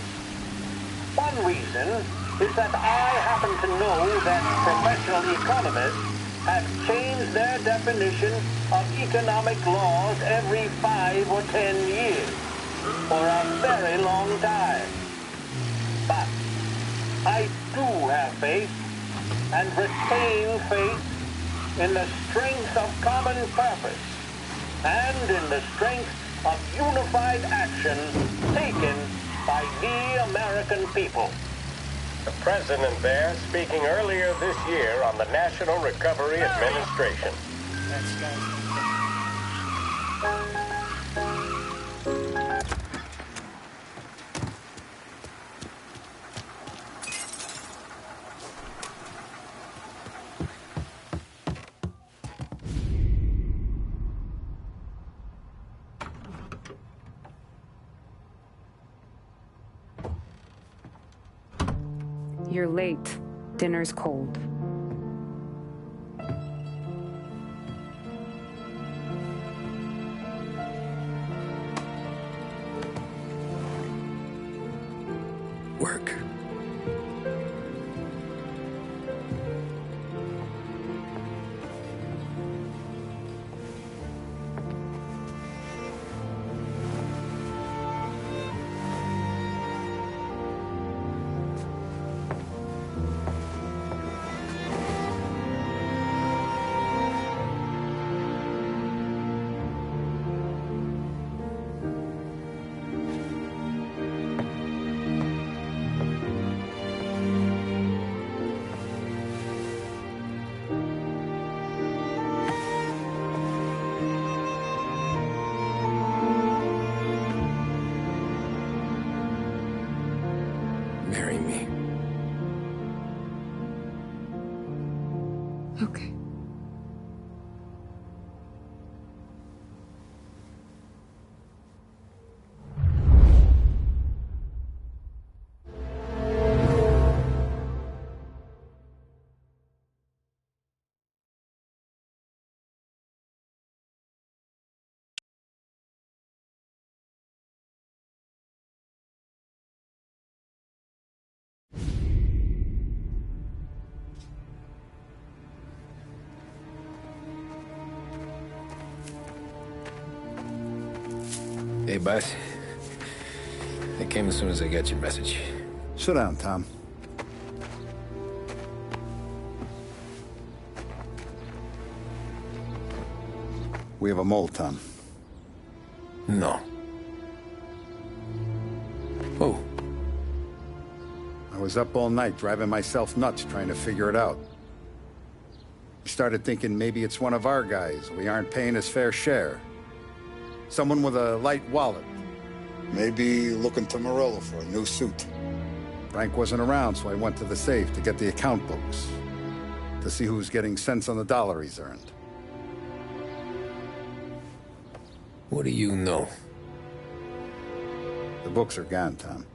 One reason is that I happen to know that professional economists have changed their definition of economic laws every 5 or 10 years for a very long time. But I do have faith and retain faith in the strength of common purpose and in the strength of unified action taken by the American people. The president there speaking earlier this year on the National Recovery Administration. You're late. Dinner's cold. Work. Marry me. Okay. Hey, boss. I came as soon as I got your message. Sit down, Tom. We have a mole, Tom. No. Who? I was up all night driving myself nuts trying to figure it out. I started thinking maybe it's one of our guys. We aren't paying his fair share. Someone with a light wallet. Maybe looking to Morello for a new suit. Frank wasn't around, so I went to the safe to get the account books. To see who's getting cents on the dollar he's earned. What do you know? The books are gone, Tom.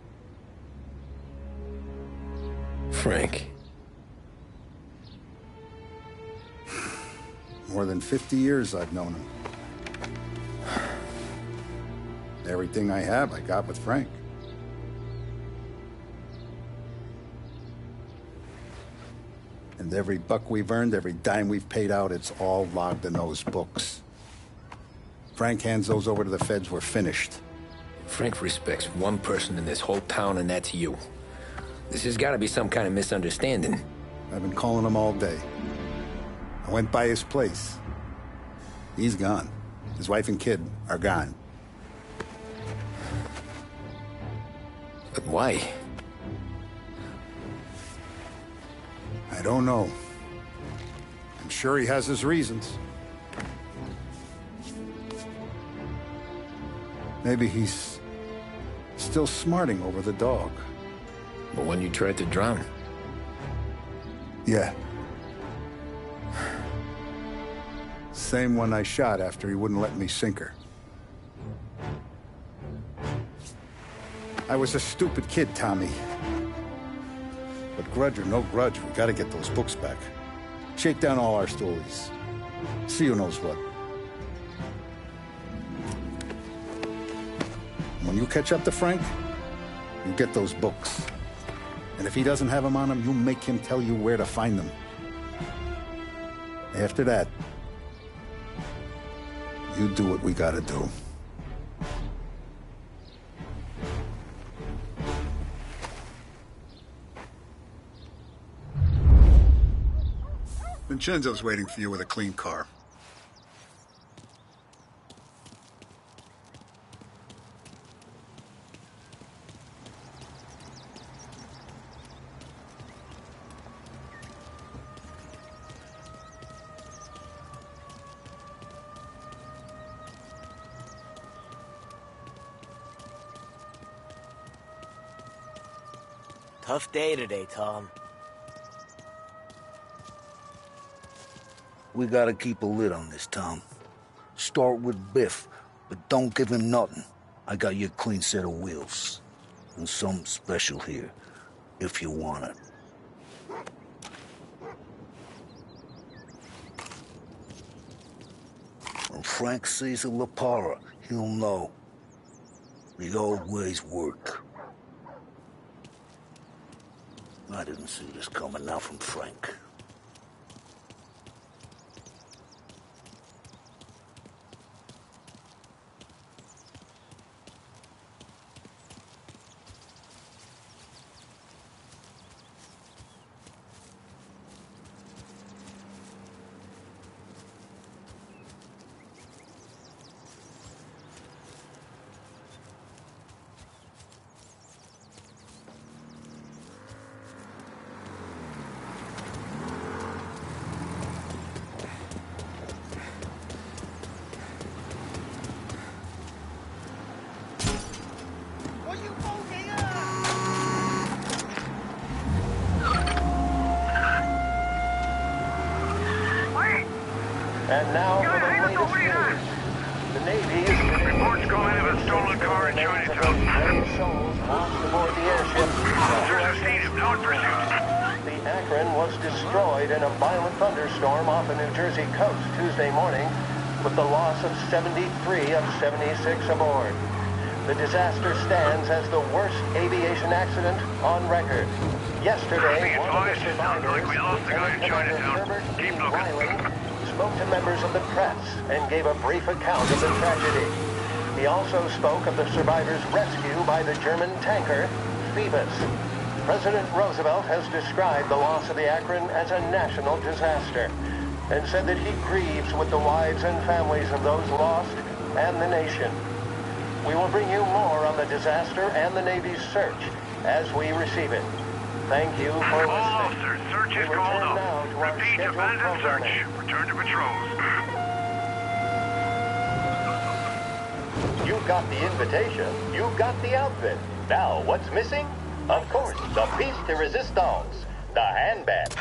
Frank. More than 50 years I've known him. Everything I have, I got with Frank. And every buck we've earned, every dime we've paid out, it's all logged in those books. Frank hands those over to the feds, we're finished. Frank respects one person in this whole town, and that's you. This has got to be some kind of misunderstanding. I've been calling him all day. I went by his place. He's gone. His wife and kid are gone. But why? I don't know. I'm sure he has his reasons. Maybe he's still smarting over the dog. But when you tried to drown? Yeah. Same one I shot after he wouldn't let me sink her. I was a stupid kid, Tommy. But grudge or no grudge, we gotta get those books back. Shake down all our stories. See who knows what. When you catch up to Frank, you get those books. And if he doesn't have them on him, you make him tell you where to find them. After that, you do what we gotta do. Vincenzo's waiting for you with a clean car. Tough day today, Tom. We gotta keep a lid on this, Tom. Start with Biff, but don't give him nothing. I got you a clean set of wheels. And something special here, if you want it. When Frank sees a La Parra, he'll know. The old ways work. I didn't see this coming now from Frank. And now for the latest news. The Navy is reports coming of a stolen car in Chinatown. Brave souls lost aboard the airship. Officers have seen him, now in pursuit. The Akron was destroyed in a violent thunderstorm off the New Jersey coast Tuesday morning, with the loss of 73 of 76 aboard. The disaster stands as the worst aviation accident on record. Yesterday, one of the survivors, Lieutenant Commander Herbert E. Weiland, spoke to members of the press and gave a brief account of the tragedy. He also spoke of the survivors' rescue by the German tanker, Phoebus. President Roosevelt has described the loss of the Akron as a national disaster and said that he grieves with the wives and families of those lost and the nation. We will bring you more on the disaster and the Navy's search as we receive it. Thank you for listening. All officers, search is called up. Now to our Repeat, scheduled abandon programming. search. Return to patrols. You've got the invitation. You've got the outfit. Now, what's missing? Of course, the piece de resistance, the handbag.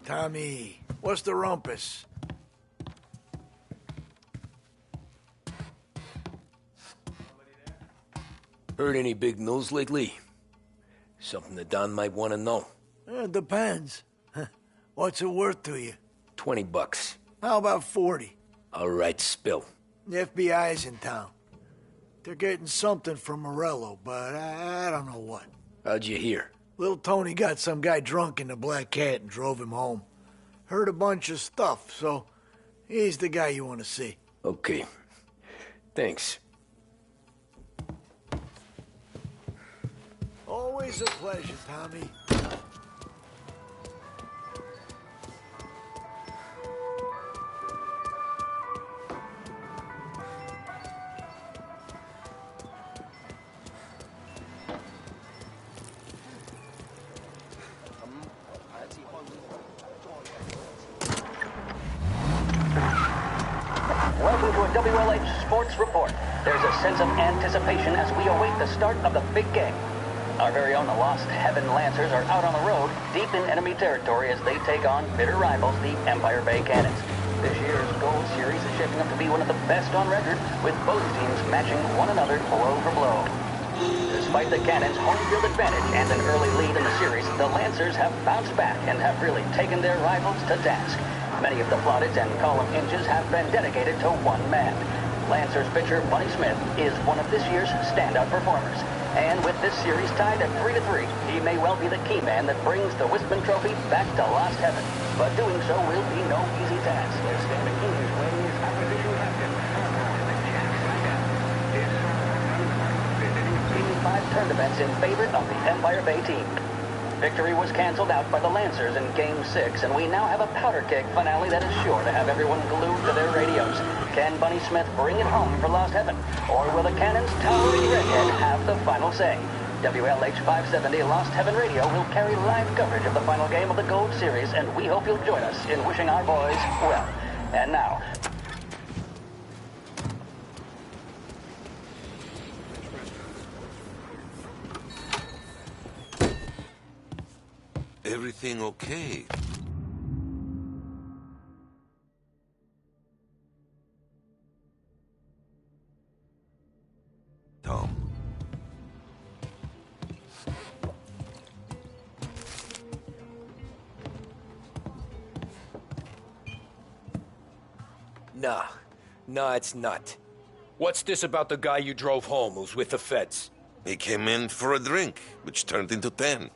Tommy, what's the rumpus? Heard any big news lately? Something that Don might want to know. It depends. What's it worth to you? $20. How about 40? All right, spill. The FBI's in town. They're getting something from Morello, but I don't know what. How'd you hear? Little Tony got some guy drunk in the Black Cat and drove him home. Heard a bunch of stuff, so he's the guy you want to see. Okay. Thanks. Always a pleasure, Tommy. Welcome to a WLH Sports Report. There's a sense of anticipation as we await the start of the big game. Our very own Lost Heaven Lancers are out on the road, deep in enemy territory as they take on bitter rivals, the Empire Bay Cannons. This year's Gold Series is shaping up to be one of the best on record, with both teams matching one another blow for blow. Despite the Cannons' home field advantage and an early lead in the series, the Lancers have bounced back and have really taken their rivals to task. Many of the plaudits and column inches have been dedicated to one man. Lancers pitcher Bunny Smith is one of this year's standout performers. And with this series tied at 3-3, he may well be the key man that brings the Wispman Trophy back to Lost Heaven. But doing so will be no easy task. Standing in his way is opposition captain. Team 5 turned events in favor of the Empire Bay team. Victory was canceled out by the Lancers in Game 6, and we now have a powder keg finale that is sure to have everyone glued to their radios. Can Bunny Smith bring it home for Lost Heaven? Or will the Cannon's towering redhead have the final say? WLH 570 Lost Heaven Radio will carry live coverage of the final game of the Gold Series, and we hope you'll join us in wishing our boys well. And now... Everything okay? Tom. Nah, it's not. What's this about the guy you drove home who's with the feds? He came in for a drink, which turned into 10.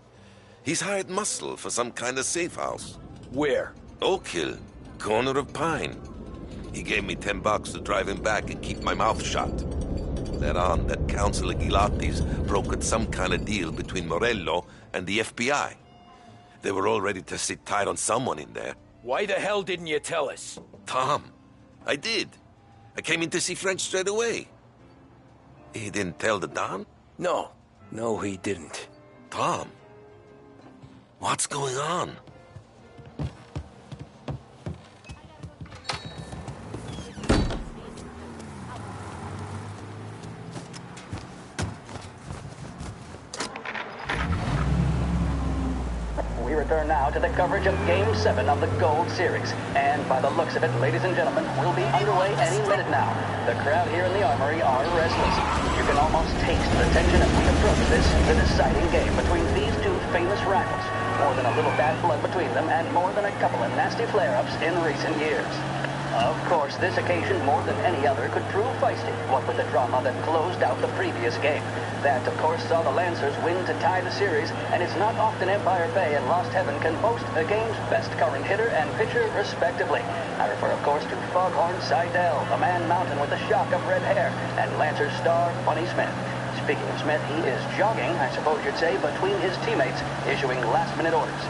He's hired muscle for some kind of safe house. Where? Oak Hill, corner of Pine. He gave me $10 to drive him back and keep my mouth shut. Let on that Councilor Gilatti's brokered some kind of deal between Morello and the FBI. They were all ready to sit tight on someone in there. Why the hell didn't you tell us? Tom, I did. I came in to see French straight away. He didn't tell the Don? No, he didn't. Tom, what's going on? We return now to the coverage of Game 7 of the Gold Series. And by the looks of it, ladies and gentlemen, we'll be underway any minute now. The crowd here in the Armory are restless. You can almost taste the tension as we approach this, the deciding game between these two famous rivals. More than a little bad blood between them, and more than a couple of nasty flare-ups in recent years. Of course, this occasion, more than any other, could prove feisty, what with the drama that closed out the previous game. That, of course, saw the Lancers win to tie the series, and it's not often Empire Bay and Lost Heaven can boast a game's best current hitter and pitcher, respectively. I refer, of course, to Foghorn Seidel, a man mountain with a shock of red hair, and Lancers star Bunny Smith. Speaking of Smith, he is jogging, I suppose you'd say, between his teammates, issuing last-minute orders.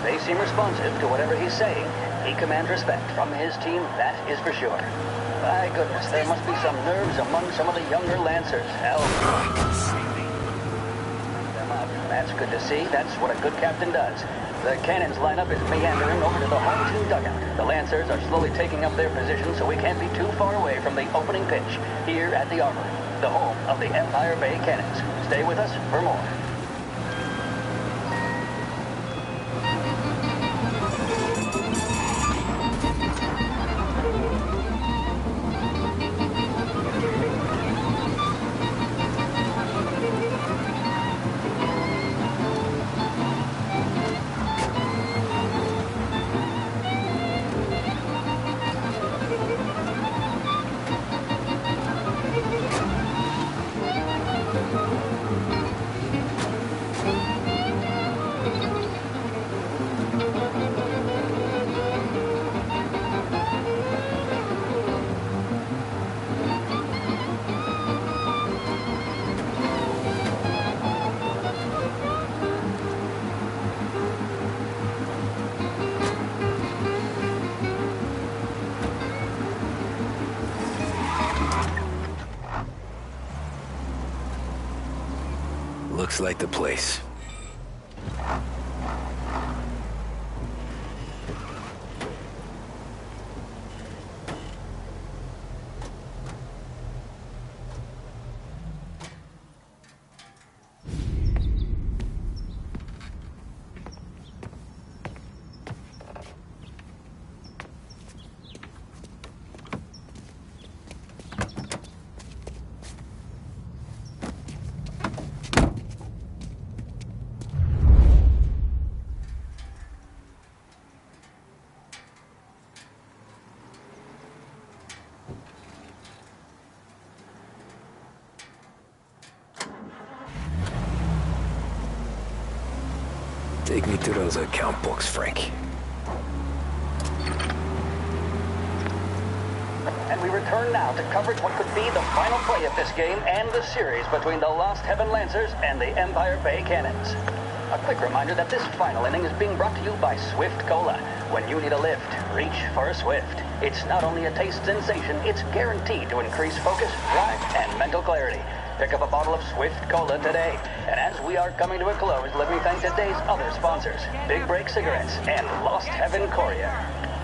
They seem responsive to whatever he's saying. He commands respect from his team, that is for sure. My goodness, there must be some nerves among some of the younger Lancers. Hell, them up. That's good to see. That's what a good captain does. The Cannons lineup is meandering over to the home team dugout. The Lancers are slowly taking up their position, so we can't be too far away from the opening pitch here at the Armory, the home of the Empire Bay Cannons. Stay with us for more. Looks like the place. Take me to those account books, Frank. And we return now to coverage what could be the final play of this game and the series between the Lost Heaven Lancers and the Empire Bay Cannons. A quick reminder that this final inning is being brought to you by Swift Cola. When you need a lift, reach for a Swift. It's not only a taste sensation, it's guaranteed to increase focus, drive, and mental clarity. Pick up a bottle of Swift Cola today. And as we are coming to a close, let me thank today's other sponsors, Big Break Cigarettes and Lost Heaven Courier.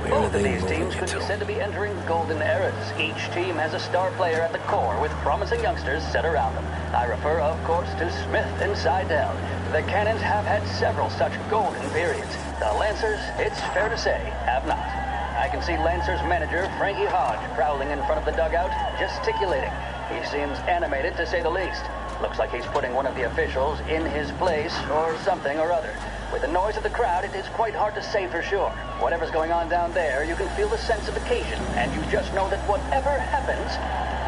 Both of these teams could be said to be entering golden eras. Each team has a star player at the core with promising youngsters set around them. I refer, of course, to Smith and Seidel. The Cannons have had several such golden periods. The Lancers, it's fair to say, have not. I can see Lancers manager Frankie Hodge prowling in front of the dugout, gesticulating. He seems animated, to say the least. Looks like he's putting one of the officials in his place or something or other. With the noise of the crowd, it is quite hard to say for sure. Whatever's going on down there, you can feel the sense of occasion, and you just know that whatever happens,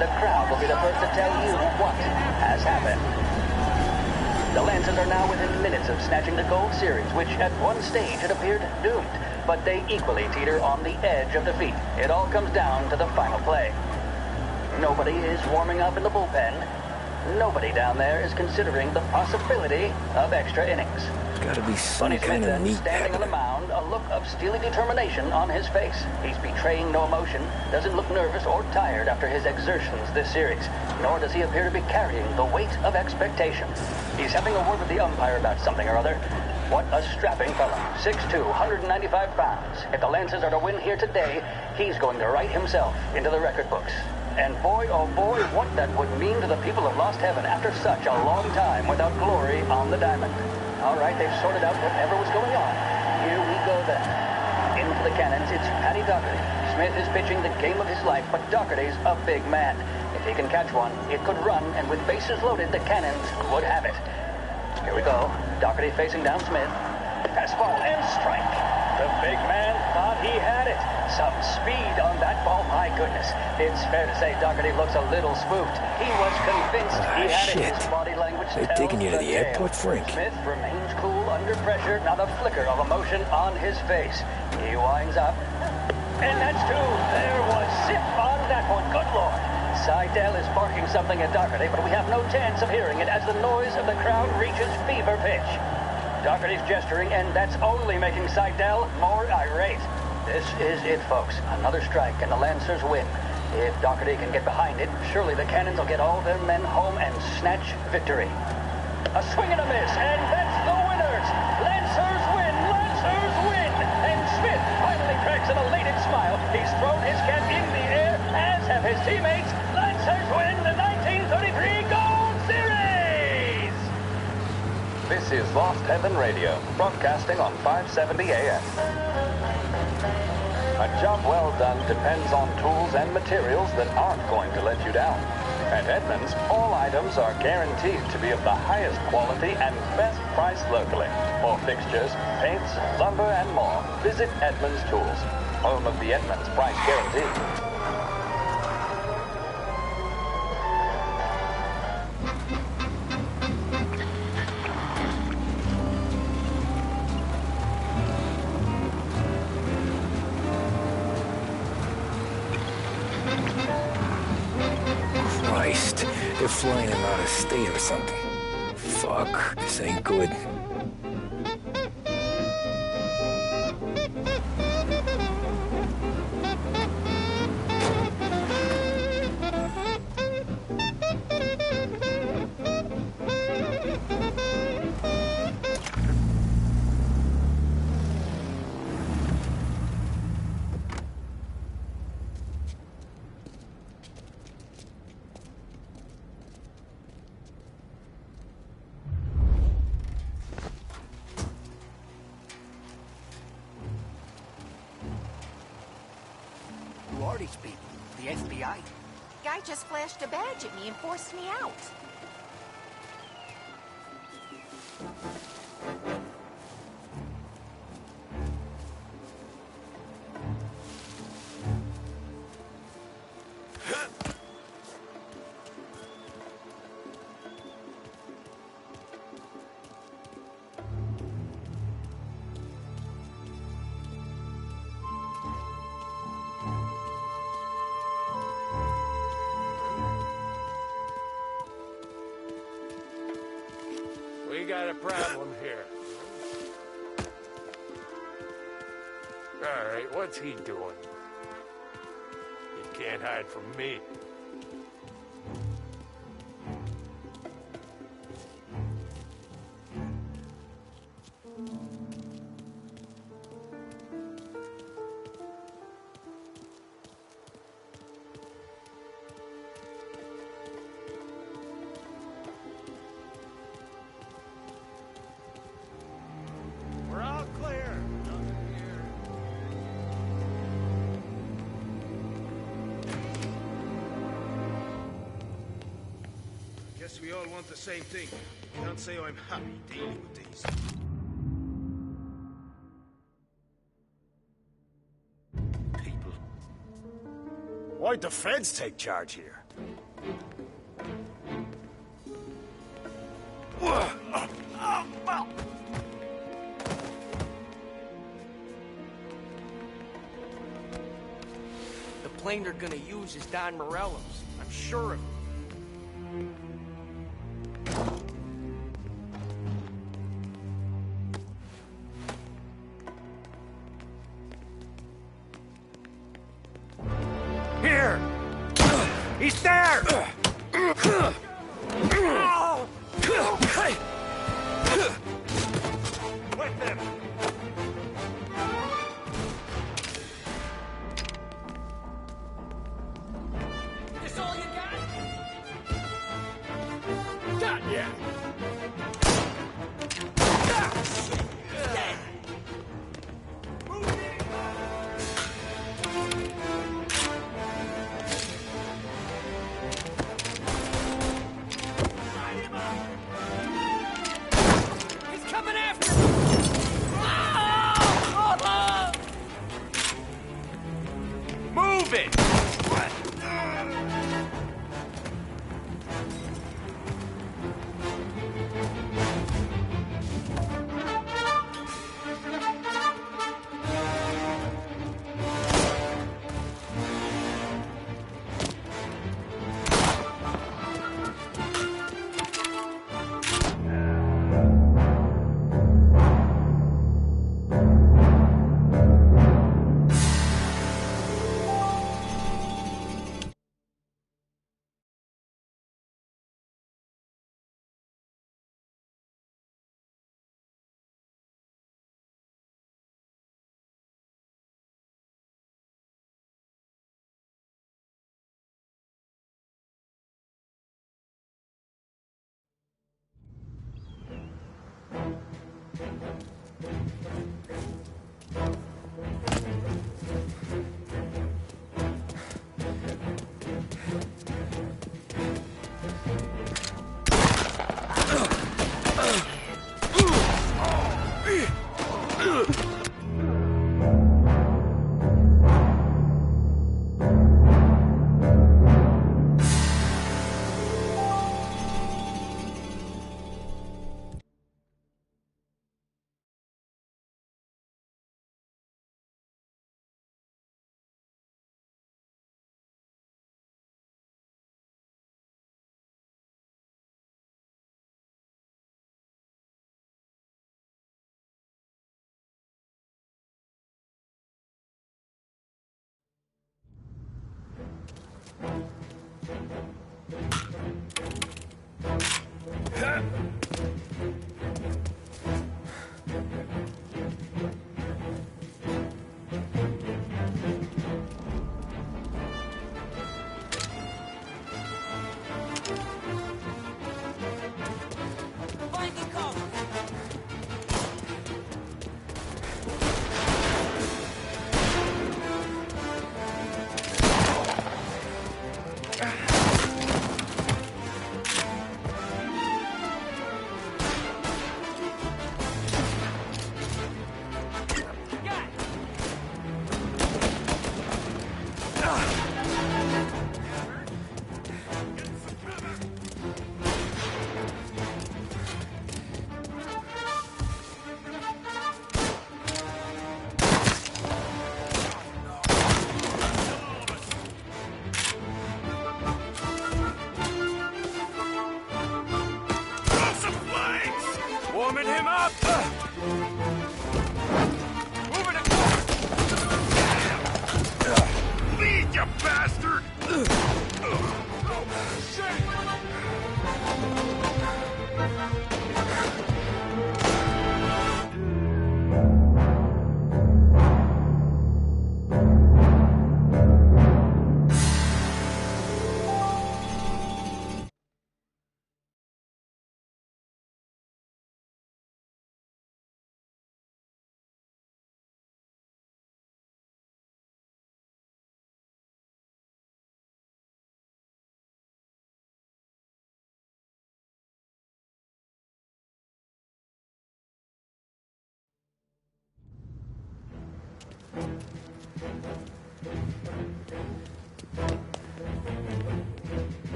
the crowd will be the first to tell you what has happened. The Lancers are now within minutes of snatching the Gold Series, which at one stage had appeared doomed. But they equally teeter on the edge of defeat. It all comes down to the final play. Nobody is warming up in the bullpen. Nobody down there is considering the possibility of extra innings. Gotta be some kind of neat standing on the mound, a look of steely determination on his face. He's betraying no emotion, doesn't look nervous or tired after his exertions this series, nor does he appear to be carrying the weight of expectation. He's having a word with the umpire about something or other. What a strapping fellow. 6'2", 195 pounds. If the Lancers are to win here today, he's going to write himself into the record books. And boy, oh boy, what that would mean to the people of Lost Heaven after such a long time without glory on the diamond. All right, they've sorted out whatever was going on. Here we go then. In for the Cannons, it's Paddy Doherty. Smith is pitching the game of his life, but Doherty's a big man. If he can catch one, it could run, and with bases loaded, the Cannons would have it. Here we go. Doherty facing down Smith. Fastball and strike. The big man thought he had it. Some speed on that ball, my goodness. It's fair to say Doherty looks a little spooked. He was convinced he had it. His body language They're tells taking you to the tale. airport, Frank. Smith remains cool under pressure, not a flicker of emotion on his face. He winds up. And that's two. There was zip on that one. Good Lord. Seidel is barking something at Doherty, but we have no chance of hearing it as the noise of the crowd reaches fever pitch. Doherty's gesturing, and that's only making Seidel more irate. This is it, folks. Another strike, and the Lancers win. If Doherty can get behind it, surely the Cannons will get all their men home and snatch victory. A swing and a miss, and that's the winners! Lancers win! Lancers win! And Smith finally cracks an elated smile. He's thrown his cap in the air, as have his teammates. Lancers win the 1933 Gold Series! This is Lost Heaven Radio, broadcasting on 570 AM. A job well done depends on tools and materials that aren't going to let you down. At Edmunds, all items are guaranteed to be of the highest quality and best price locally. For fixtures, paints, lumber, and more, visit Edmunds Tools, home of the Edmunds Price Guarantee. They're flying him out of state or something. Fuck, this ain't good. Who are these people? The FBI? Guy just flashed a badge at me and forced me out. We got a problem here. right, what's he doing? You can't hide from me. We're all clear. Nothing here. Guess we all want the same thing. Can't say I'm happy dealing with these. People. Why'd the feds take charge here? The plane they're gonna use is Don Morello's. I'm sure of it. Here! He's there! With them! This all you got? Not yet. He's coming after me! Move it! Finding cover! Warming him up! Moving it!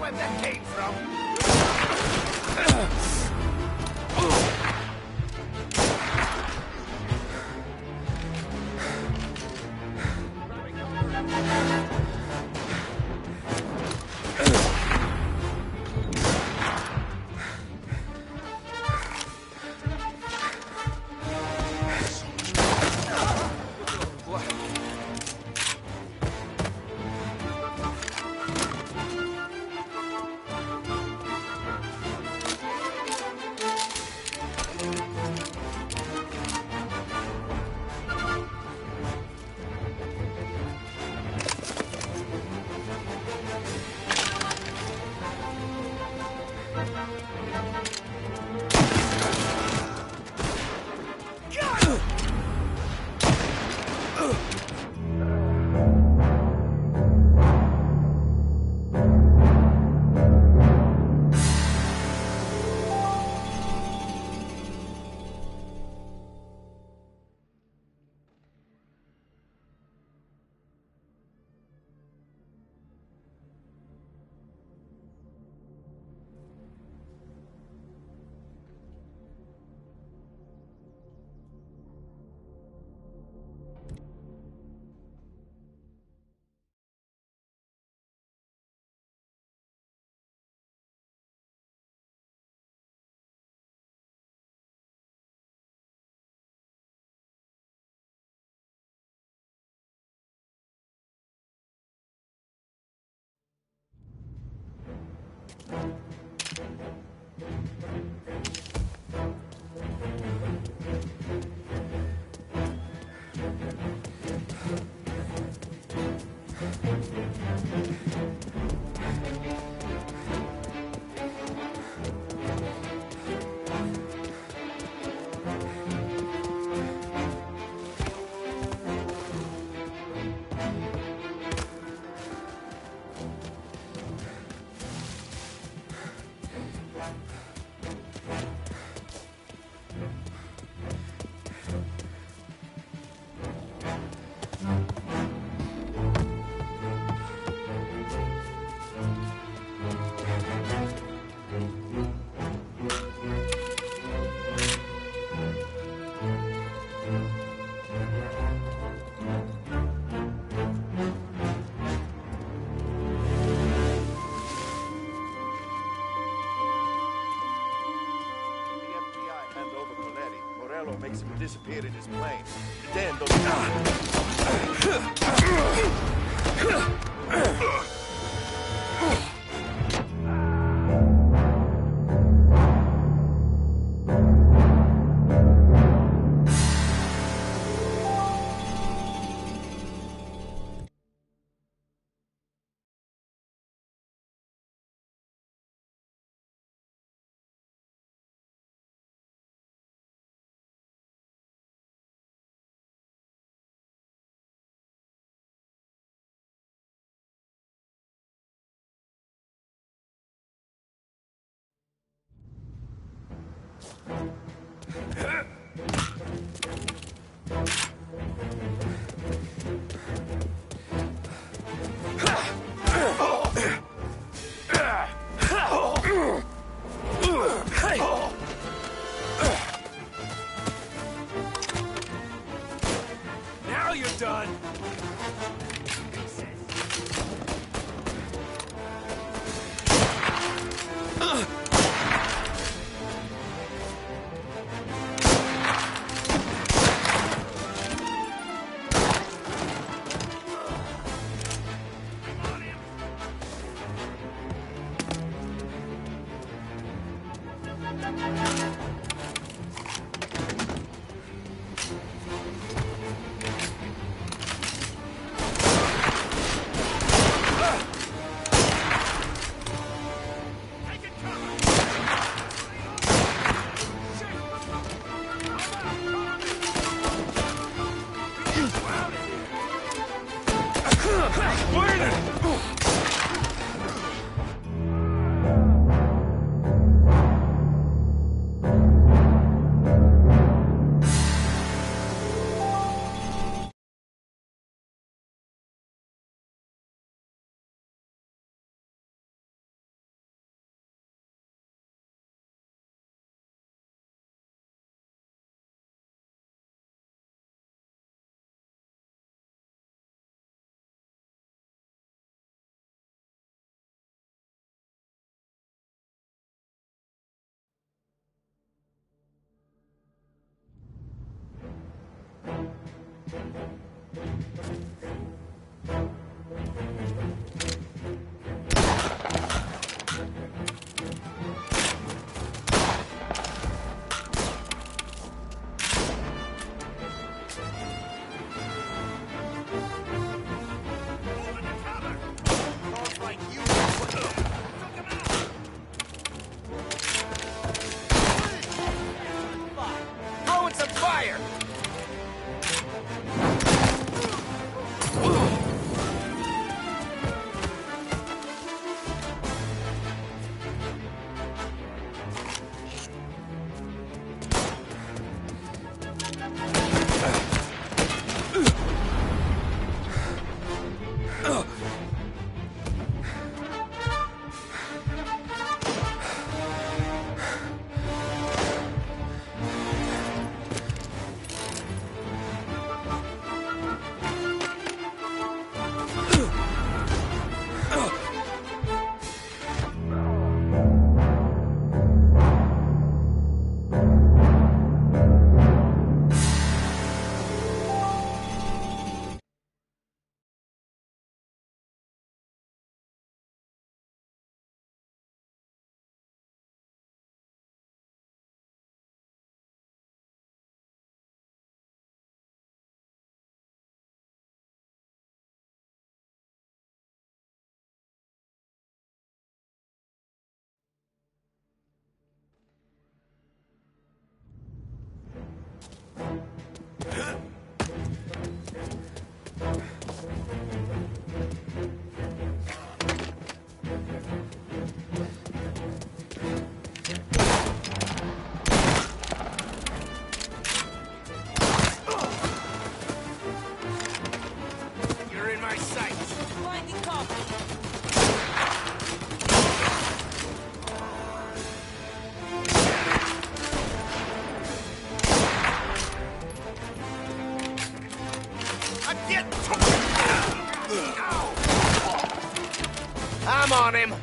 Where that came from? Makes him disappear in his plane. Then those... Now you're done. Throwing some fire! You're in my sight. Blinding cover. I'm on him.